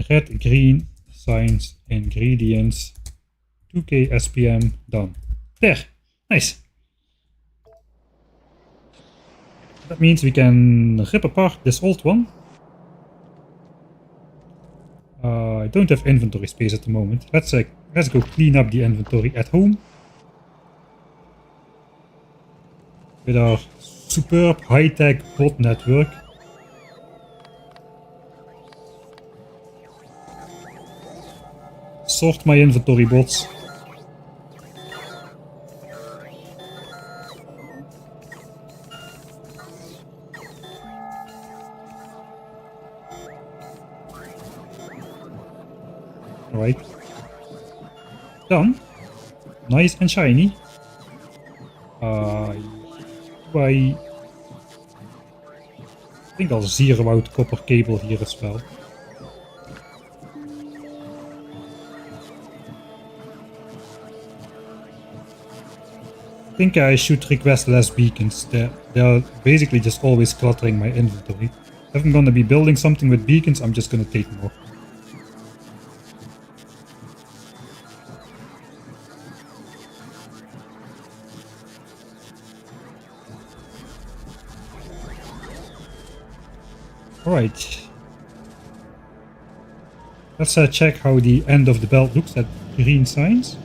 Red, green, science, ingredients. 2k SPM done. There. Nice. That means we can rip apart this old one. I don't have inventory space at the moment. Let's go clean up the inventory at home. With our superb high-tech bot network. Sort my inventory, bots. Alright. Done. Nice and shiny. I think I'll zero out copper cable here as well. I think I should request less beacons. They're basically just always cluttering my inventory. If I'm gonna be building something with beacons, I'm just gonna take more. Alright. Let's check how the end of the belt looks at green signs.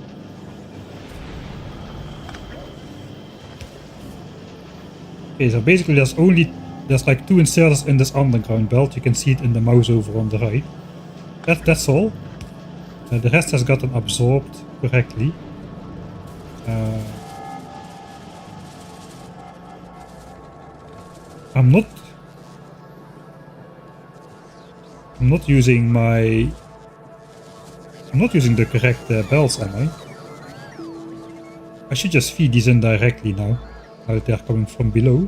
Okay, so basically there's like 2 inserters in this underground belt. You can see it in the mouse over on the right. That's all. The rest has gotten absorbed correctly. I'm not using the correct belts, am I? I should just feed these in directly now that they're coming from below.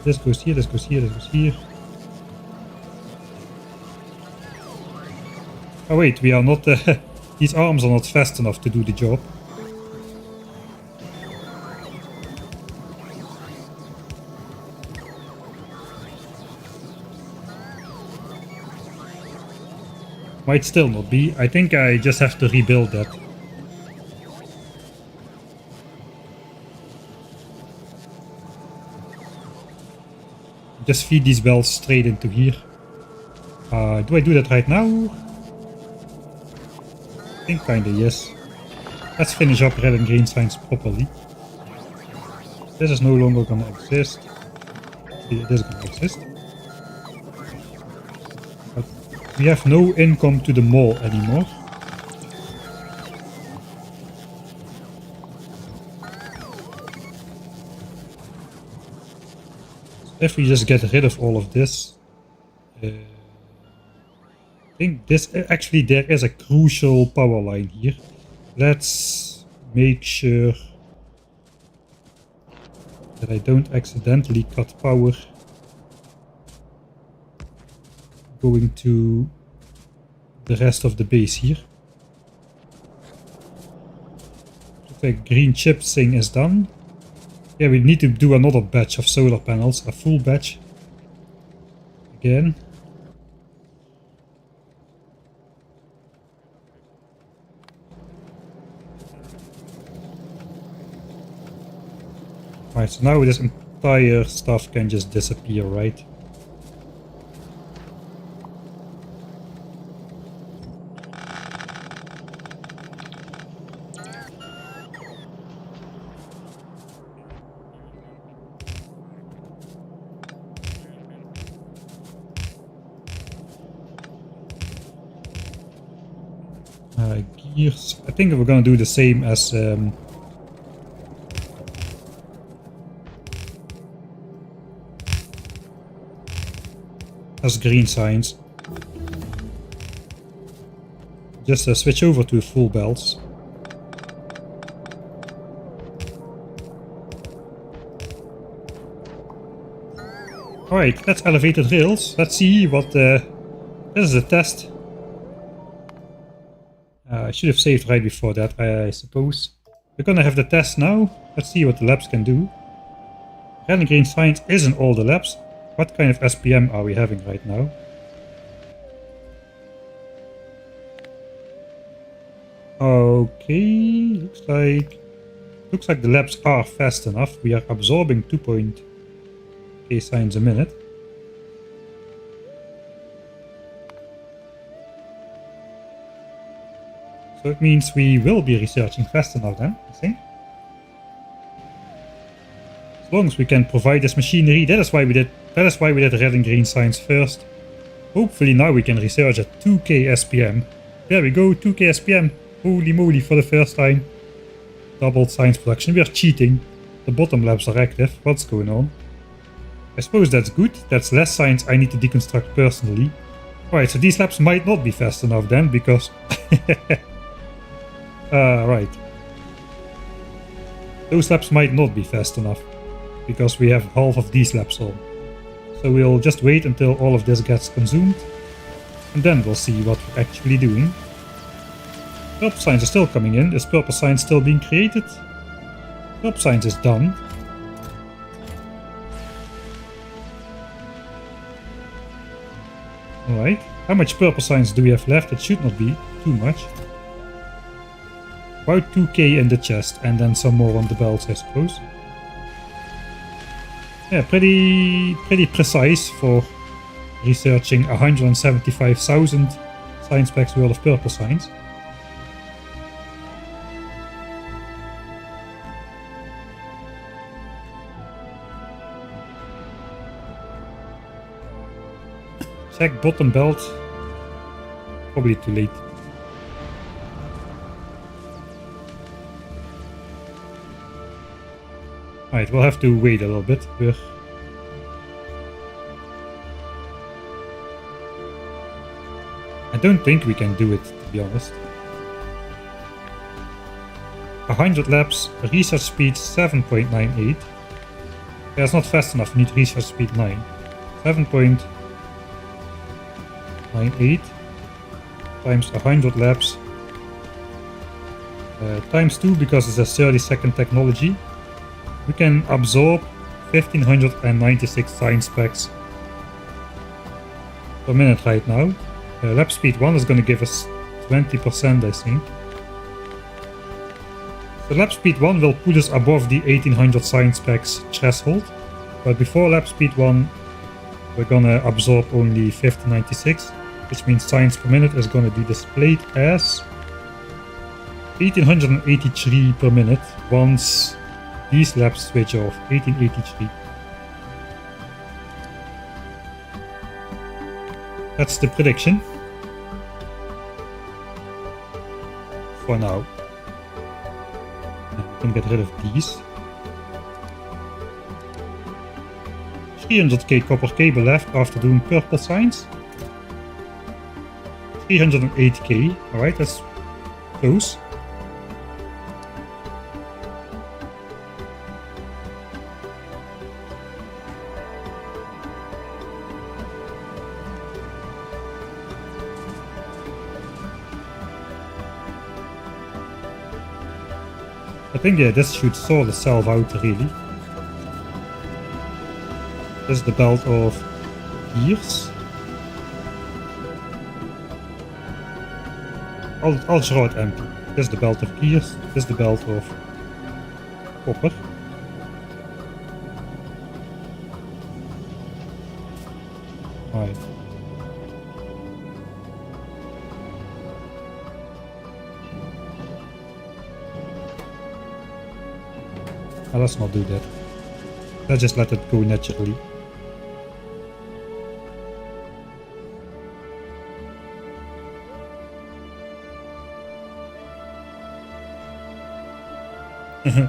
This goes here, this goes here, this goes here. Oh wait, we are not... these arms are not fast enough to do the job. Might still not be. I think I just have to rebuild that. Just feed these bells straight into here. Do I do that right now? I think kinda yes. Let's finish up red and green signs properly. This is no longer gonna exist. It is gonna exist. But we have no income to the mall anymore. If we just get rid of all of this, I think this actually there is a crucial power line here. Let's make sure that I don't accidentally cut power going to the rest of the base here. Looks like green chip thing is done. Yeah, we need to do another batch of solar panels, a full batch. Again. Alright, so now this entire stuff can just disappear, right? Gears. I think we're gonna do the same as green signs. Just switch over to full belts. Alright, that's elevated rails. Let's see what this is a test. I should have saved right before that, I suppose. We're gonna have the test now. Let's see what the labs can do. Red and green signs is in all the labs. What kind of SPM are we having right now? Okay, looks like the labs are fast enough. We are absorbing 2.k signs a minute. So it means we will be researching fast enough then, I think. As long as we can provide this machinery, that is why we did red and green signs first. Hopefully now we can research at 2k SPM. There we go, 2k SPM. Holy moly, for the first time. Doubled signs production. We are cheating. The bottom labs are active. What's going on? I suppose that's good. That's less signs I need to deconstruct personally. Alright, so these labs might not be fast enough then, because... right. Those labs might not be fast enough, because we have half of these labs on. So we'll just wait until all of this gets consumed, and then we'll see what we're actually doing. Purple signs are still coming in. Is purple signs still being created? Purple signs is done. Alright, how much purple signs do we have left? It should not be too much. About 2k in the chest, and then some more on the belts, I suppose. Yeah, pretty precise for researching 175,000 science packs worth of purple signs. Check bottom belt. Probably too late. Alright, we'll have to wait a little bit. I don't think we can do it, to be honest. 100 laps, research speed 7.98. Yeah, it's not fast enough, we need research speed 9. 7.98 times 100 laps times 2, because it's a 30-second technology. We can absorb 1596 science packs per minute right now. Lap speed 1 is going to give us 20%, I think. So lap speed 1 will put us above the 1800 science packs threshold. But before lap speed 1, we're gonna absorb only 5096, which means science per minute is gonna be displayed as 1883 per minute once these laps switch off. 1883. That's the prediction. For now. I'm gonna get rid of these. 300k copper cable left after doing purple signs. 308k, alright, that's close. I think yeah, this should sort itself out really. This is the belt of gears. I'll draw it empty. This is the belt of gears. This is the belt of copper. Right. Now let's not do that. Let's just let it go naturally.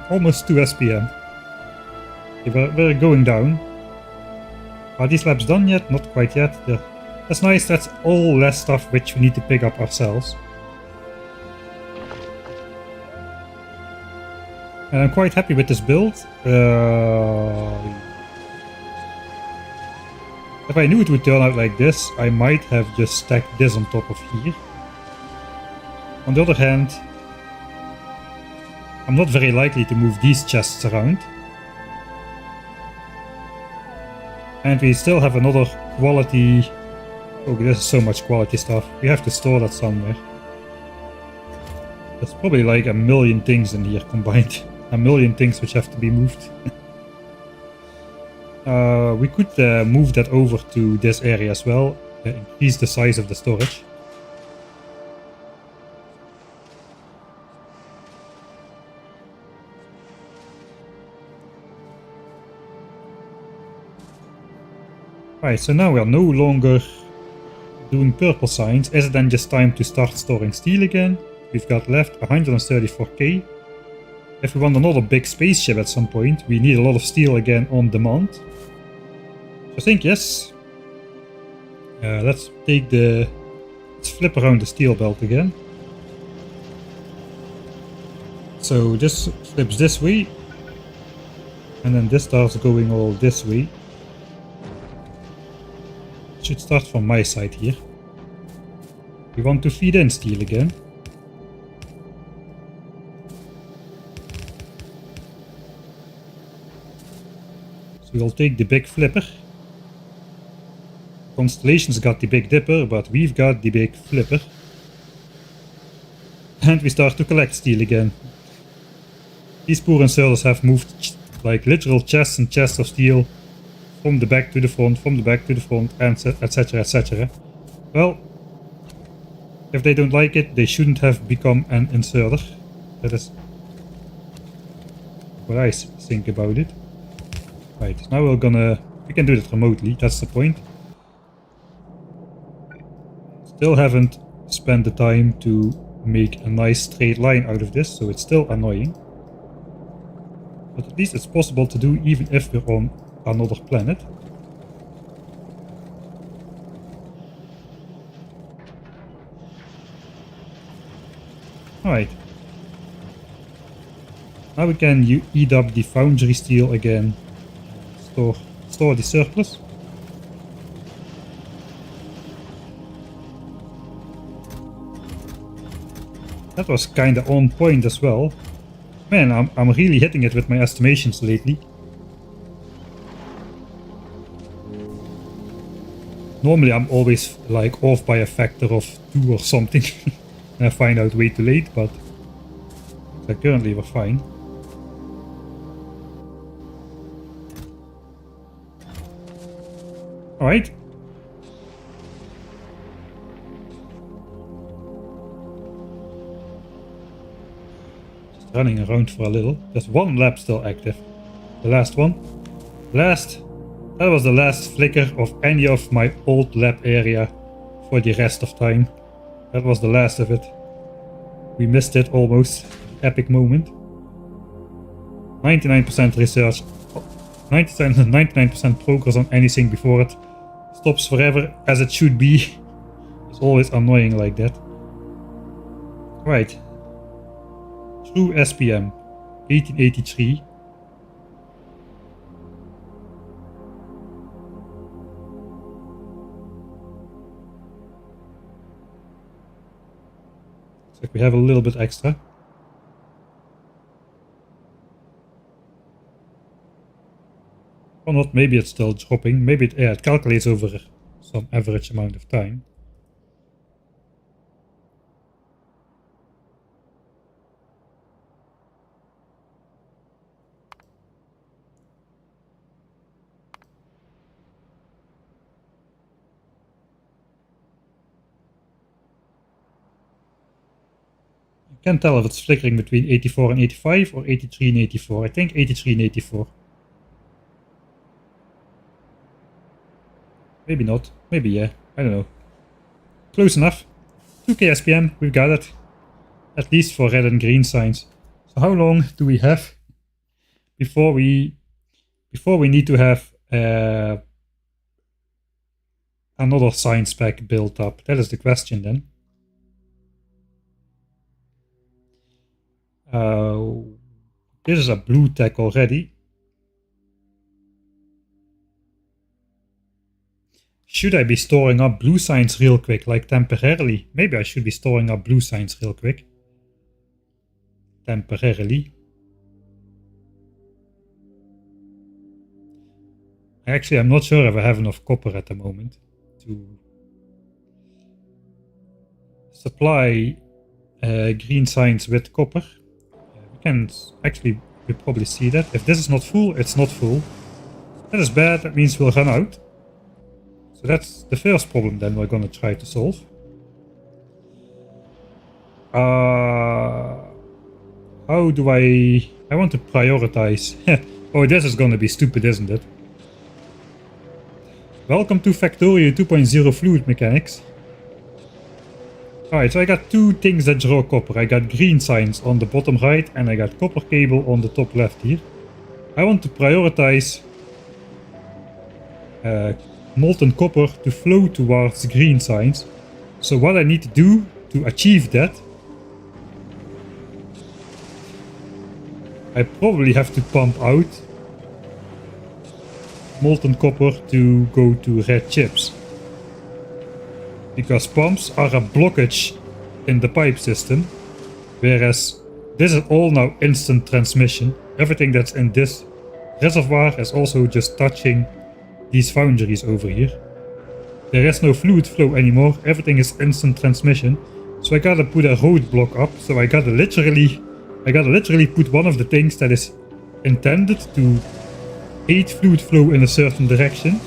Almost 2 SPM. Okay, we're going down. Are these laps done yet? Not quite yet. That's nice, that's all less stuff which we need to pick up ourselves. And I'm quite happy with this build. If I knew it would turn out like this, I might have just stacked this on top of here. On the other hand, I'm not very likely to move these chests around. And we still have another quality... Oh, there's so much quality stuff. We have to store that somewhere. There's probably like a million things in here combined. A million things which have to be moved. We could move that over to this area as well. Increase the size of the storage. Right, so now we are no longer doing purple signs. Is it then just time to start storing steel again? We've got left 134k. If we want another big spaceship at some point, we need a lot of steel again on demand. So I think yes. Let's flip around the steel belt again. So this flips this way. And then this starts going all this way. Should start from my side here. We want to feed in steel again. So we'll take the big flipper. Constellation's got the big dipper, but we've got the big flipper. And we start to collect steel again. These poor inserters have moved like literal chests and chests of steel from the back to the front, from the back to the front, and etc, etc. Well, if they don't like it, they shouldn't have become an inserter. That is what I think about it. Right, now we can do that remotely, that's the point. Still haven't spent the time to make a nice straight line out of this, so it's still annoying. But at least it's possible to do even if we're on another planet. Alright. Now we can eat up the foundry steel again. Store the surplus. That was kinda on point as well. Man, I'm really hitting it with my estimations lately. Normally I'm always like off by a factor of 2 or something. And I find out way too late, but currently we're fine. Alright. Just running around for a little. There's one lab still active. The last one. That was the last flicker of any of my old lab area for the rest of time. That was the last of it. We missed it almost. Epic moment. 99% research. 99% progress on anything before it stops forever, as it should be. It's always annoying like that. Right. True SPM. 1883. Looks like we have a little bit extra. Or not, maybe it's still dropping. Maybe it calculates over some average amount of time. I can't tell if it's flickering between 84 and 85 or 83 and 84. I think 83 and 84. Maybe not. Maybe yeah. I don't know. Close enough. 2k SPM. We've got it. At least for red and green signs. So how long do we have before we need to have another sign spec built up? That is the question then. This is a blue tech already. Should I be storing up blue signs real quick, like temporarily? Maybe I should be storing up blue signs real quick. Temporarily. Actually, I'm not sure if I have enough copper at the moment to supply green signs with copper. We can actually probably see that. If this is not full, it's not full. That is bad, that means we'll run out. So that's the first problem then we're gonna try to solve. How do I want to prioritize. Oh, this is gonna be stupid, isn't it? Welcome to Factorio 2.0 fluid mechanics. Alright, so I got two things that draw copper. I got green signs on the bottom right and I got copper cable on the top left here. I want to prioritize molten copper to flow towards green signs. So what I need to do to achieve that, I probably have to pump out molten copper to go to red chips. Because pumps are a blockage in the pipe system, whereas this is all now instant transmission. Everything that's in this reservoir is also just touching these foundries over here. There is no fluid flow anymore, everything is instant transmission. So I gotta put a roadblock up, so I gotta literally put one of the things that is intended to aid fluid flow in a certain direction.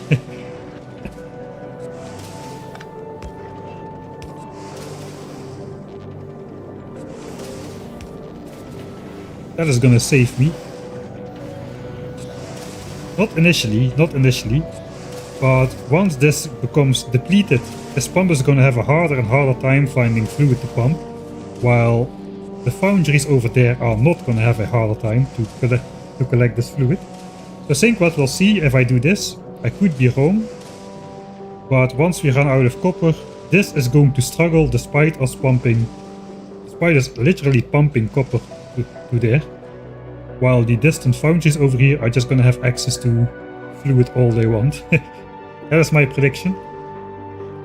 That is gonna save me. Not initially, but once this becomes depleted, this pump is gonna have a harder and harder time finding fluid to pump, while the foundries over there are not gonna have a harder time to collect this fluid. So I think what we'll see if I do this, I could be wrong, but once we run out of copper, this is going to struggle despite us literally pumping copper to there, while the distant foundries over here are just gonna have access to fluid all they want. That is my prediction.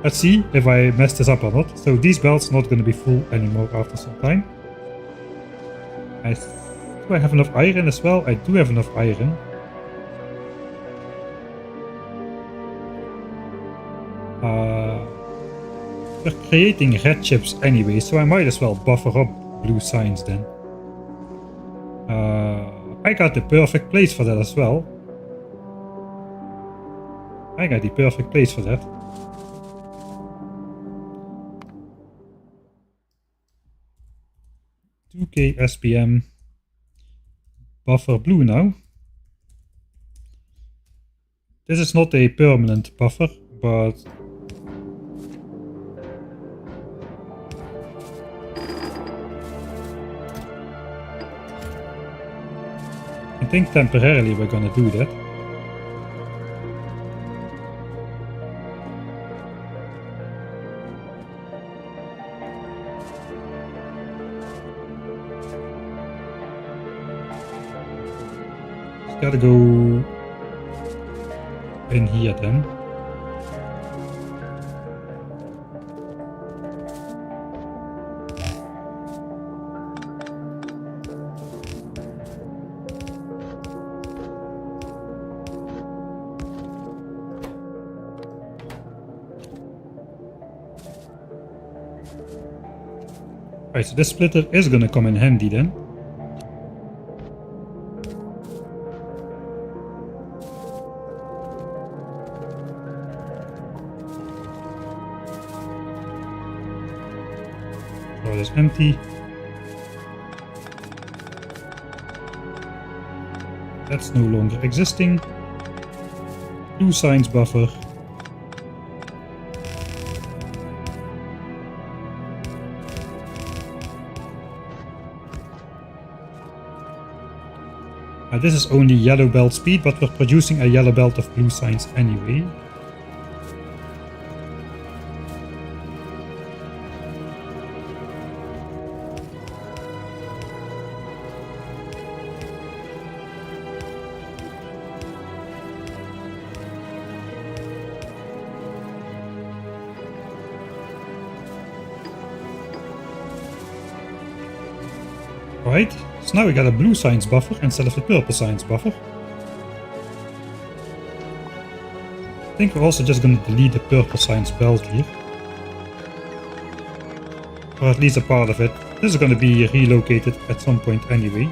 Let's see if I mess this up or not. So these belts are not gonna be full anymore after some time. Do I have enough iron as well? I do have enough iron. We're creating red chips anyway, so I might as well buffer up blue signs then. I got the perfect place for that as well. I got the perfect place for that. $2K SPM buffer blue now. This is not a permanent buffer, but I think temporarily we're gonna do that. Just gotta go in here then. Right, so this splitter is gonna come in handy then. Floor is empty. That's no longer existing. Blue signs buffer. This is only yellow belt speed, but we're producing a yellow belt of blue signs anyway. Right, so now we got a blue signs buffer instead of the purple signs buffer. I think we're also just going to delete the purple signs belt here. Or at least a part of it. This is going to be relocated at some point anyway.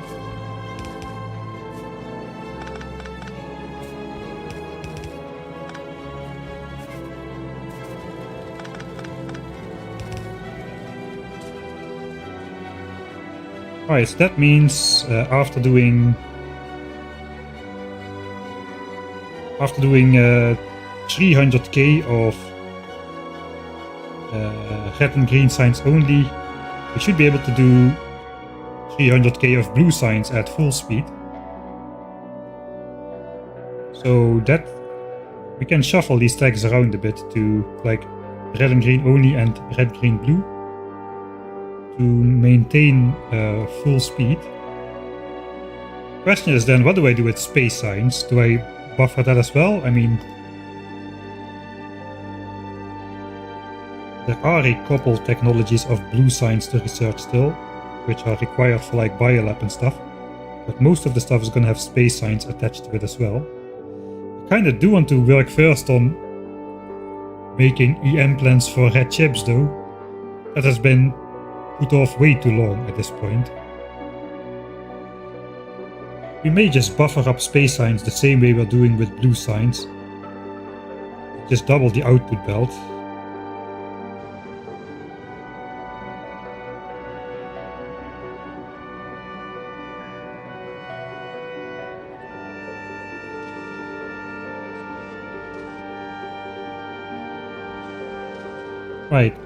Alright, so that means after doing 300k of red and green signs only, we should be able to do 300k of blue signs at full speed. So that we can shuffle these tags around a bit to like red and green only and red, green, blue to maintain full speed. Question is then, what do I do with space signs? Do I buffer that as well? I mean, there are a couple technologies of blue signs to research still, which are required for like biolab and stuff, but most of the stuff is going to have space signs attached to it as well. I kind of do want to work first on making EM plans for red chips though. That has been put off way too long at this point. We may just buffer up space signs the same way we're doing with blue signs. Just double the output belt. Right.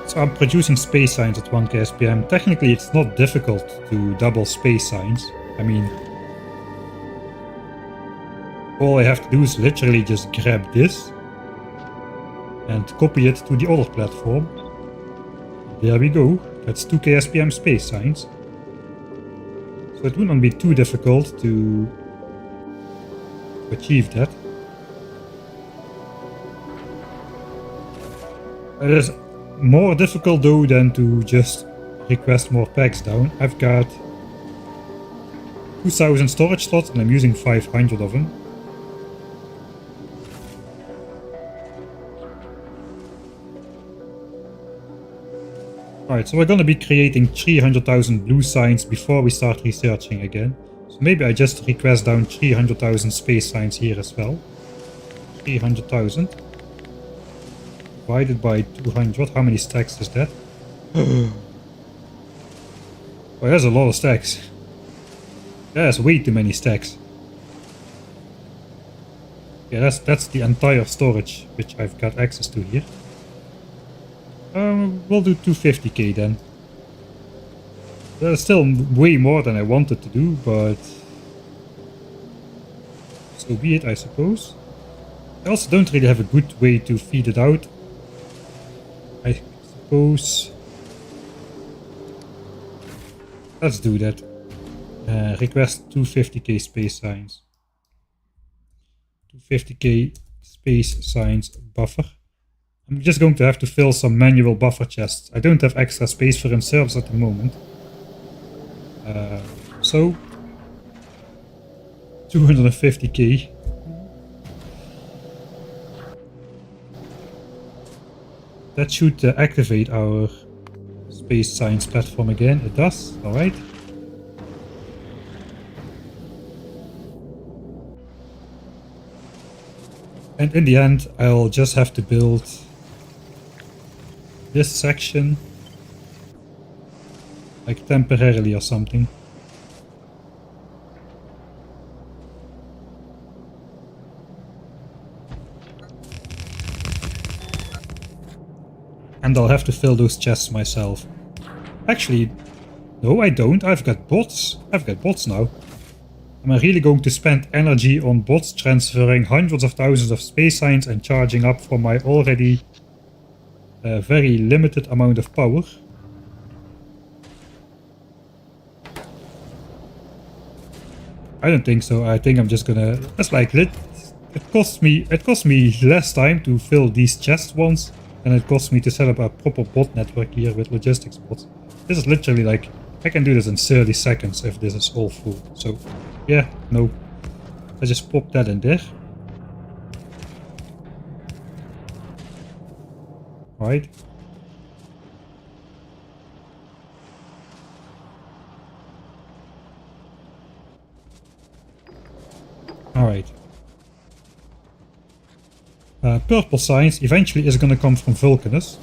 So I'm producing space signs at 1k SPM. Technically it's not difficult to double space signs. I mean, all I have to do is literally just grab this and copy it to the other platform. There we go. That's 2k SPM space signs. So it would not be too difficult to achieve that. It is more difficult though than to just request more packs down. I've got 2000 storage slots and I'm using 500 of them. Alright, so we're gonna be creating 300,000 blue signs before we start researching again. So maybe I just request down 300,000 space signs here as well. 300,000 divided by 200. How many stacks is that? Oh, there's a lot of stacks. There's way too many stacks. Yeah, that's the entire storage which I've got access to here. We'll do 250k then. That's still way more than I wanted to do, but so be it, I suppose. I also don't really have a good way to feed it out. I suppose. Let's do that. Request 250k space signs. 250k space signs buffer. I'm just going to have to fill some manual buffer chests. I don't have extra space for inserts at the moment. So 250k. That should activate our space science platform again. It does. Alright. And in the end, I'll just have to build this section like temporarily or something. And I'll have to fill those chests myself. Actually, no, I don't. I've got bots. I've got bots now. Am I really going to spend energy on bots transferring hundreds of thousands of space signs and charging up for my already very limited amount of power? I don't think so. I think I'm just gonna... That's like... It costs me less time to fill these chests once than it costs me to set up a proper bot network here with logistics bots. This is literally like... I can do this in 30 seconds if this is all full. So, yeah, no. I just pop that in there. Right. Alright. Purple signs eventually is going to come from Vulcanus.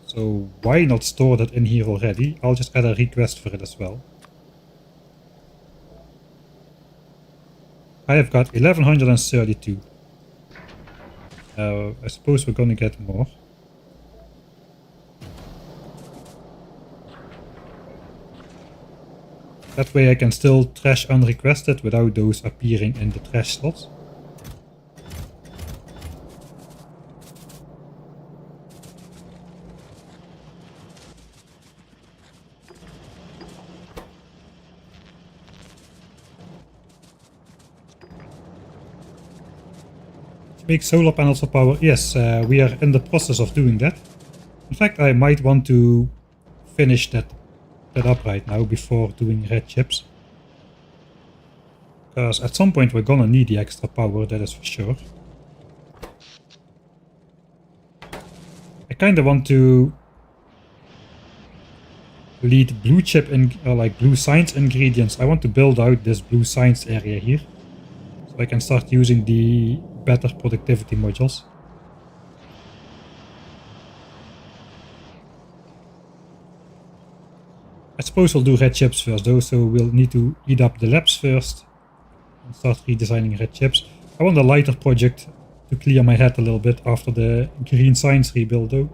So why not store that in here already? I'll just add a request for it as well. I have got 1132. I suppose we're going to get more. That way I can still trash unrequested without those appearing in the trash slots. Make solar panels for power. Yes, we are in the process of doing that. In fact, I might want to finish that up right now before doing red chips. Because at some point we're gonna need the extra power, that is for sure. I kinda want to lead blue chip like blue science ingredients. I want to build out this blue science area here. So I can start using the better productivity modules. I suppose we'll do red chips first though, so we'll need to eat up the labs first and start redesigning red chips. I want a lighter project to clear my head a little bit after the green science rebuild though.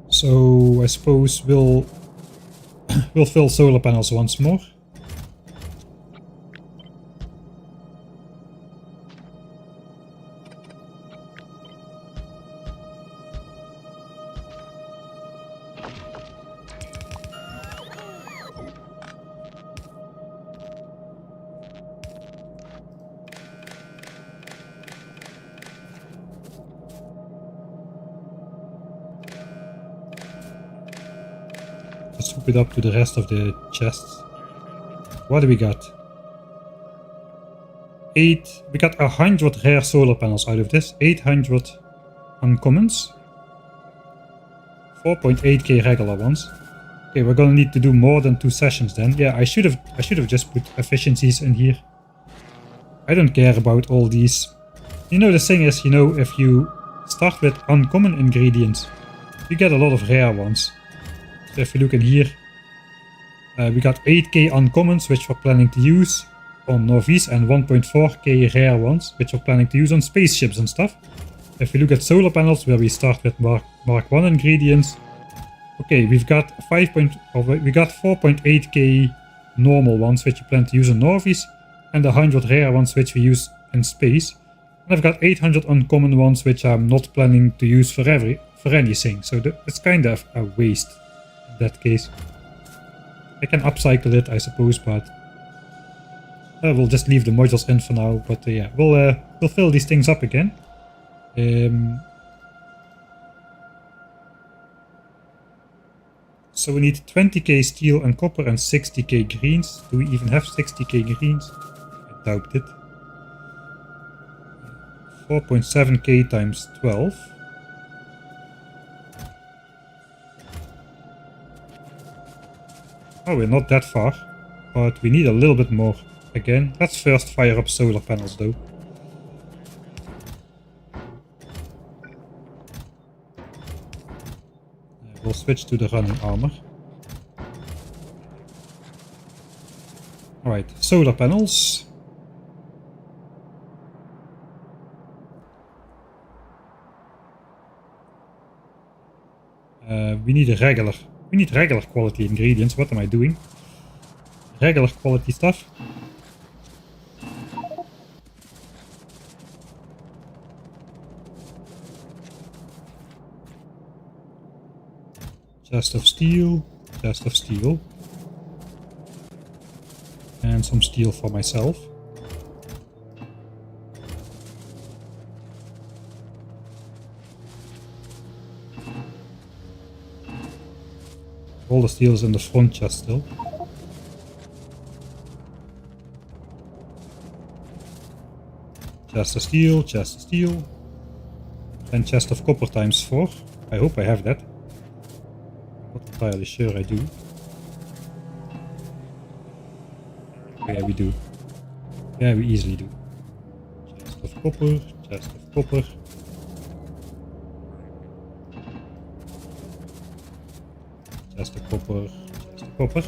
So I suppose we'll fill solar panels once more. Let's hook it up to the rest of the chests. What do we got? we got 100 rare solar panels out of this, 800 uncommons, 4.8k regular ones. Okay, we're gonna need to do more than 2 sessions then. Yeah, I should have just put efficiencies in here. I don't care about all these. You know, the thing is, you know, if you start with uncommon ingredients, you get a lot of rare ones. So if you look in here, we got 8k uncommons, which we're planning to use on Nauvis, and 1.4k rare ones, which we're planning to use on spaceships and stuff. If we look at solar panels, where we start with Mark 1 ingredients, okay, we got 4.8k normal ones, which we plan to use on Nauvis, and 100 rare ones, which we use in space. And I've got 800 uncommon ones, which I'm not planning to use for anything. So it's kind of a waste in that case. I can upcycle it, I suppose, but we'll just leave the modules in for now. But yeah, we'll fill these things up again. So we need 20k steel and copper and 60k greens. Do we even have 60k greens? I doubt it. 4.7k times 12. Oh, we're not that far, but we need a little bit more. Again, let's first fire up solar panels though. We'll switch to the running armor. Alright, solar panels. We need regular quality ingredients. What am I doing? Regular quality stuff. Chest of steel, and some steel for myself. All the steel is in the front chest still. Chest of steel, and chest of copper times 4. I hope I have that. Not entirely sure I do. Yeah, we do. Yeah, we easily do. Chest of copper, chest of copper. Chest of copper, chest of copper.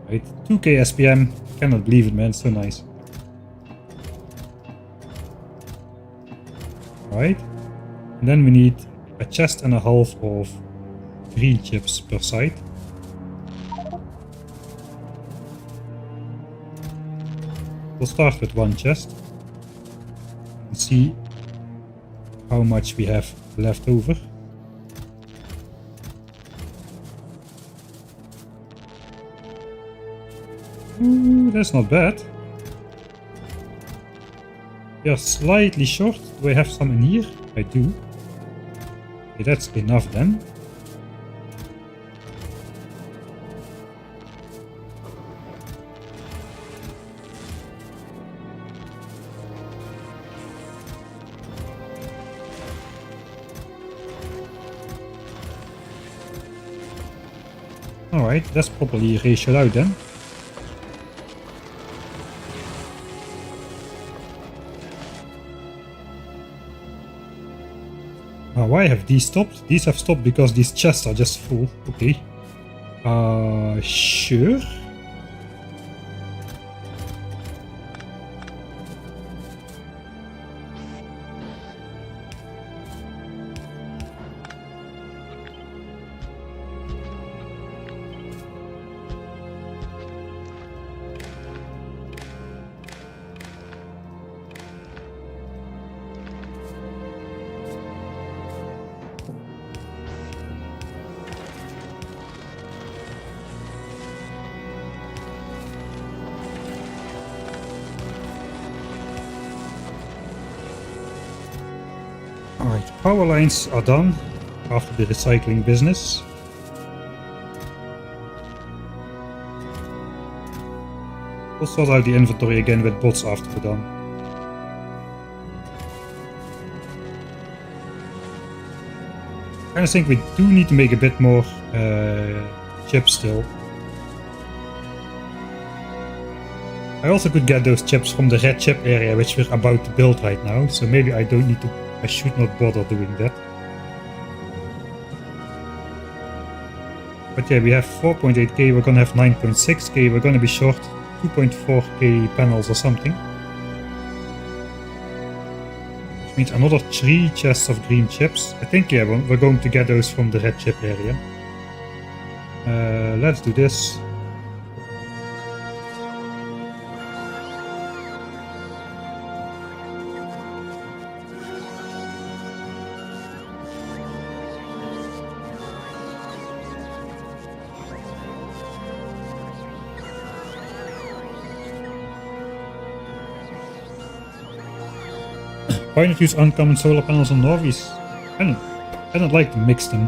Right, 2k SPM. Cannot believe it, man, it's so nice. Right, and then we need a chest and a half of green chips per side. We'll start with one chest and see how much we have left over. Ooh, that's not bad. We are slightly short. Do I have some in here? I do. Okay, that's enough then. Alright, that's properly ratioed out then. Why have these stopped? These have stopped because these chests are just full. Okay. Sure. Alright, power lines are done after the recycling business. We'll sort out the inventory again with bots after we're done. I kind of think we do need to make a bit more chips still. I also could get those chips from the red chip area, which we're about to build right now, so maybe I don't need to, I should not bother doing that. But yeah, we have 4.8k, we're gonna have 9.6k, we're gonna be short 2.4k panels or something. Which means another 3 chests of green chips. I think, yeah, we're going to get those from the red chip area. Let's do this. Why not use uncommon solar panels on Nauvis? I don't like to mix them.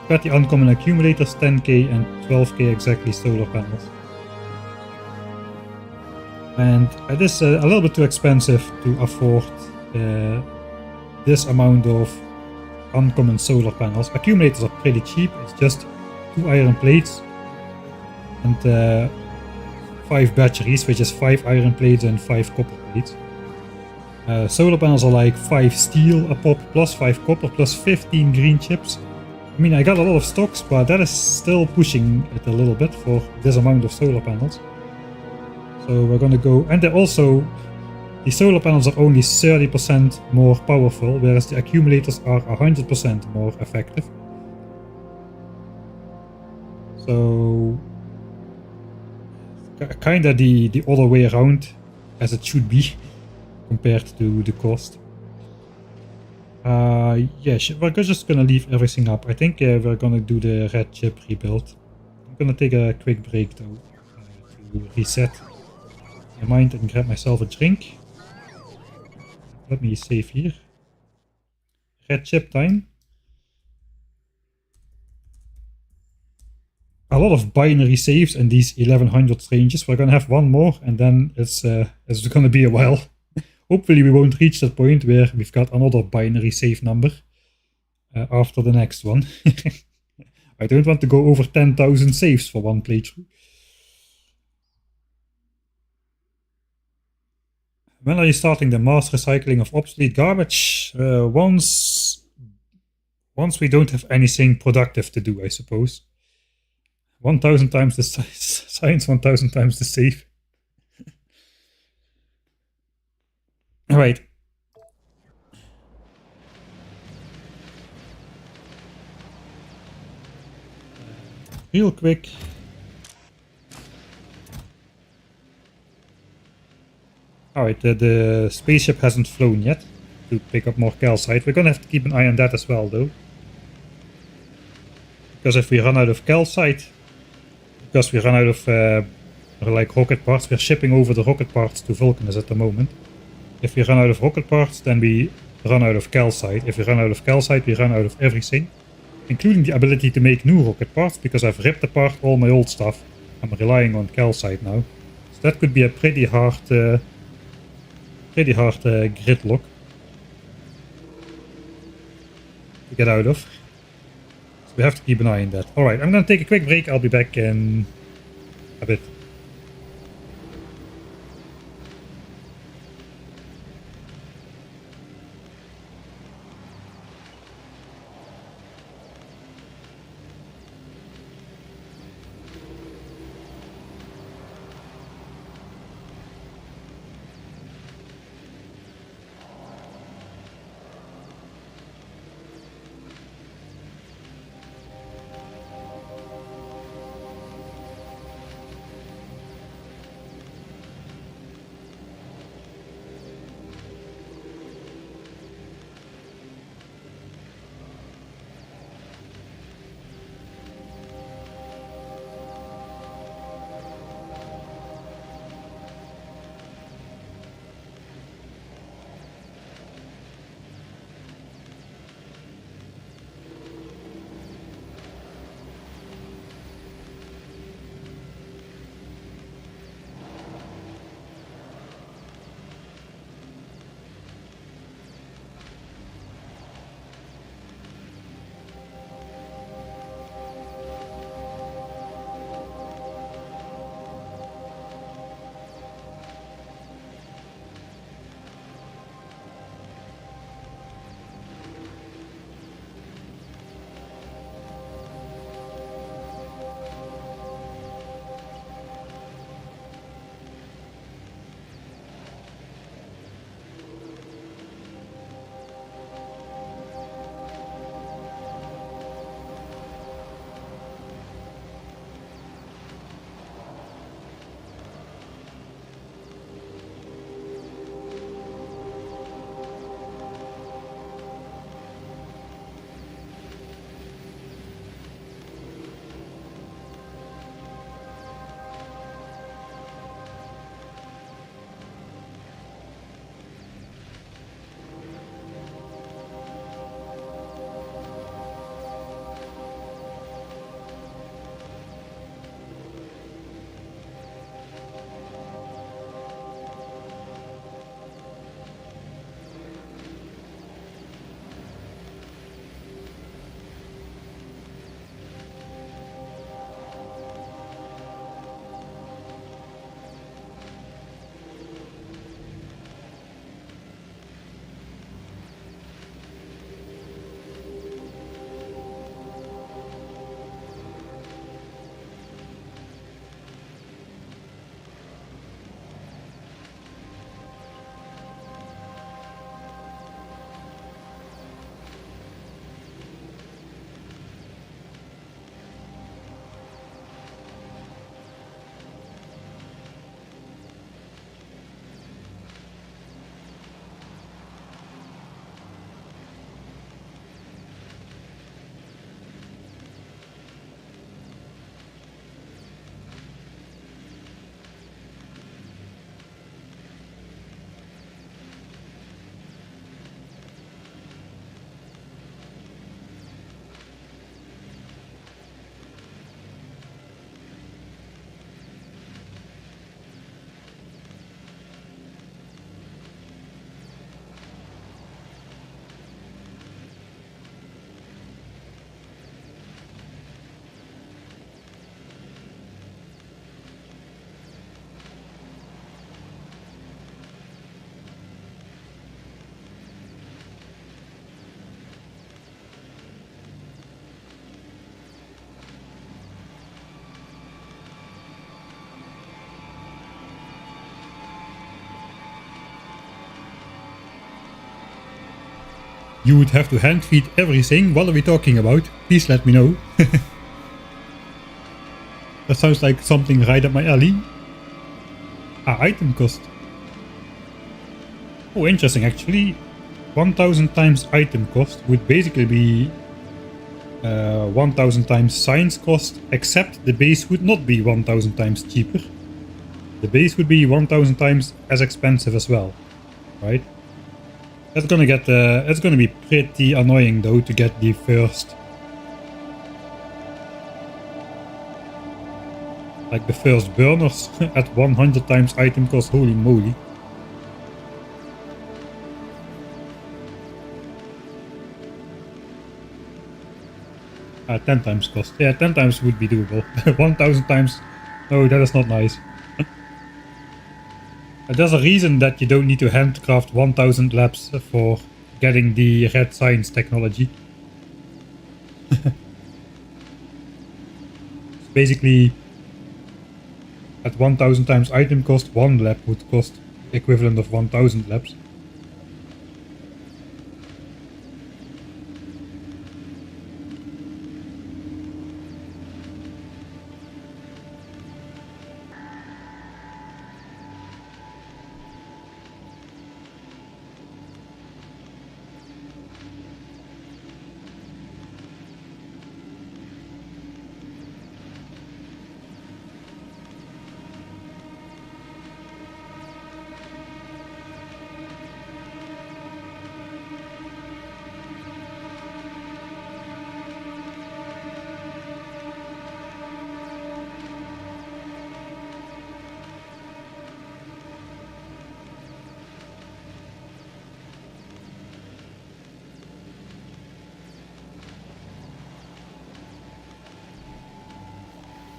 Got the uncommon accumulators, 10k and 12k exactly solar panels. And it is a little bit too expensive to afford this amount of uncommon solar panels. Accumulators are pretty cheap, it's just 2 iron plates and 5 batteries, which is 5 iron plates and 5 copper plates. Solar panels are like 5 steel a pop plus 5 copper plus 15 green chips. I mean, I got a lot of stocks, but that is still pushing it a little bit for this amount of solar panels. So we're gonna go, and they're also, the solar panels are only 30% more powerful, whereas the accumulators are 100% more effective. So kinda the other way around, as it should be, compared to the cost. Yeah, we're just gonna leave everything up. I think we're gonna do the red chip rebuild. I'm gonna take a quick break though, to reset my mind and grab myself a drink. Let me save here. Red chip time. A lot of binary saves in these 1100 ranges. We're gonna have one more and then it's gonna be a while. Hopefully we won't reach that point where we've got another binary save number after the next one. I don't want to go over 10,000 saves for one playthrough. When are you starting the mass recycling of obsolete garbage? Once we don't have anything productive to do, I suppose. 1,000 times the science, 1,000 times the save. Alright. Real quick. Alright, the spaceship hasn't flown yet to pick up more calcite. We're gonna have to keep an eye on that as well, though. Because if we run out of calcite, because we run out of like rocket parts, we're shipping over the rocket parts to Vulcanus at the moment. If we run out of rocket parts, then we run out of calcite. If we run out of calcite, we run out of everything, including the ability to make new rocket parts, because I've ripped apart all my old stuff. I'm relying on calcite now. So that could be a pretty hard gridlock to get out of. So we have to keep an eye on that. Alright, I'm gonna take a quick break. I'll be back in a bit. you would have to hand feed everything. What are we talking about? Please let me know. That sounds like something right up my alley. Ah, item cost. Oh, interesting actually. 1000 times item cost would basically be 1000 times science cost, except the base would not be 1000 times cheaper. The base would be 1000 times as expensive as well, right? That's gonna be pretty annoying though to get the first, like the first burners at 100 times item cost. Holy moly. 10 times cost. Yeah, 10 times would be doable. 1000 times. No, that is not nice. There's a reason that you don't need to handcraft 1000 labs for getting the red science technology. Basically, at 1000 times item cost, one lab would cost the equivalent of 1000 labs.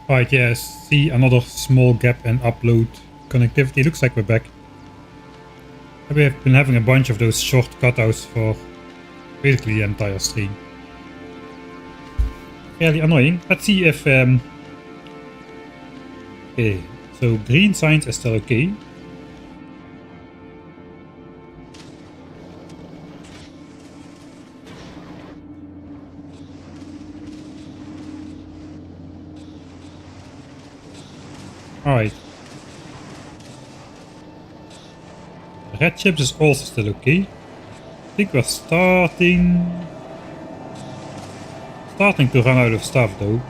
Right, yeah, see another small gap in upload connectivity. Looks like we're back. We have been having a bunch of those short cutouts for basically the entire stream. Fairly annoying. Let's see if... Okay, so green science is still okay. Alright. Red chips is also still okay. I think we're starting to run out of stuff though.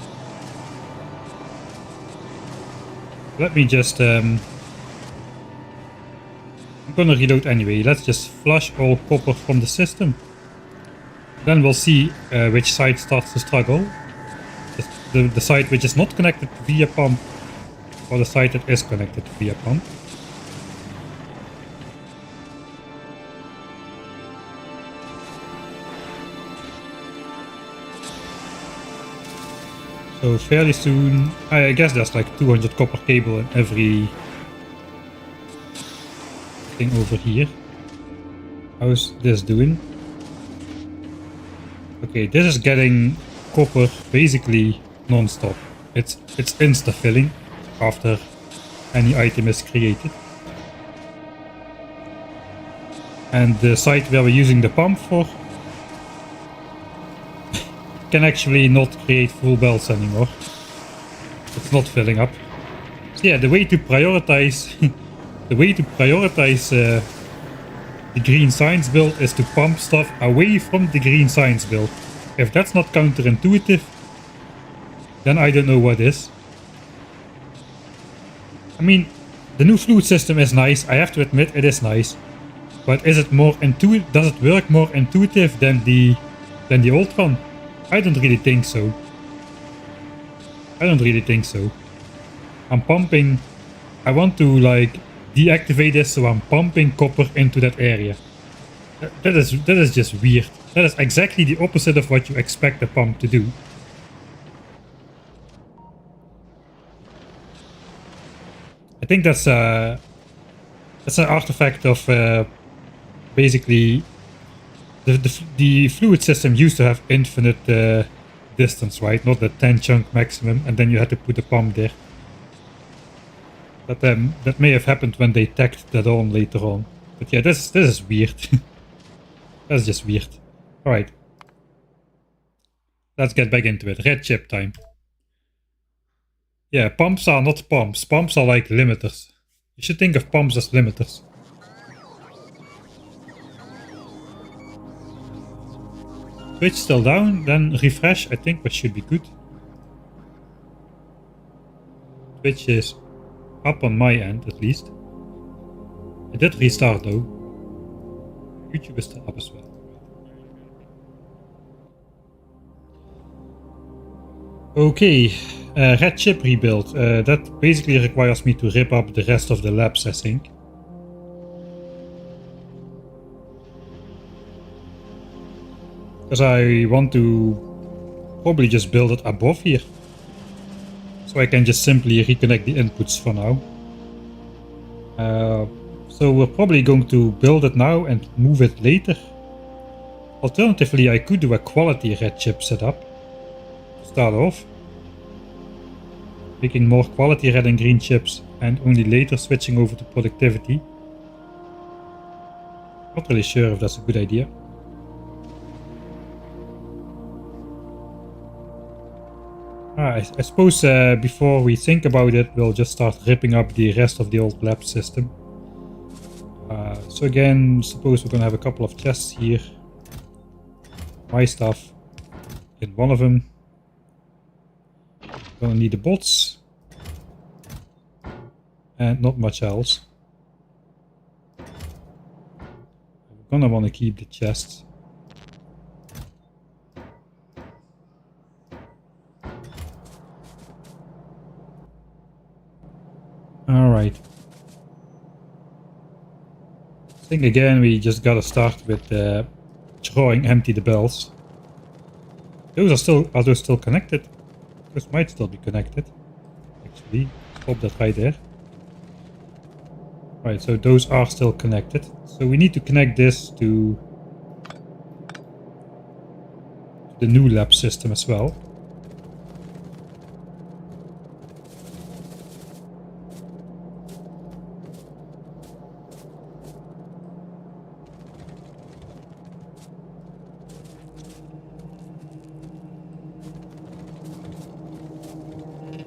Let me just I'm gonna reload anyway. Let's just flush all copper from the system. Then we'll see which side starts to struggle. The side which is not connected via pump, or the side that is connected via pump. So fairly soon, I guess there's like 200 copper cable in every thing over here. How's this doing? Okay, this is getting copper basically non-stop. It's insta-filling after any item is created. And the site where we're using the pump for can actually not create full belts anymore. It's not filling up. So yeah, the way to prioritize the green science build is to pump stuff away from the green science build. If that's not counterintuitive, then I don't know what is. I mean, the new fluid system is nice. I have to admit it is nice. But is it more intuitive? Does it work more intuitive than the old one? I don't really think so. I'm pumping. I want to like deactivate this, so I'm pumping copper into that area. That is just weird. That is exactly the opposite of what you expect a pump to do. I think that's an artifact of basically the fluid system used to have infinite distance, right? Not the 10 chunk maximum, and then you had to put a pump there. But that may have happened when they tacked that on later on. But yeah, this is weird. That's just weird. Alright. Let's get back into it. Red chip time. Yeah, pumps are not pumps. Pumps are like limiters. You should think of pumps as limiters. Switch still down, then refresh. I think that should be good. Switch is up on my end at least. I did restart though. YouTube is still up as well. Okay, red chip rebuild. That basically requires me to rip up the rest of the labs, I think. Because I want to probably just build it above here. So I can just simply reconnect the inputs for now. So we're probably going to build it now and move it later. Alternatively, I could do a quality red chip setup. Start off. Making more quality red and green chips and only later switching over to productivity. Not really sure if that's a good idea. I suppose before we think about it, we'll just start ripping up the rest of the old lab system. So again, suppose we're gonna have a couple of chests here. My stuff in one of them. Gonna need the bots. And not much else. We're gonna want to keep the chests. Alright. I think again we just gotta start with drawing empty the bells. Those are those still connected? Those might still be connected. Actually, stop that right there. Right, so those are still connected. So we need to connect this to the new lab system as well.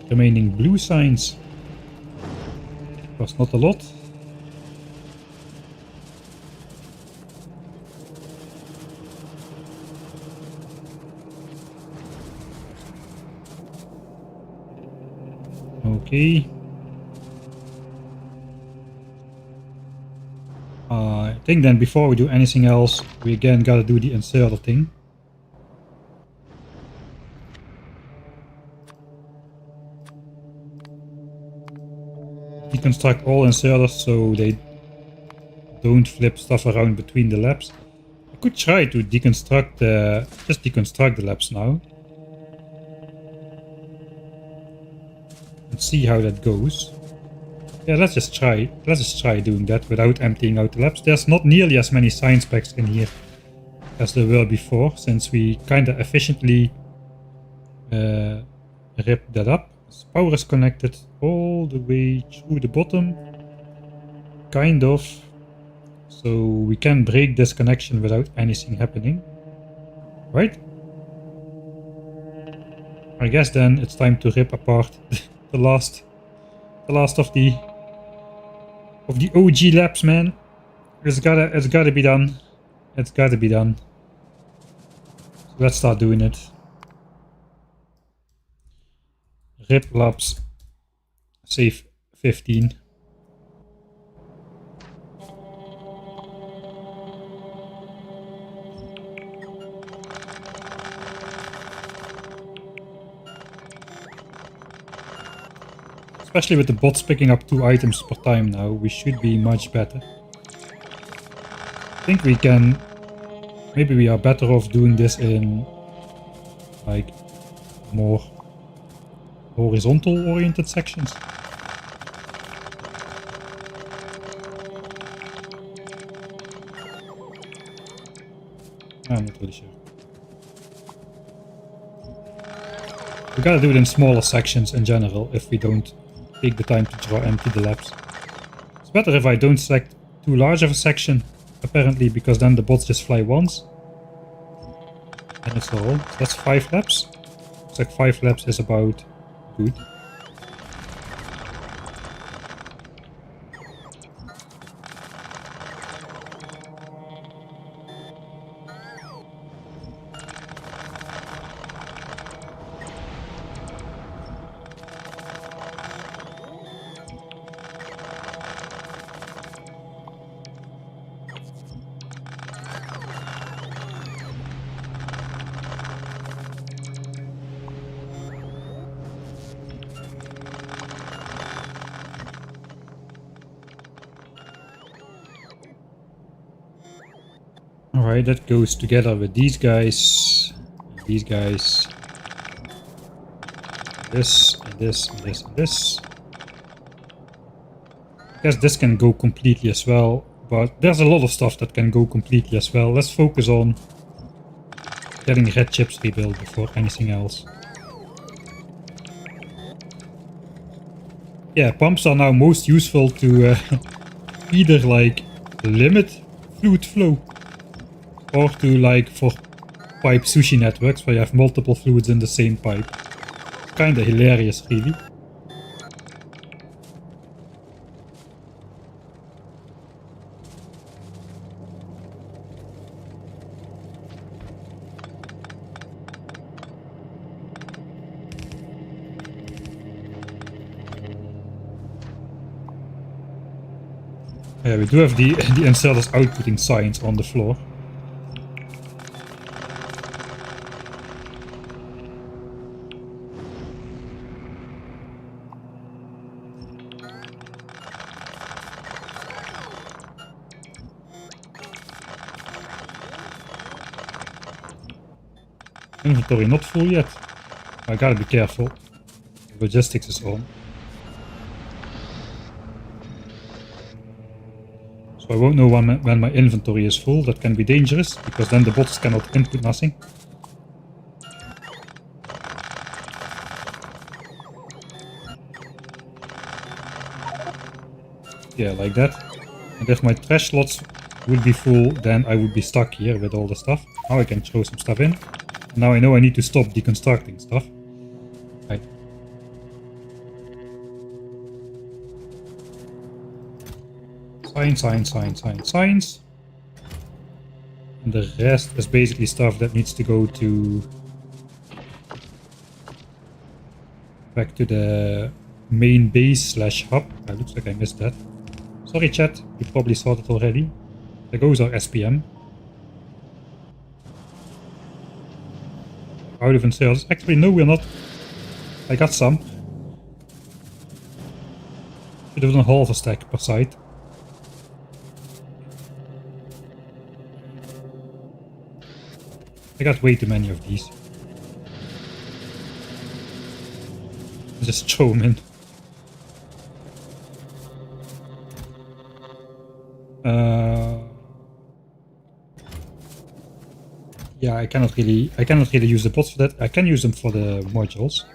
Remaining blue signs. Was not a lot. Okay. I think then before we do anything else, we again gotta do the inserter thing. Deconstruct all inserters so they don't flip stuff around between the labs. I could try to deconstruct just deconstruct the labs now. And see how that goes. Yeah, let's just try doing that without emptying out the labs. There's not nearly as many science packs in here as there were before, since we kinda efficiently ripped that up. Power is connected all the way through the bottom. Kind of. So we can break this connection without anything happening. Right? I guess then it's time to rip apart the last of the OG labs, man. It's gotta be done. It's gotta be done. So let's start doing it. Rip labs. Save 15. Especially with the bots picking up 2 items per time now, we should be much better. I think we can... Maybe we are better off doing this in... like... more... horizontal oriented sections. I'm not really sure. We gotta do it in smaller sections in general if we don't take the time to draw empty the labs. It's better if I don't select too large of a section, apparently, because then the bots just fly once. And it's all. So that's 5 laps. Looks like 5 laps is about good. Alright, that goes together with these guys. These guys. This, and this, and this, and this. I guess this can go completely as well. But there's a lot of stuff that can go completely as well. Let's focus on getting red chips rebuilt before anything else. Yeah, pumps are now most useful to either like limit fluid flow or to like for pipe sushi networks where you have multiple fluids in the same pipe. Kinda hilarious, really. Yeah, we do have the inserters outputting signs on the floor. Inventory not full yet. I gotta be careful. Logistics is on. So I won't know when my inventory is full. That can be dangerous, because then the bots cannot input nothing. Yeah, like that. And if my trash slots would be full, then I would be stuck here with all the stuff. Now I can throw some stuff in. And now I know I need to stop deconstructing stuff. Right. Signs. And the rest is basically stuff that needs to go to... back to the main base / hub. Looks like I missed that. Sorry chat, you probably saw it already. There goes our SPM. Out of sales. Actually, no, we're not. I got some. Should have done half a stack per side. I got way too many of these. Just throw them in. Yeah, I cannot really use the bots for that. I can use them for the modules.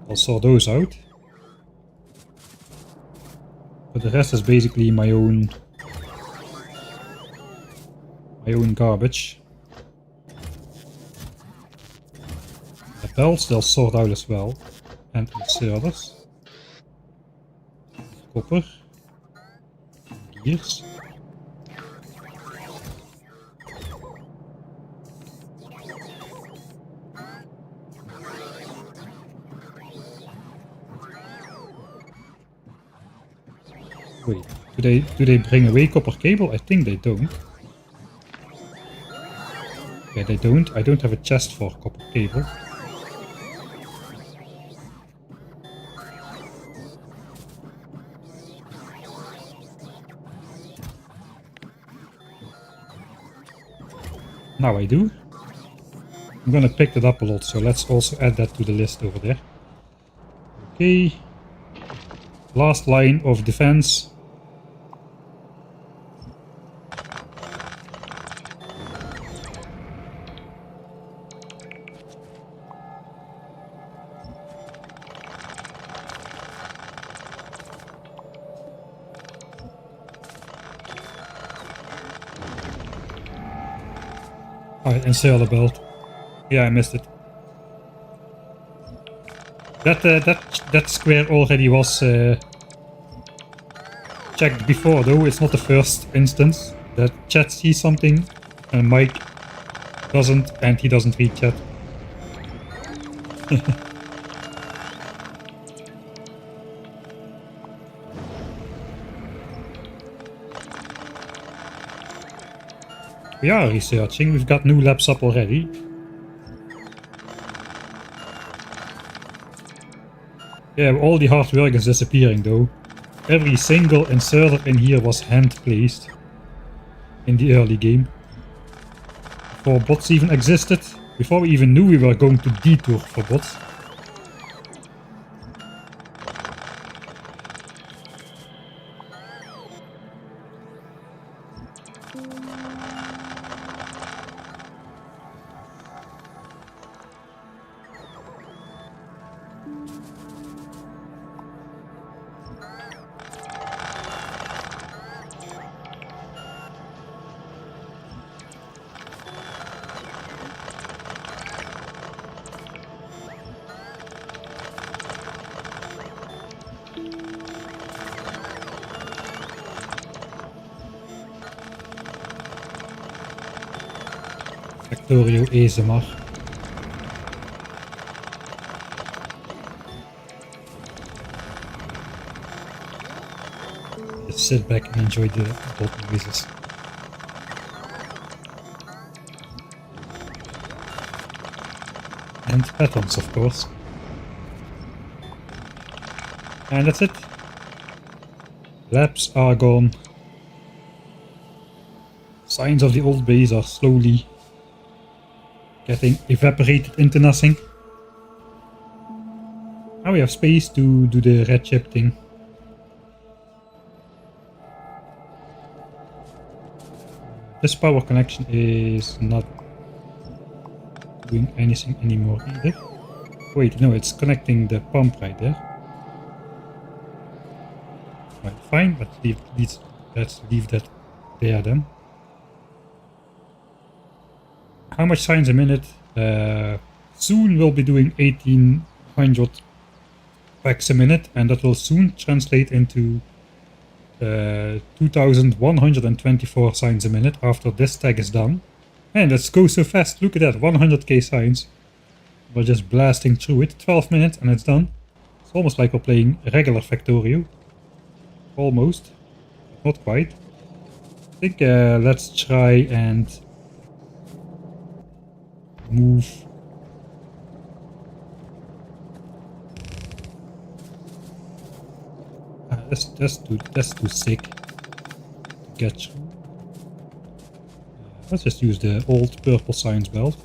I'll sort those out. But the rest is basically my own garbage. The belts they'll sort out as well. And inserters. Copper. Gears. Wait, do they bring away copper cable? I think they don't. Yeah, they don't. I don't have a chest for copper cable. Now I do. I'm gonna pick that up a lot, so let's also add that to the list over there. Okay. Last line of defense. Alright, insert the belt. Yeah, I missed it. That square already was checked before, though. It's not the first instance that chat sees something and Mike doesn't, and he doesn't read chat. We are researching. We've got new labs up already. Yeah, all the hard work is disappearing, though. Every single inserter in here was hand-placed in the early game. Before bots even existed. Before we even knew we were going to detour for bots. Factorio ASMR. Just sit back and enjoy the bot noises. And patterns, of course. And that's it. Labs are gone. Signs of the old base are slowly getting evaporated into nothing. Now we have space to do the red chip thing. This power connection is not doing anything anymore either. Wait, no, it's connecting the pump right there. Right, fine, but let's leave that there then. How much signs a minute? Soon we'll be doing 1800 packs a minute, and that will soon translate into 2124 signs a minute after this tag is done. And let's go so fast. Look at that, 100k signs. We're just blasting through it. 12 minutes and it's done. It's almost like we're playing regular Factorio. Almost. Not quite. I think let's try and move. That's too sick to get through. Let's just use the old purple science belt.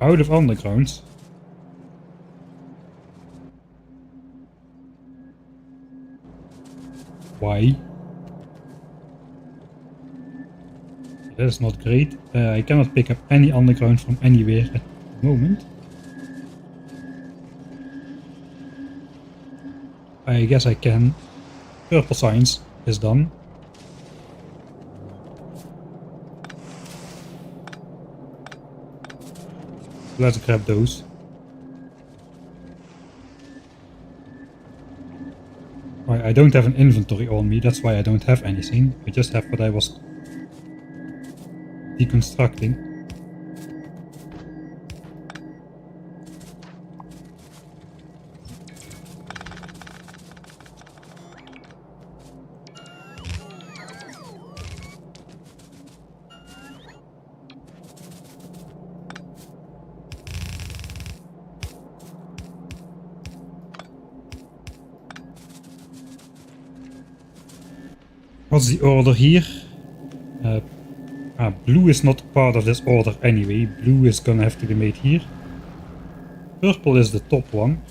Out of undergrounds. Why? That is not great. I cannot pick up any underground from anywhere at the moment. I guess I can. Purple science is done. Let's grab those. I don't have an inventory on me, that's why I don't have anything. I just have what I was deconstructing. What's the order here? Blue is not part of this order anyway. Blue is gonna have to be made here. Purple is the top one.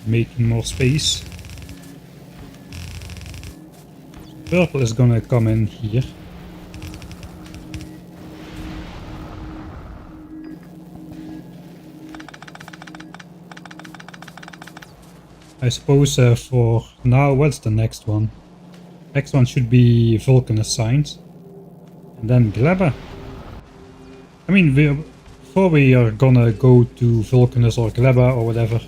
making more space. Purple is gonna come in here. I suppose for now, what's the next one? Next one should be Vulcanus signs. And then Glabber. I mean, before we are gonna go to Vulcanus or Glabber or whatever,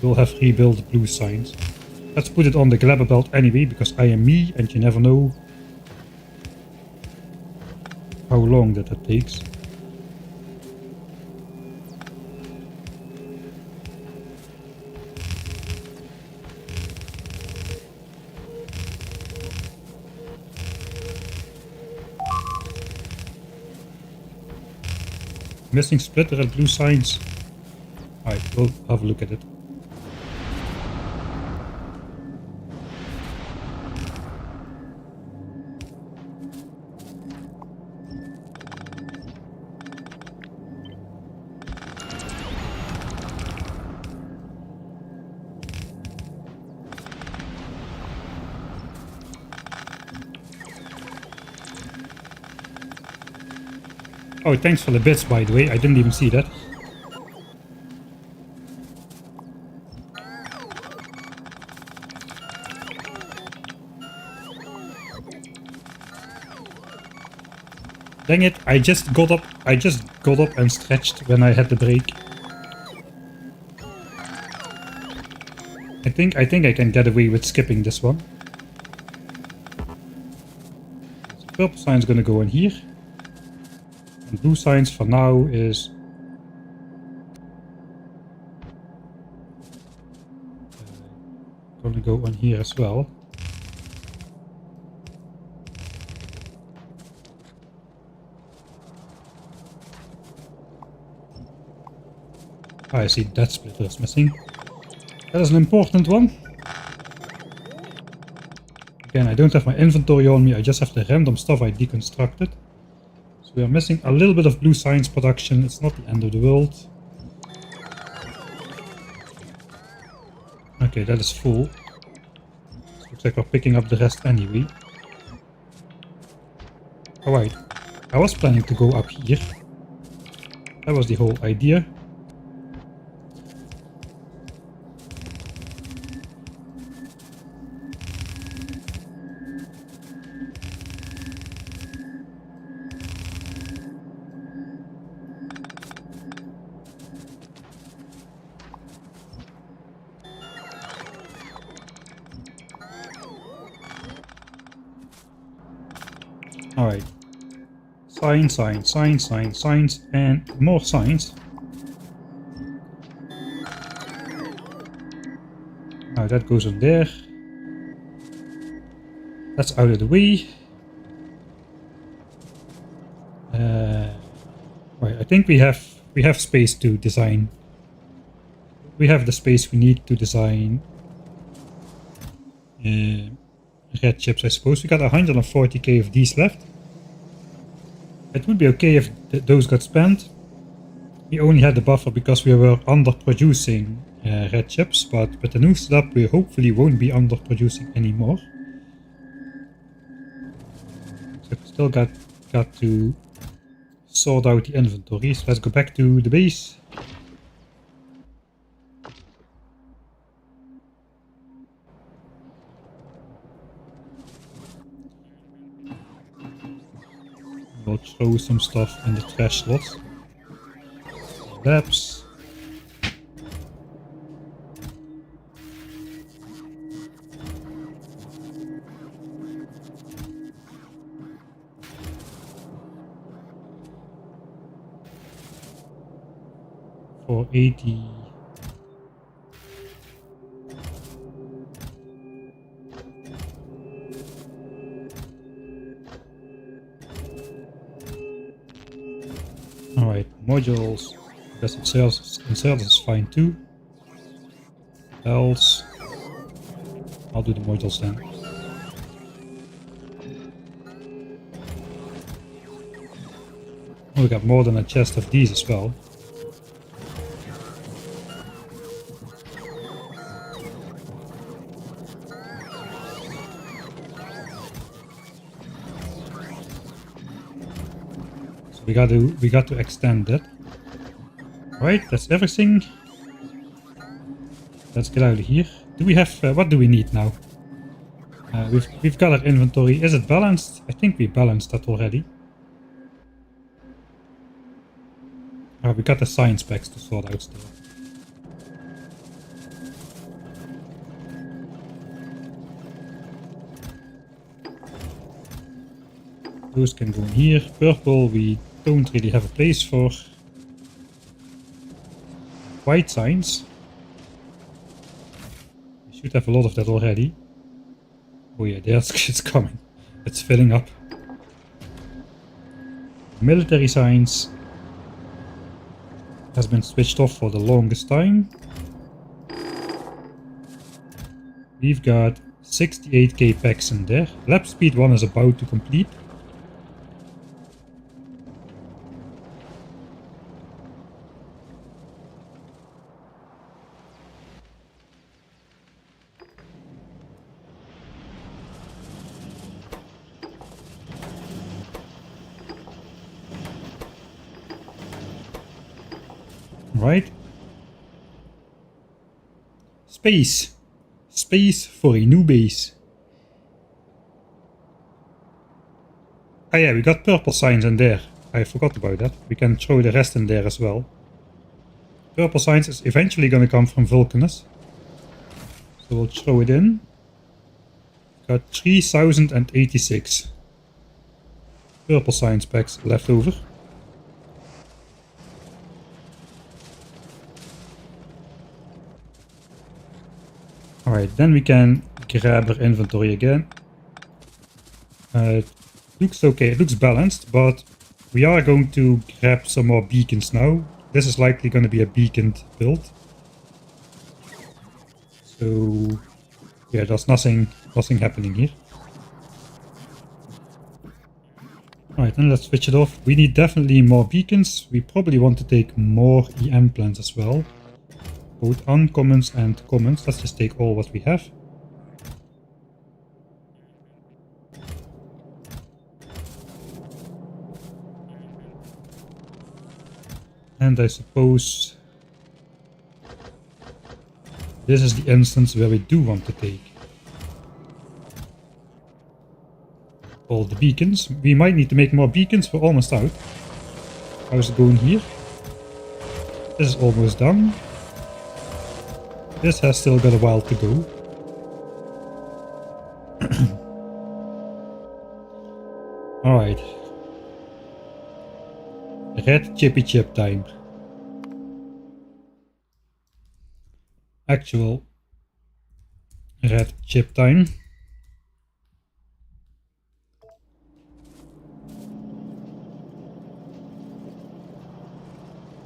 we'll have rebuilt blue signs. Let's put it on the Glabber belt anyway, because I am me and you never know how long that takes. Missing splitter and blue signs. Alright, we'll have a look at it. Oh, thanks for the bits, by the way. I didn't even see that. Dang it, I just got up and stretched when I had the break. I think I can get away with skipping this one. So purple sign's gonna go in here. And blue signs for now is gonna go on here as well. Ah, I see that splitter is missing. That is an important one. Again, I don't have my inventory on me, I just have the random stuff I deconstructed. So we are missing a little bit of blue signs production, it's not the end of the world. Okay, that is full. Looks like we're picking up the rest anyway. Alright, I was planning to go up here. That was the whole idea. Alright. Signs, and more signs. Now that goes on there. That's out of the way. Right, I think we have space to design. We have the space we need to design red chips, I suppose. We got 140k of these left. It would be okay if those got spent. We only had the buffer because we were underproducing red chips, but with the new setup we hopefully won't be underproducing anymore. So we still got to sort out the inventory, so let's go back to the base. We'll throw some stuff in the trash slots. Labs. For 80. Alright, modules. Because inserts is fine too. Else, I'll do the modules then. Oh, we got more than a chest of these as well. We got to extend that. Right, that's everything. Let's get out of here. Do we have what do we need now? We've got our inventory. Is it balanced? I think we balanced that already. We got the science packs to sort out still. Those can go in here. Purple we don't really have a place for. White signs. We should have a lot of that already. Oh yeah, there's it's coming. It's filling up. Military signs has been switched off for the longest time. We've got 68k packs in there. Lap speed 1 is about to complete. Right. Space. Space for a new base. Ah yeah, we got purple signs in there. I forgot about that. We can throw the rest in there as well. Purple signs is eventually going to come from Vulcanus. So we'll throw it in. Got 3086 purple signs packs left over. Alright, then we can grab our inventory again. It looks okay, it looks balanced, but we are going to grab some more beacons now. This is likely going to be a beaconed build. So yeah, there's nothing happening here. Alright, then let's switch it off. We need definitely more beacons. We probably want to take more EM plants as well. Both uncommons and commons. Let's just take all what we have. And I suppose this is the instance where we do want to take all the beacons. We might need to make more beacons. We're almost out. How's it going here? This is almost done. This has still got a while to go. Alright. Red chippy chip time. Actual red chip time.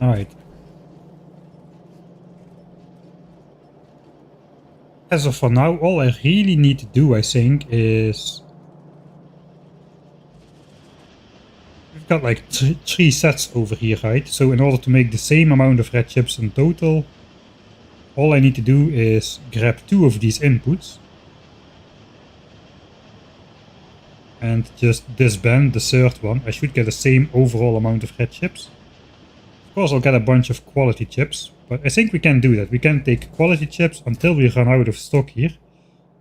Alright. As of for now, all I really need to do, I think, is... We've got like three sets over here, right? So in order to make the same amount of red chips in total, all I need to do is grab 2 of these inputs. And just disband the third one. I should get the same overall amount of red chips. Of course, I'll get a bunch of quality chips. But I think we can do that. We can take quality chips until we run out of stock here.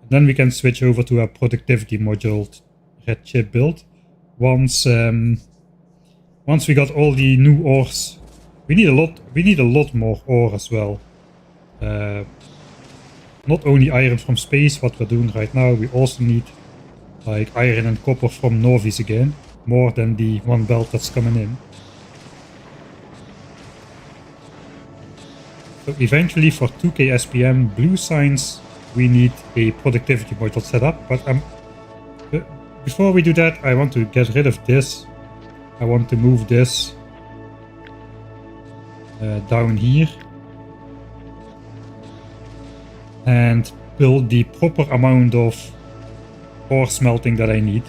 And then we can switch over to a productivity module red chip build. Once we got all the new ores. We need a lot more ore as well. Not only iron from space, what we're doing right now, we also need like iron and copper from Nauvis again. More than the one belt that's coming in. So eventually for 2k SPM blue signs we need a productivity module set up, but before we do that I want to get rid of this. I want to move this down here and build the proper amount of ore smelting that I need.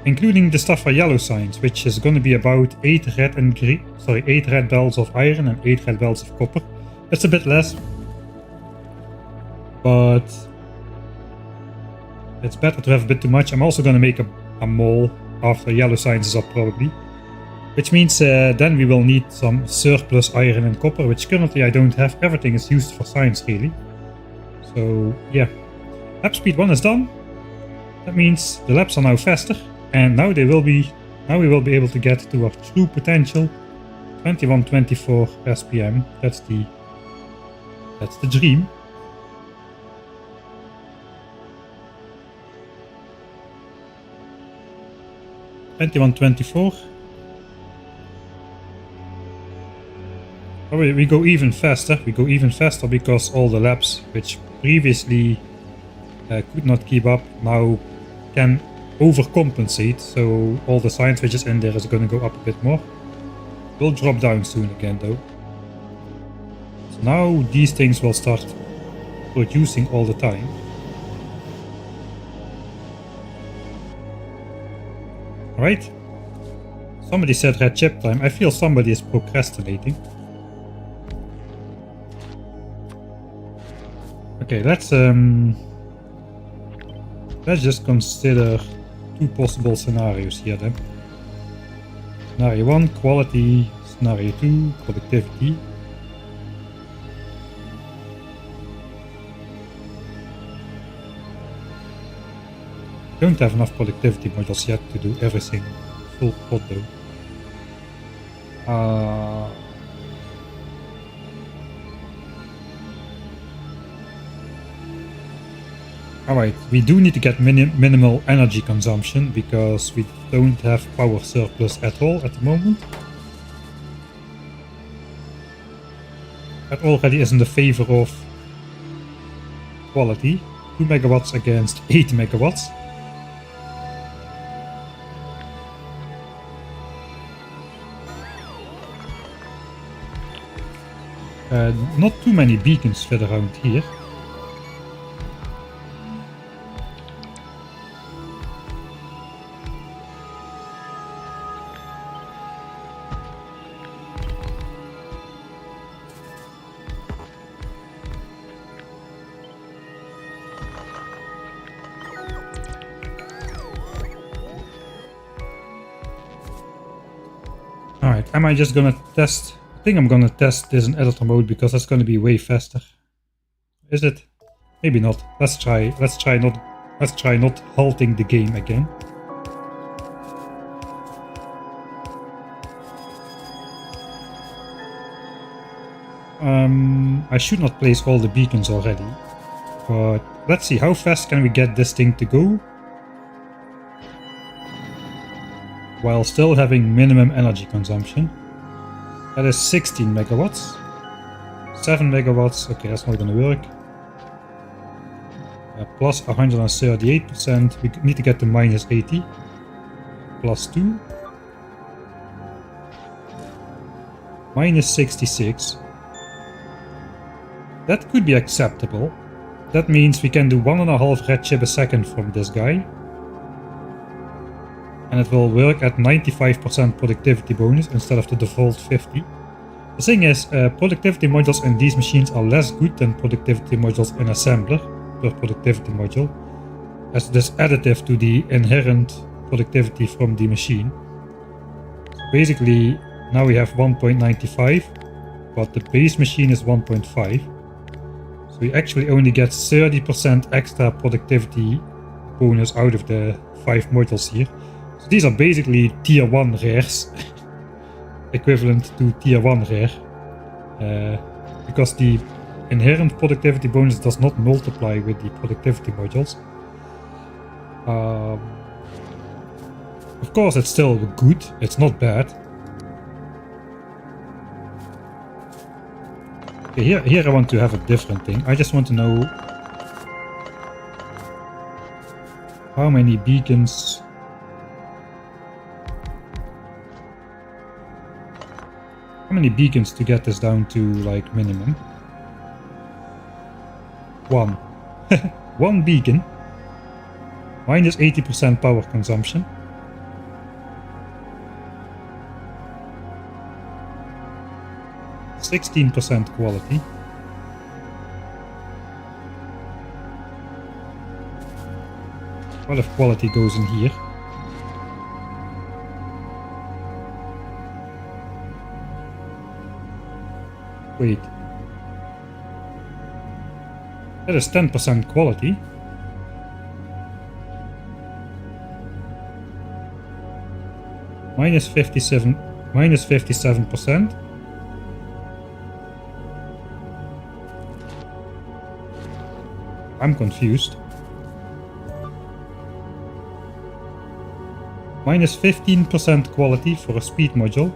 Including the stuff for yellow signs, which is going to be about 8 red belts of iron and 8 red belts of copper. It's a bit less, but It's better to have a bit too much. I'm also gonna make a mall after yellow science is up probably. Which means then we will need some surplus iron and copper, which currently I don't have. Everything is used for science really. So yeah, lab speed 1 is done. That means the labs are now faster, and now we will be able to get to our true potential, 2124 SPM. That's the dream. $21.24. Oh, we go even faster. We go even faster because all the labs which previously could not keep up now can overcompensate. So all the science which is in there is going to go up a bit more. Will drop down soon again though. So now these things will start producing all the time. Alright. Somebody said red chip time. I feel somebody is procrastinating. Okay, let's just consider 2 possible scenarios here then. Scenario 1, quality. Scenario 2, productivity. Don't have enough productivity modules yet to do everything full pot though. Alright, we do need to get minimal energy consumption because we don't have power surplus at all at the moment. That already is in the favor of quality. 2 megawatts against 8 megawatts. Not too many beacons fit around here. Alright, am I just gonna test? I think I'm gonna test this in editor mode because that's gonna be way faster. Is it? Maybe not. Let's try not halting the game again. I should not place all the beacons already, but let's see how fast can we get this thing to go while still having minimum energy consumption. That is 16 megawatts. 7 megawatts, okay, that's not gonna work. Plus 138%, we need to get to minus 80. Plus 2. Minus 66. That could be acceptable. That means we can do 1.5 red chip a second from this guy. And it will work at 95% productivity bonus instead of the default 50. The thing is, productivity modules in these machines are less good than productivity modules in assembler per productivity module, as this additive to the inherent productivity from the machine. So basically, now we have 1.95, but the base machine is 1.5. So we actually only get 30% extra productivity bonus out of the 5 modules here. So these are basically tier 1 rares, equivalent to tier 1 rare, because the inherent productivity bonus does not multiply with the productivity modules. Of course it's still good, it's not bad. Okay, here I want to have a different thing. I just want to know how many beacons. How many beacons to get this down to like minimum? 1. 1 beacon. Minus 80% power consumption. %16 quality. What if quality goes in here? Wait. That is 10% quality. Minus 57%. I'm confused. Minus 15% quality for a speed module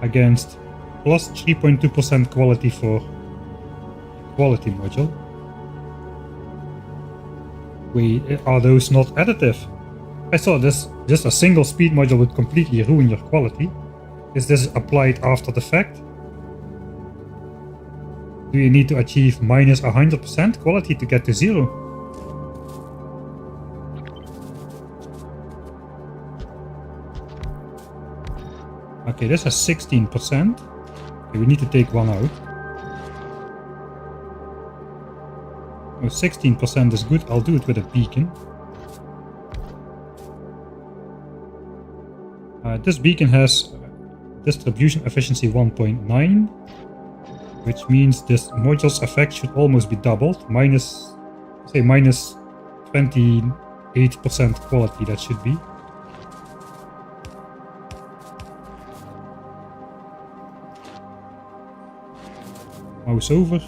against plus 3.2% quality for a quality module. Wait, are those not additive? I thought just a single speed module would completely ruin your quality. Is this applied after the fact? Do you need to achieve minus 100% quality to get to 0? Okay, this has 16%. Okay, we need to take one out. Oh, 16% is good. I'll do it with a beacon. This beacon has distribution efficiency 1.9, which means this module's effect should almost be doubled. Minus 28% quality, that should be. Mouse over.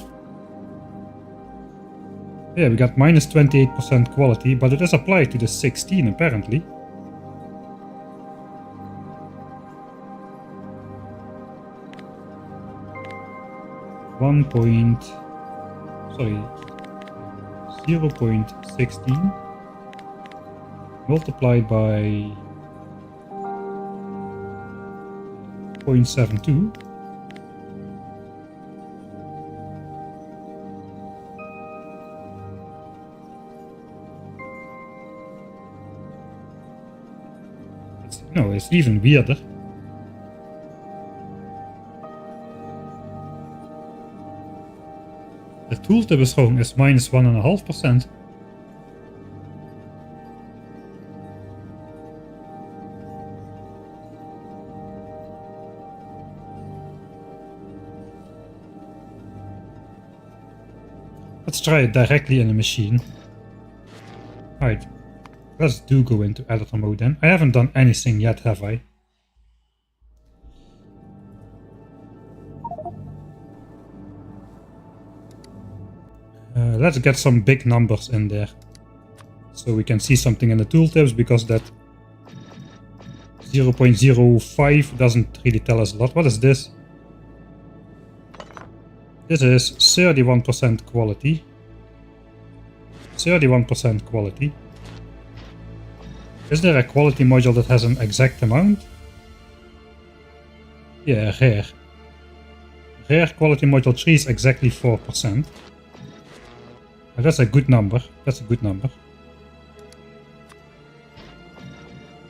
Yeah, we got minus 28% quality, but it is applied to the 16 apparently. Sorry, 0.16 multiplied by 0.72. No, it's even weirder. The tooltip is wrong, is minus 1.5%. Let's try it directly in the machine. Alright, let's go into editor mode then. I haven't done anything yet, have I? Let's get some big numbers in there, so we can see something in the tooltips, because that 0.05 doesn't really tell us a lot. What is this? This is 31% quality. 31% quality. Is there a quality module that has an exact amount? Yeah, rare. Rare quality module 3 is exactly 4%. That's a good number. That's a good number.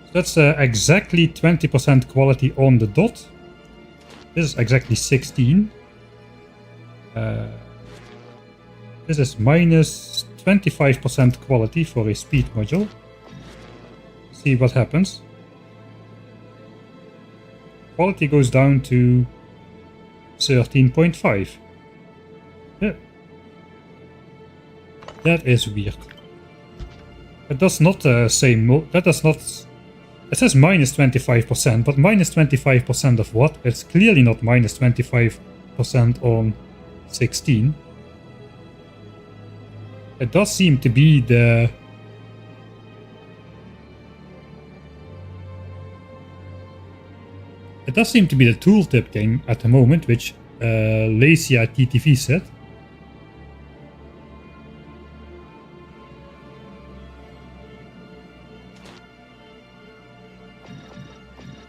So that's exactly 20% quality on the dot. This is exactly 16. This is minus 25% quality for a speed module. See what happens. Quality goes down to 13.5. Yeah. That is weird. It does not say that does not. It says minus 25%, but minus 25% of what? It's clearly not minus 25% on 16. It does seem to be the. It does seem to be the tooltip thing at the moment, which Lacia TTV said.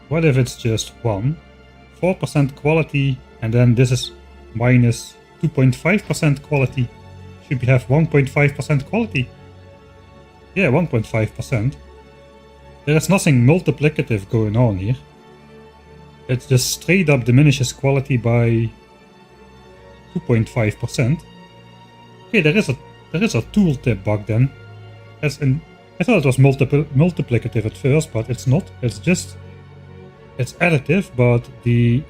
What if it's just 1? 4% quality, and then this is minus 2.5% quality. Should we have 1.5% quality? Yeah, 1.5%. There is nothing multiplicative going on here. It just straight up diminishes quality by 2.5%. Okay, there is a tooltip bug then. I thought it was multiplicative at first, but it's not. It's additive, but the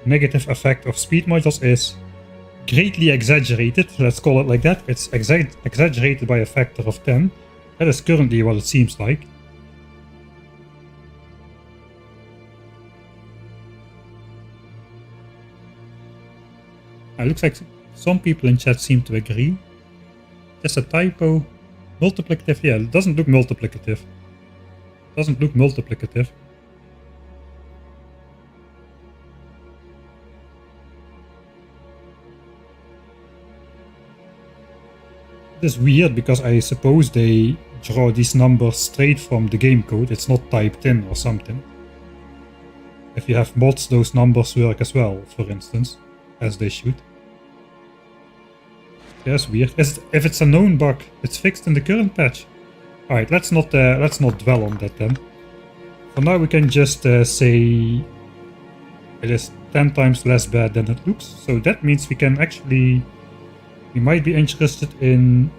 negative effect of speed modules is greatly exaggerated. Let's call it like that. It's exaggerated by a factor of 10. That is currently what it seems like. It looks like some people in chat seem to agree. Just a typo. Multiplicative, yeah, it doesn't look multiplicative. Doesn't look multiplicative. It is weird because I suppose they draw these numbers straight from the game code. It's not typed in or something. If you have mods, those numbers work as well, for instance, as they should. That's weird. If it's a known bug, it's fixed in the current patch. Alright, let's not dwell on that then. For now we can just say it is 10 times less bad than it looks. So that means we can actually... We might be interested in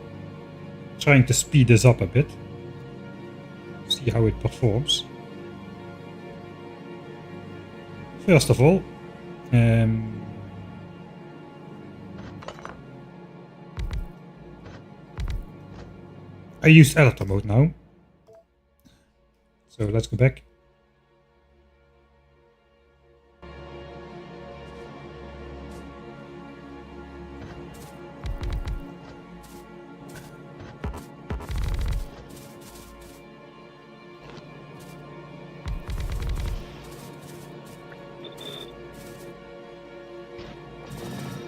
trying to speed this up a bit. See how it performs. First of all, I used editor mode now. So let's go back.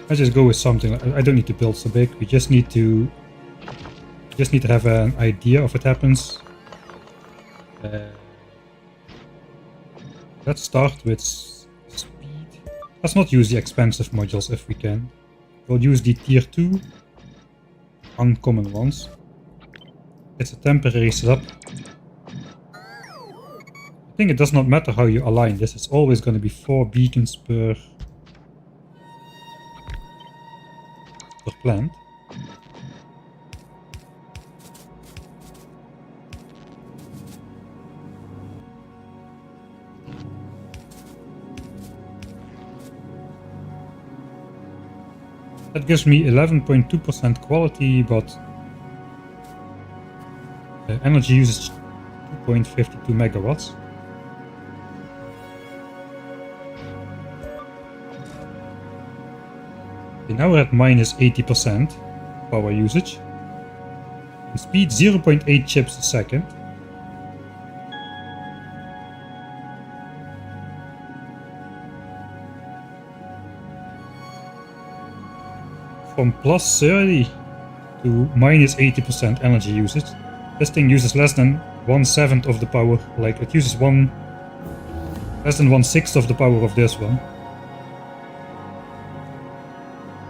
Let's just go with something. I don't need to build so big. We just need to have an idea of what happens. Let's start with speed. Let's not use the expensive modules if we can. We'll use the tier 2 uncommon ones. It's a temporary setup. I think it does not matter how you align this. It's always going to be 4 beacons per plant. That gives me 11.2% quality, but the energy usage 2.52 megawatts. Okay, now we're at minus 80% power usage. And speed 0.8 chips a second. From plus 30 to minus 80% energy usage. This thing uses less than 1/7 of the power. Like it uses less than 1/6 of the power of this one.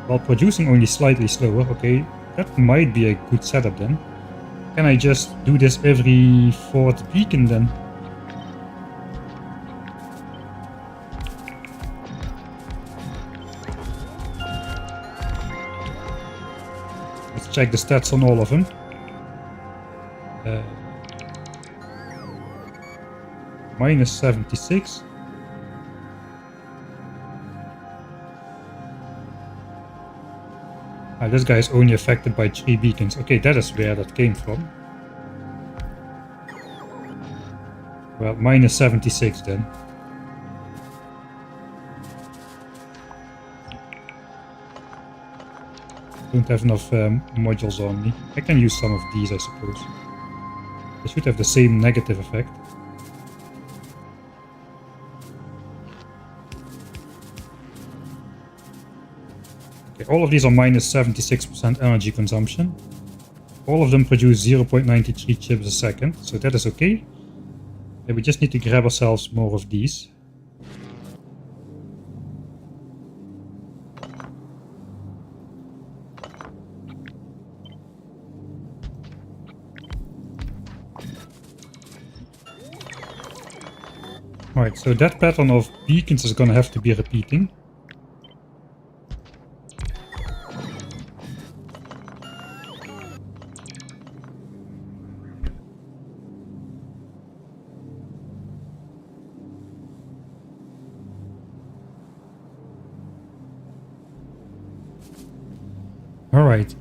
While producing only slightly slower. Okay, that might be a good setup then. Can I just do this every 4th beacon then? Let's check the stats on all of them. Minus 76. This guy is only affected by 3 beacons. Okay, that is where that came from. Well, minus 76 then. Don't have enough modules on me. I can use some of these, I suppose. They should have the same negative effect. All of these are minus 76% energy consumption. All of them produce 0.93 chips a second, so that is okay. And we just need to grab ourselves more of these. Alright, so that pattern of beacons is gonna have to be repeating. Alright.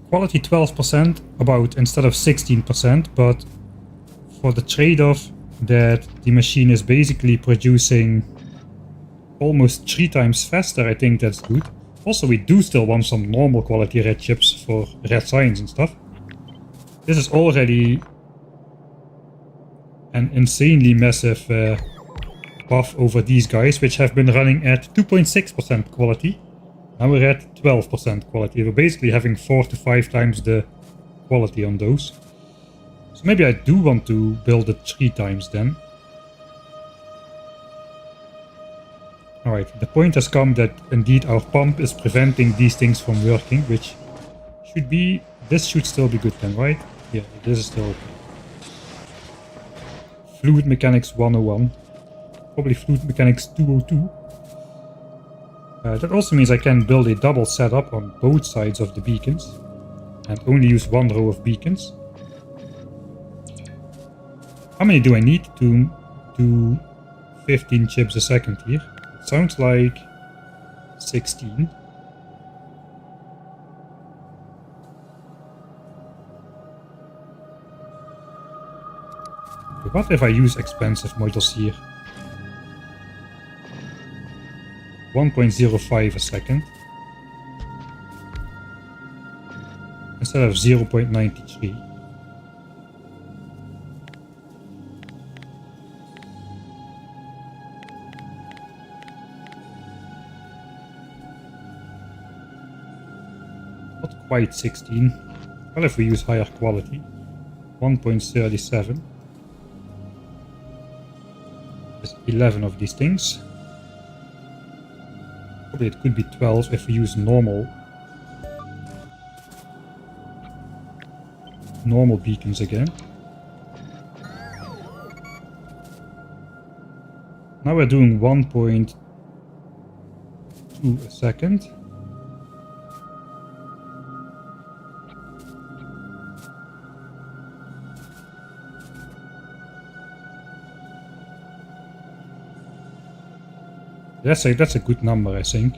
Quality 12% about instead of 16%, but for the trade-off that the machine is basically producing almost 3 times faster, I think that's good. Also, we do still want some normal quality red chips for red science and stuff. This is already an insanely massive buff over these guys, which have been running at 2.6% quality. Now we're at 12% quality. We're basically having 4 to 5 times the quality on those. So maybe I do want to build it 3 times then. Alright, the point has come that indeed our pump is preventing these things from working, which should be... This should still be good then, right? Yeah, this is still okay. Fluid Mechanics 101. Probably Fluid Mechanics 202. That also means I can build a double setup on both sides of the beacons. And only use one row of beacons. How many do I need to do 15 chips a second here? It sounds like 16. What if I use expensive modules here? 1.05 a second. Instead of 0.93. Not quite 16. Well, if we use higher quality. 1.37. There's 11 of these things. Probably it could be 12 if we use normal beacons again. Now we're doing 1.2 a second. That's a good number, I think.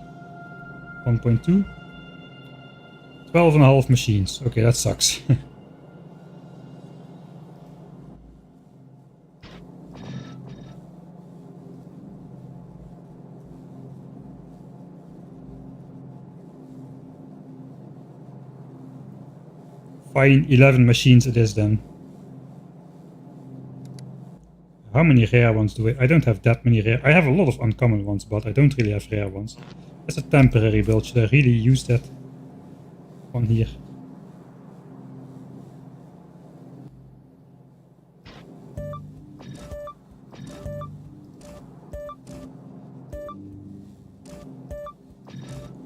1.2. 12.5 machines. Okay, that sucks. Fine, 11 machines it is then. How many rare ones do I don't have that many rare. I have a lot of uncommon ones, but I don't really have rare ones. That's a temporary build. Should I really use that one here?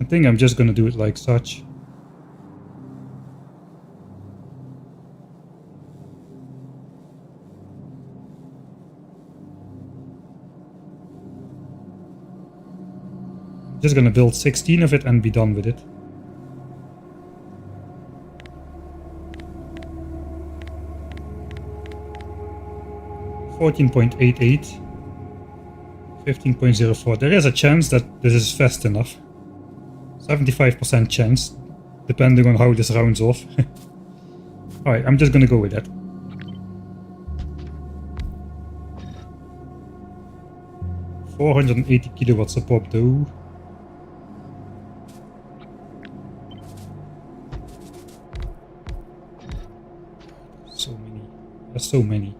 I think I'm just gonna do it like such. Just gonna build 16 of it and be done with it. $14.88. 15.04. There is a chance that this is fast enough. 75% chance, depending on how this rounds off. Alright, I'm just gonna go with that. $480 kilowatts a pop though. So many. There's so many.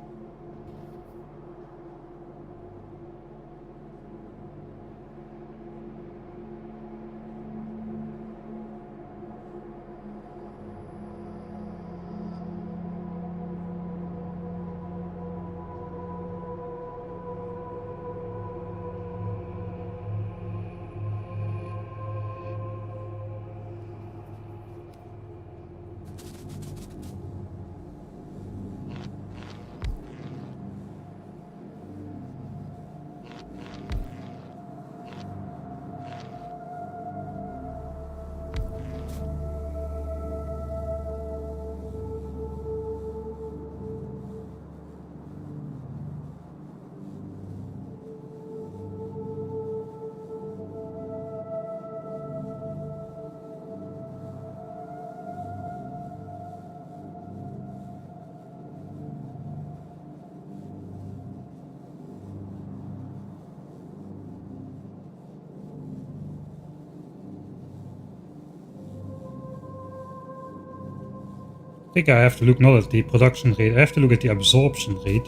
I think I have to look not at the production rate, I have to look at the absorption rate.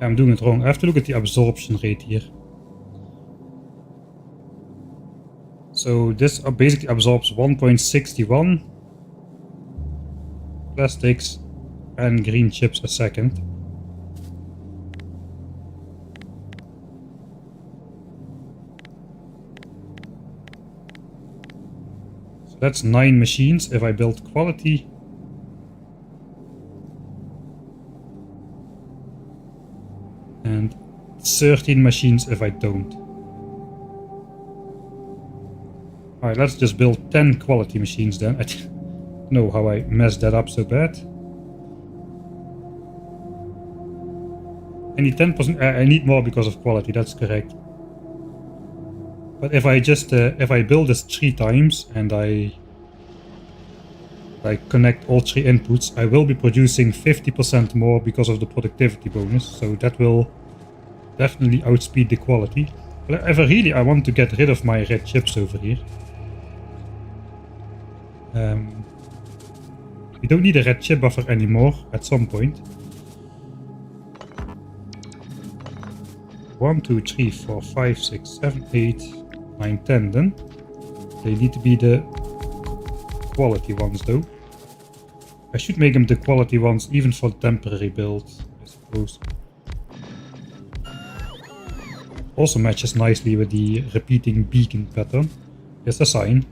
I'm doing it wrong. I have to look at the absorption rate here. So this basically absorbs 1.61 plastics and green chips a second. So that's 9 machines if I build quality. And 13 machines if I don't. Alright, let's just build 10 quality machines then. I don't know how I messed that up so bad. I need 10%. I need more because of quality, that's correct. But if I just if I build this 3 times and I connect all 3 inputs, I will be producing 50% more because of the productivity bonus. So that will definitely outspeed the quality. But if I want to get rid of my red chips over here. We don't need a red chip buffer anymore at some point. 1, 2, 3, 4, 5, 6, 7, 8, 9, 10 then. They need to be the quality ones though. I should make them the quality ones even for the temporary build, I suppose. Also matches nicely with the repeating beacon pattern. Here's the sign.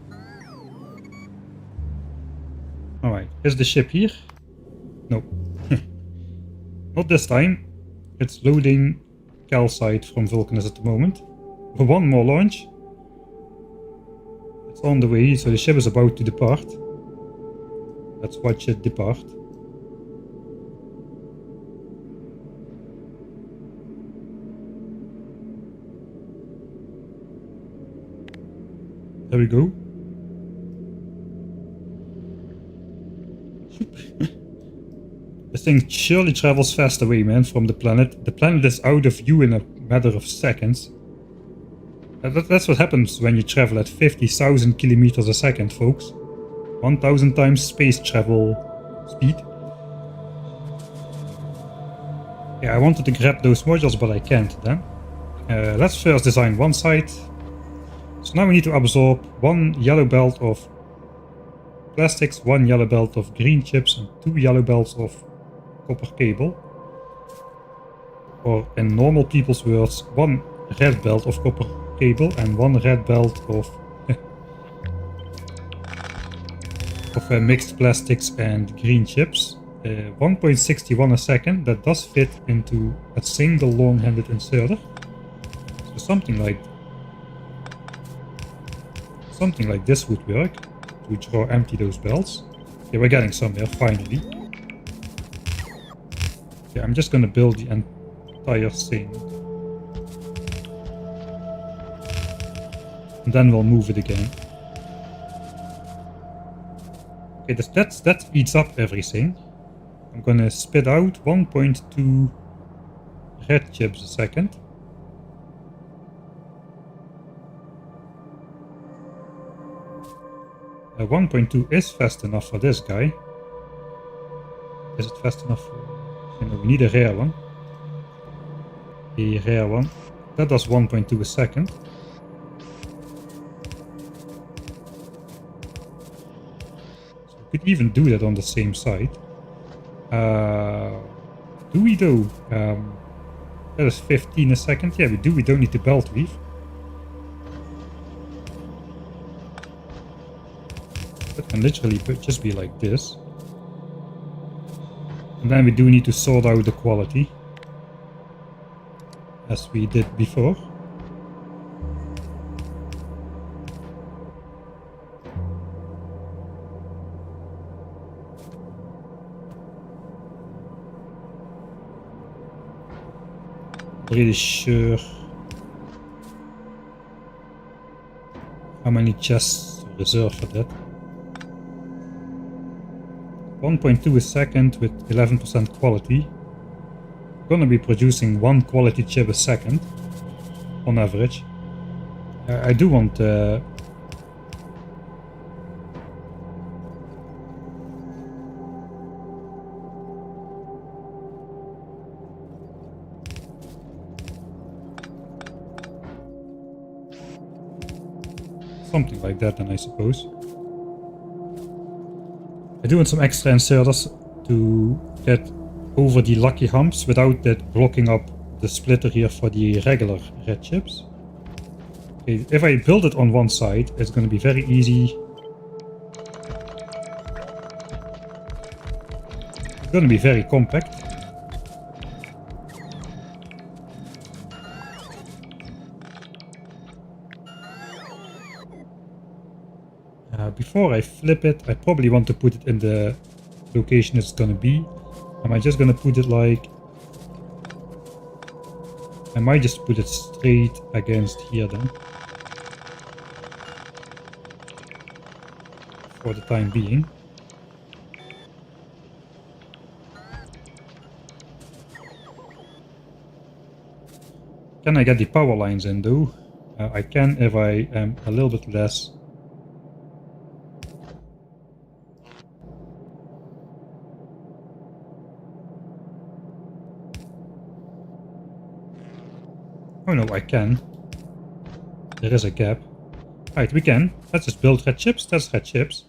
Alright, is the ship here? No. Not this time. It's loading calcite from Vulcanus at the moment. One more launch. It's on the way, so the ship is about to depart. Let's watch it depart. There we go. This thing surely travels fast away, man, from the planet. The planet is out of view in a matter of seconds. That's what happens when you travel at 50,000 kilometers a second, folks. 1,000 times space travel speed. Yeah, I wanted to grab those modules, but I can't then. Let's first design one side. So now we need to absorb 1 yellow belt of plastics, 1 yellow belt of green chips, and 2 yellow belts of copper cable. Or in normal people's words, 1 red belt of copper cable and 1 red belt of mixed plastics and green chips. 1.61 a second, that does fit into a single long-handed inserter. So something like this would work to draw empty those belts. Okay, we're getting somewhere finally. Okay, I'm just gonna build the entire thing. And then we'll move it again. Okay, that speeds up everything. I'm gonna spit out 1.2 red chips a second. Uh, 1.2 is fast enough for this guy. Is it fast enough for... You know, we need a rare one. A rare one. That does 1.2 a second. So we could even do that on the same side. Do we though? That is 15 a second. Yeah, we do. We don't need the belt weave. That can literally just be like this. And then we do need to sort out the quality, as we did before. Really sure how many chests reserve for that. 1.2 a second with 11% quality. I'm gonna be producing 1 quality chip a second on average. I do want Something like that then, I suppose. I do want some extra inserters to get over the lucky humps without that blocking up the splitter here for the regular red chips. Okay, if I build it on one side, it's going to be very easy. It's going to be very compact. Before I flip it, I probably want to put it in the location it's going to be. Am I just going to put it like... I might just put it straight against here then. For the time being. Can I get the power lines in though? I can if I am a little bit less. Oh no, I can. There is a gap. Right, we can. Let's just build red chips. That's red chips.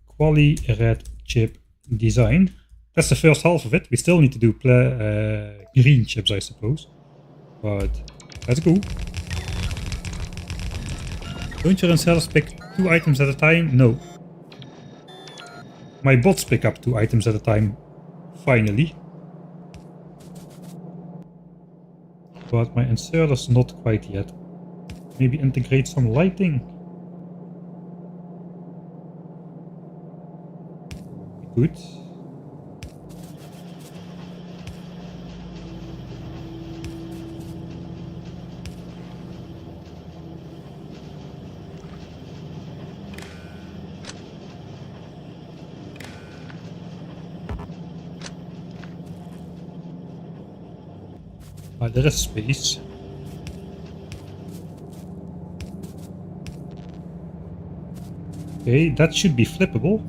Quali red chip design. That's the first half of it. We still need to do green chips, I suppose. But let's go. Don't your inserters pick 2 items at a time? No. My bots pick up 2 items at a time. Finally. But my inserters not quite yet. Maybe integrate some lighting. Good. There is space. Okay, that should be flippable.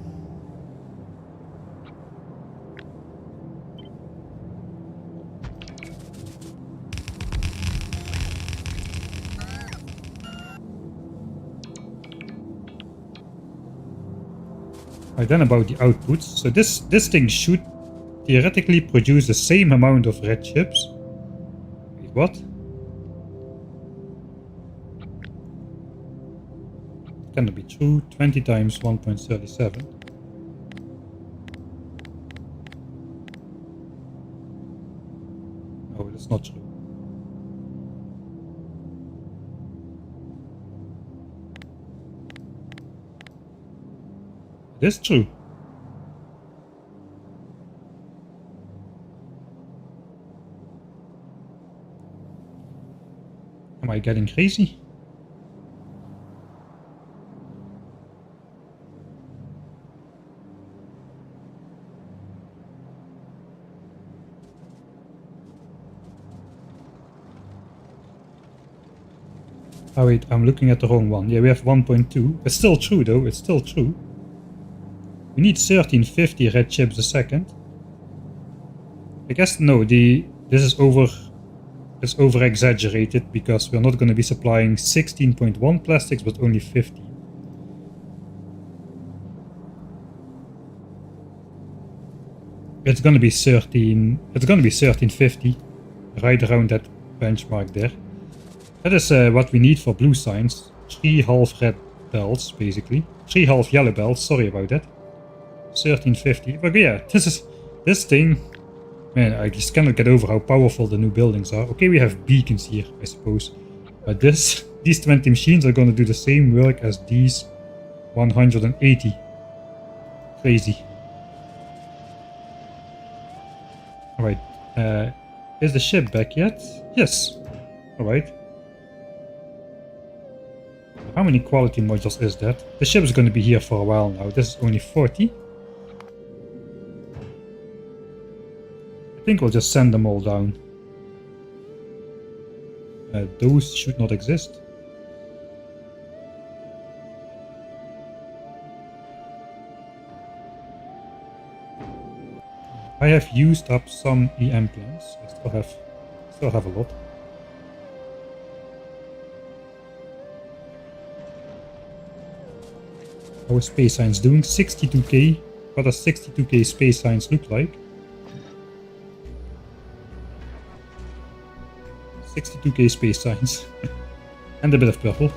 Right, then about the outputs. So this thing should theoretically produce the same amount of red chips. Wait, what? Cannot be true. 20 times 1.37. No, that's not true. It is true. Am I getting crazy? Oh wait, I'm looking at the wrong one. Yeah, we have 1.2. It's still true though, it's still true. We need 1350 red chips a second. I guess no, this is over exaggerated because we're not going to be supplying 16.1 plastics but only 50. It's going to be 1350, right around that benchmark there. That is what we need for blue signs. 3 half red belts, basically. 3 half yellow belts, sorry about that. 1350. But yeah, this thing. Man, I just cannot get over how powerful the new buildings are. Okay, we have beacons here, I suppose. But these 20 machines are going to do the same work as these 180. Crazy. Alright, is the ship back yet? Yes. Alright. How many quality modules is that? The ship is going to be here for a while now. This is only 40. I think we'll just send them all down. Those should not exist. I have used up some EM plans. I still have a lot. How is space science doing? 62k. What does 62k space science look like? 62k space science. And a bit of purple.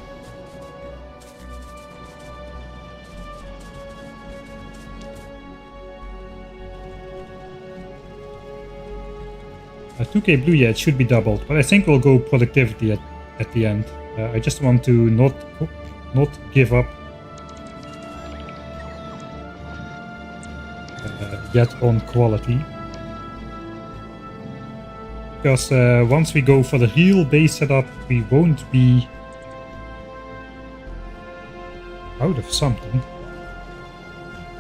Uh, 2k blue, yeah, it should be doubled, but I think we'll go productivity at the end. I just want to not give up yet on quality. Because once we go for the real base setup, we won't be out of something.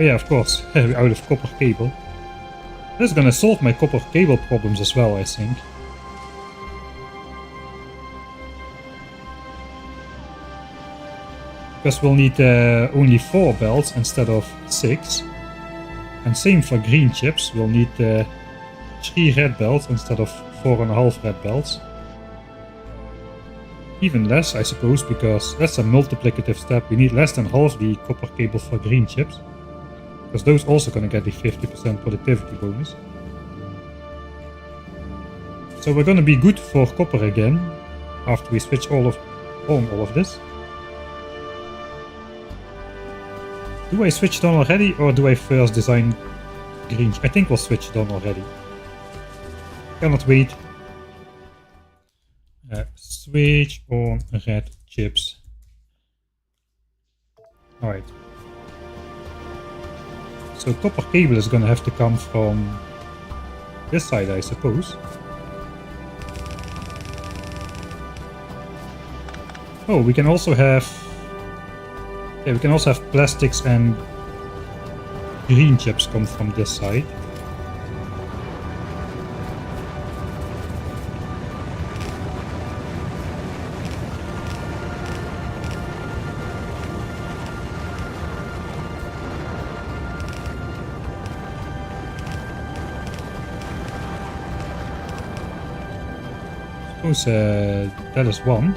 Oh yeah, of course, out of copper cable. This is gonna solve my copper cable problems as well, I think. Because we'll need only 4 belts instead of 6. And same for green chips, we'll need 3 red belts instead of 4.5 red belts. Even less, I suppose, because that's a multiplicative step. We need less than half the copper cable for green chips. Because those also gonna get the 50% productivity bonus. So we're gonna be good for copper again after we switch on all of this. Do I switch it on already, or do I first design green? I think we'll switch it on already. Cannot wait. Switch on red chips. Alright. So copper cable is gonna have to come from this side, I suppose. Oh, we can also have... Yeah, we can also have plastics and green chips come from this side. Suppose that is one.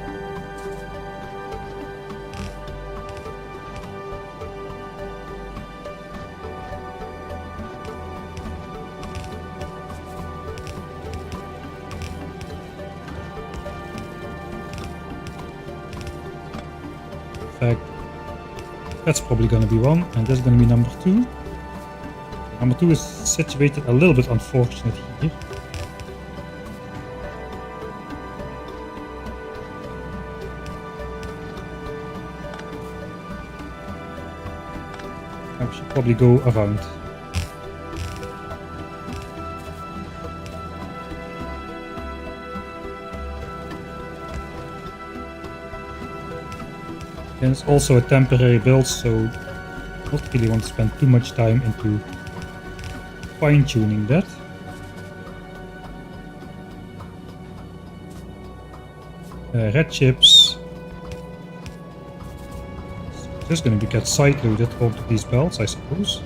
That's probably going to be one, and that's going to be number 2. Number 2 is situated a little bit unfortunate here. I should probably go around. And it's also a temporary build, so not really want to spend too much time into fine-tuning that. Red chips. So just going to get side-loaded onto these belts, I suppose.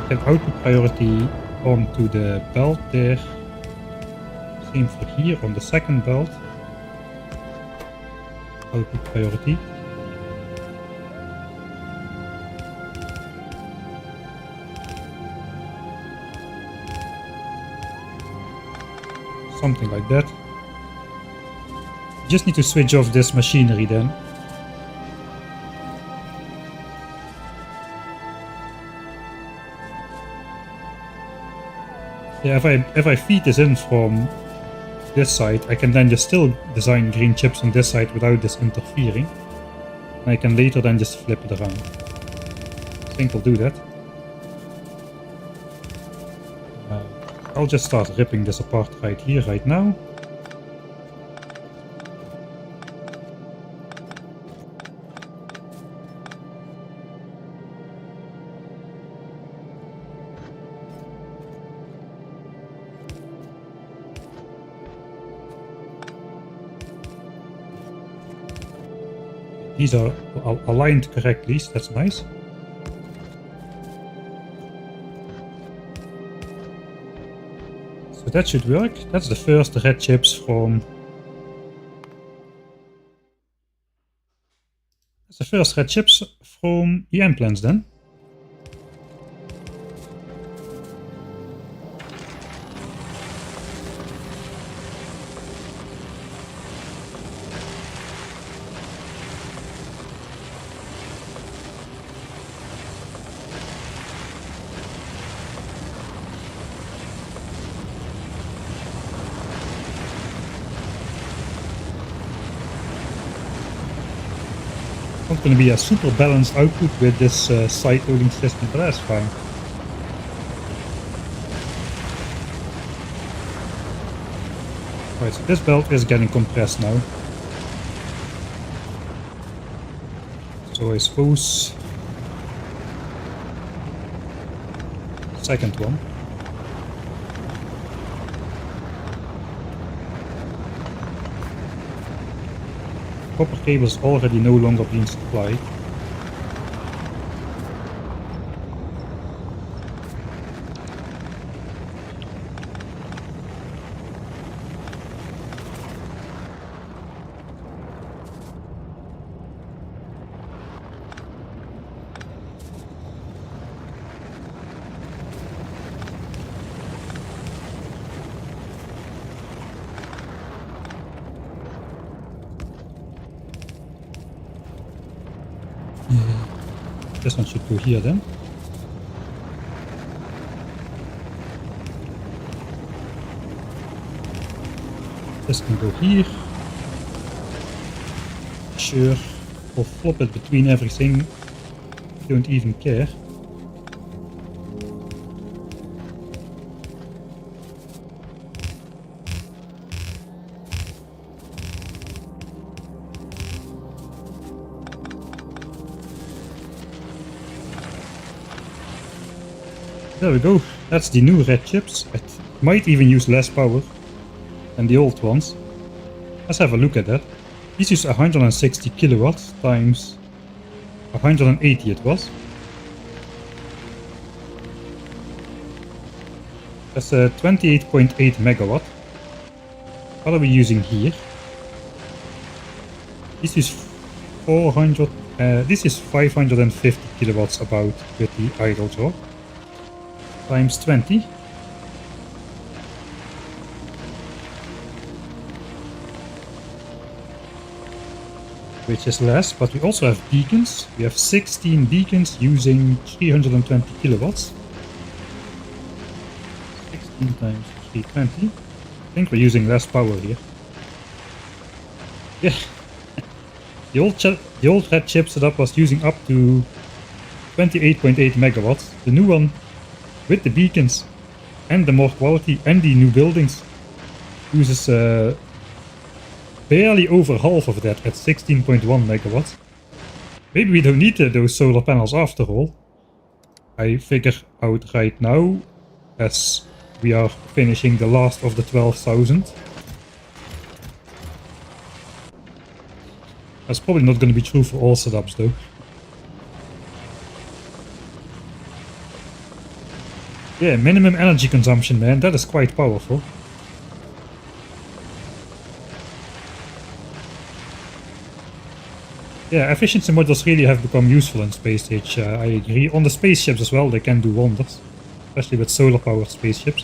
Get output priority onto the belt there. Same for here on the second belt. Output priority. Something like that. Just need to switch off this machinery then. Yeah, if I feed this in from this side, I can then just still design green chips on this side without this interfering. And I can later then just flip it around. I think I'll do that. I'll just start ripping this apart right here, right now. These are aligned correctly, so that's nice. So that should work. That's the first red chips from... That's the first red chips from the implants then. Not going to be a super balanced output with this side loading system, but that's fine. Right, so this belt is getting compressed now. So I suppose... second one. Copper cable is already no longer being supplied. This one should go here then. This can go here. Sure, or flop it between everything. Don't even care. There we go, that's the new red chips. It might even use less power than the old ones. Let's have a look at that. These use 160 kilowatts times 180 it was. That's 28.8 megawatt. What are we using here? This is 400, this is 550 kilowatts about with the idle draw. Times 20. Which is less, but we also have beacons. We have 16 beacons using 320 kilowatts. 16 times 320. I think we're using less power here. Yeah. The old red chip setup was using up to 28.8 megawatts. The new one, with the beacons and the more quality and the new buildings, uses barely over half of that at 16.1 megawatts. Maybe we don't need those solar panels after all. I figure out right now, as we are finishing the last of the 12,000. That's probably not going to be true for all setups though. Yeah, minimum energy consumption, man, that is quite powerful. Yeah, efficiency modules really have become useful in space age, I agree. On the spaceships as well, they can do wonders. Especially with solar powered spaceships.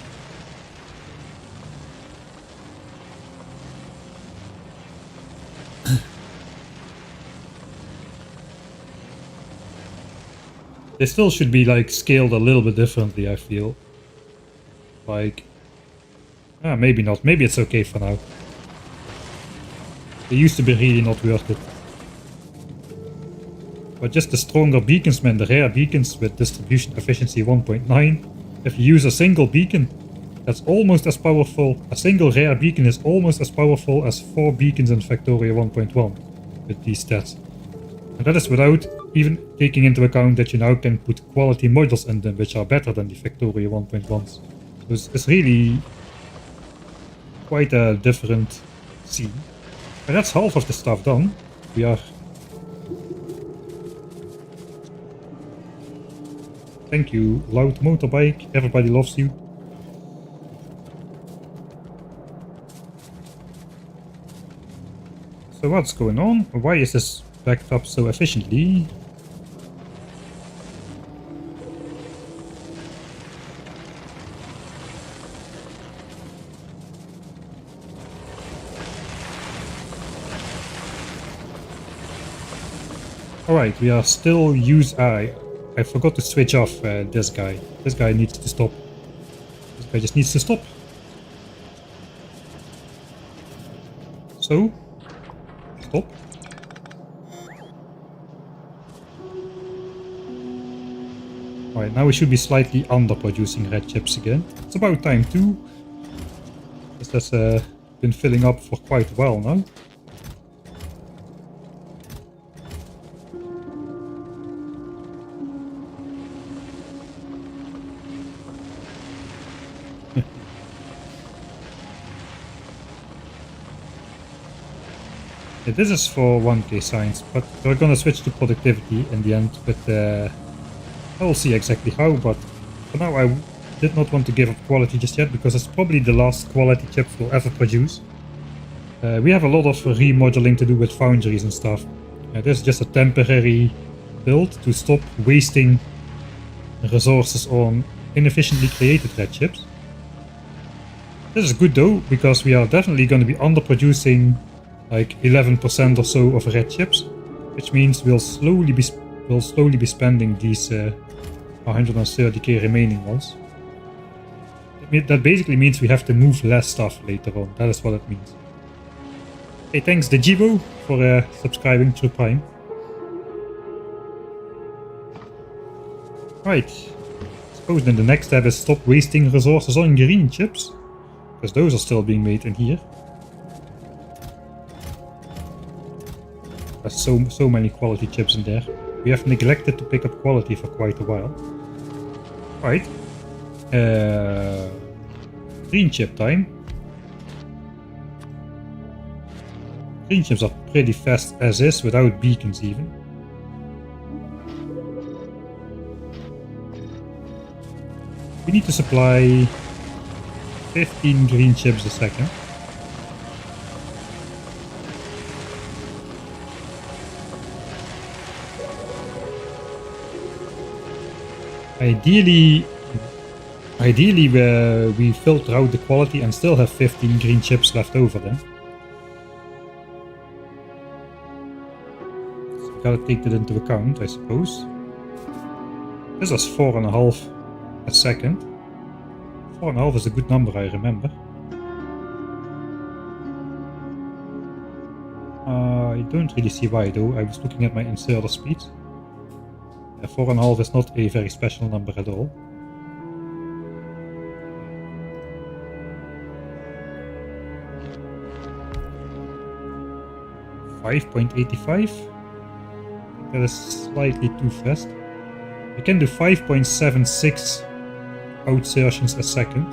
They still should be like scaled a little bit differently, I feel. Like, maybe not. Maybe it's okay for now. They used to be really not worth it. But just the stronger beacons, man, the rare beacons with distribution efficiency 1.9. If you use a single beacon, that's almost as powerful. A single rare beacon is almost as powerful as 4 beacons in Factorio 1.1 with these stats. And that is without even taking into account that you now can put quality modules in them, which are better than the Factorio 1.1s. So it's really quite a different scene. And that's half of the stuff done. We are Thank you, loud motorbike. Everybody loves you. So what's going on? Why is this backed up so efficiently? Alright, we are still I forgot to switch off this guy. This guy needs to stop. This guy just needs to stop. So, stop. Alright, now we should be slightly underproducing red chips again. It's about time too. This has been filling up for quite a while now. Yeah, this is for 1K science, but we're gonna switch to productivity in the end with I'll see exactly how, but for now I did not want to give up quality just yet because it's probably the last quality chips we'll ever produce. We have a lot of remodeling to do with Foundries and stuff. This is just a temporary build to stop wasting resources on inefficiently created red chips. This is good though, because we are definitely going to be underproducing like 11% or so of red chips, which means we'll slowly be spending these 130k remaining ones. That basically means we have to move less stuff later on. That is what it means. Hey, thanks Dejivo for subscribing through Prime. Right. Suppose then the next step is stop wasting resources on green chips, because those are still being made in here. There's so many quality chips in there. We have neglected to pick up quality for quite a while. Right. Green chip time. Green chips are pretty fast as is, without beacons even. We need to supply 15 green chips a second. Ideally we filter out the quality and still have 15 green chips left over then. So we gotta take that into account, I suppose. This is 4.5 a second. 4.5 is a good number, I remember. I don't really see why though. I was looking at my inserter speed. 4.5 is not a very special number at all. .85. That is slightly too fast. We can do 5.76 outsertions a second.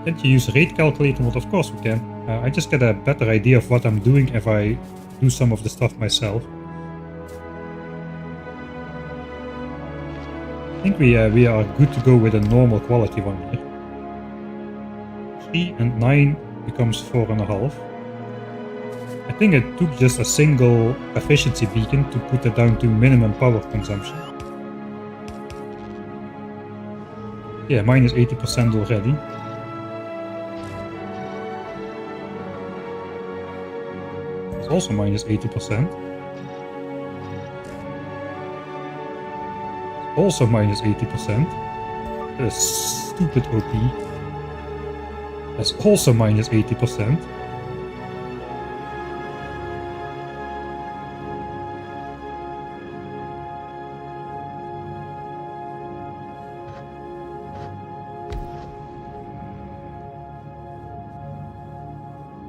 Can't you use rate calculator? Well, of course we can. I just get a better idea of what I'm doing if I do some of the stuff myself. I think we are good to go with a normal quality one here. 3 and 9 becomes 4.5. I think it took just a single efficiency beacon to put it down to minimum power consumption. Yeah, minus 80% already. It's also minus 80%. Also minus 80%. That is stupid OP. That's also minus 80%.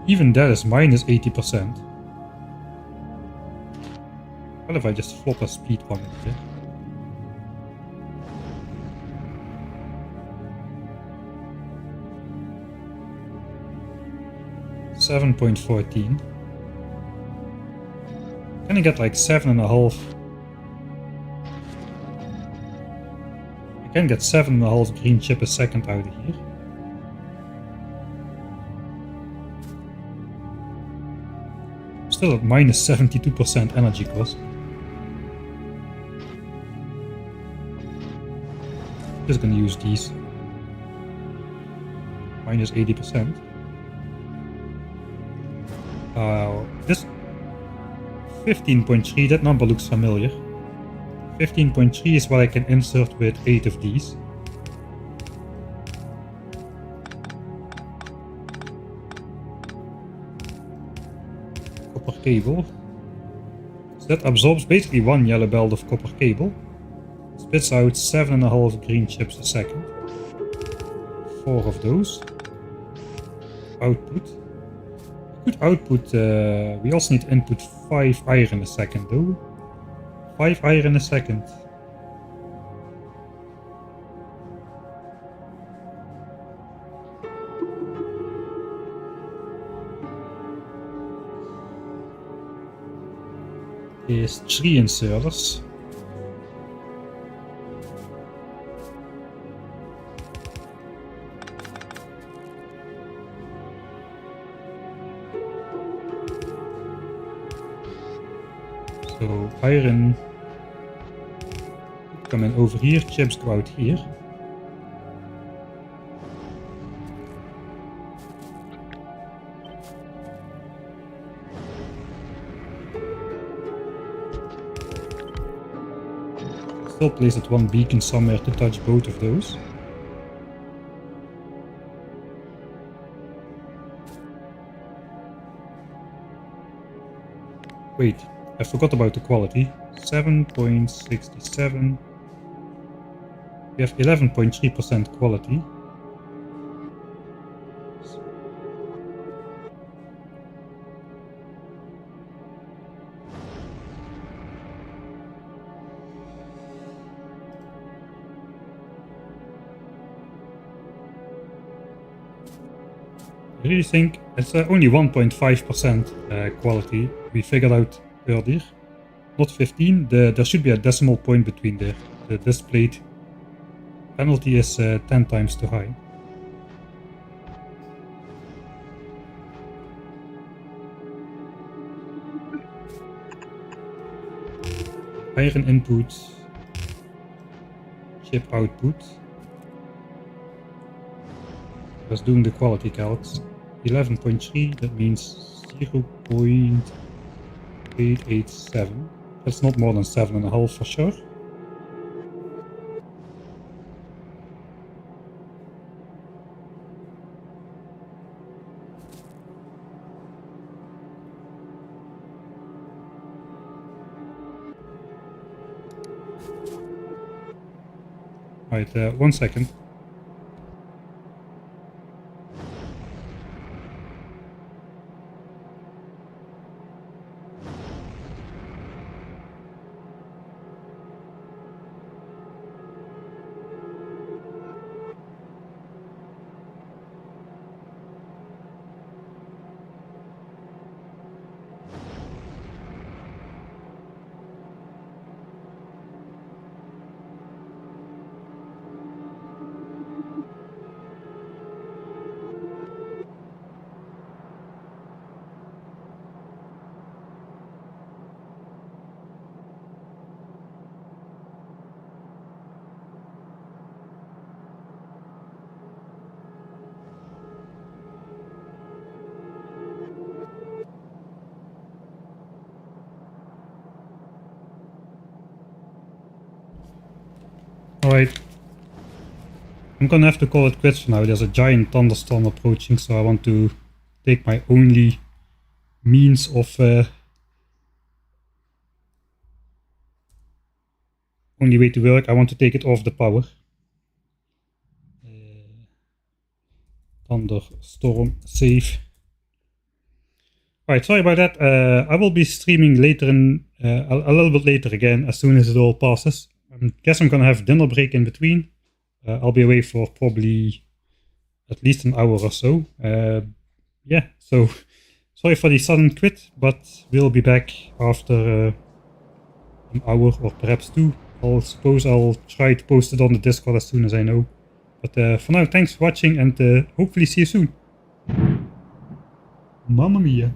Even that is minus 80%. What if I just flop a speed one in here? $7.14. Can I get like 7.5? I can get 7.5 green chip a second out of here. Still at minus 72% energy cost. Just gonna use these. Minus 80%. This 15.3, that number looks familiar. 15.3 is what I can insert with 8 of these. Copper cable. So that absorbs basically one yellow belt of copper cable. Spits out 7.5 green chips a second. 4 of those. Output. Good output. We also need input 5 iron a second though. 5 iron a second. Is 3 inserters. So iron come in over here, chips go out here. Still place at one beacon somewhere to touch both of those. Wait, I forgot about the quality. 7.67. We have 11.3% quality. I really think it's only 1.5% quality we figured out earlier. Not 15. There should be a decimal point between there. The displayed penalty is 10 times too high. Iron input, chip output. Just doing the quality calcs. 11.3, that means 0.887. That's not more than 7.5 for sure. Right, 1 second. Alright. I'm gonna have to call it quits for now. There's a giant thunderstorm approaching, so I want to take my only means of only way to work. I want to take it off the power. Thunderstorm save. Alright, sorry about that. I will be streaming later in a little bit later again, as soon as it all passes. I guess I'm gonna have dinner break in between. I'll be away for probably at least an hour or so. Yeah, so sorry for the sudden quit, but we'll be back after an hour or perhaps two. I suppose I'll try to post it on the Discord as soon as I know. But for now, thanks for watching and hopefully see you soon. Mamma mia.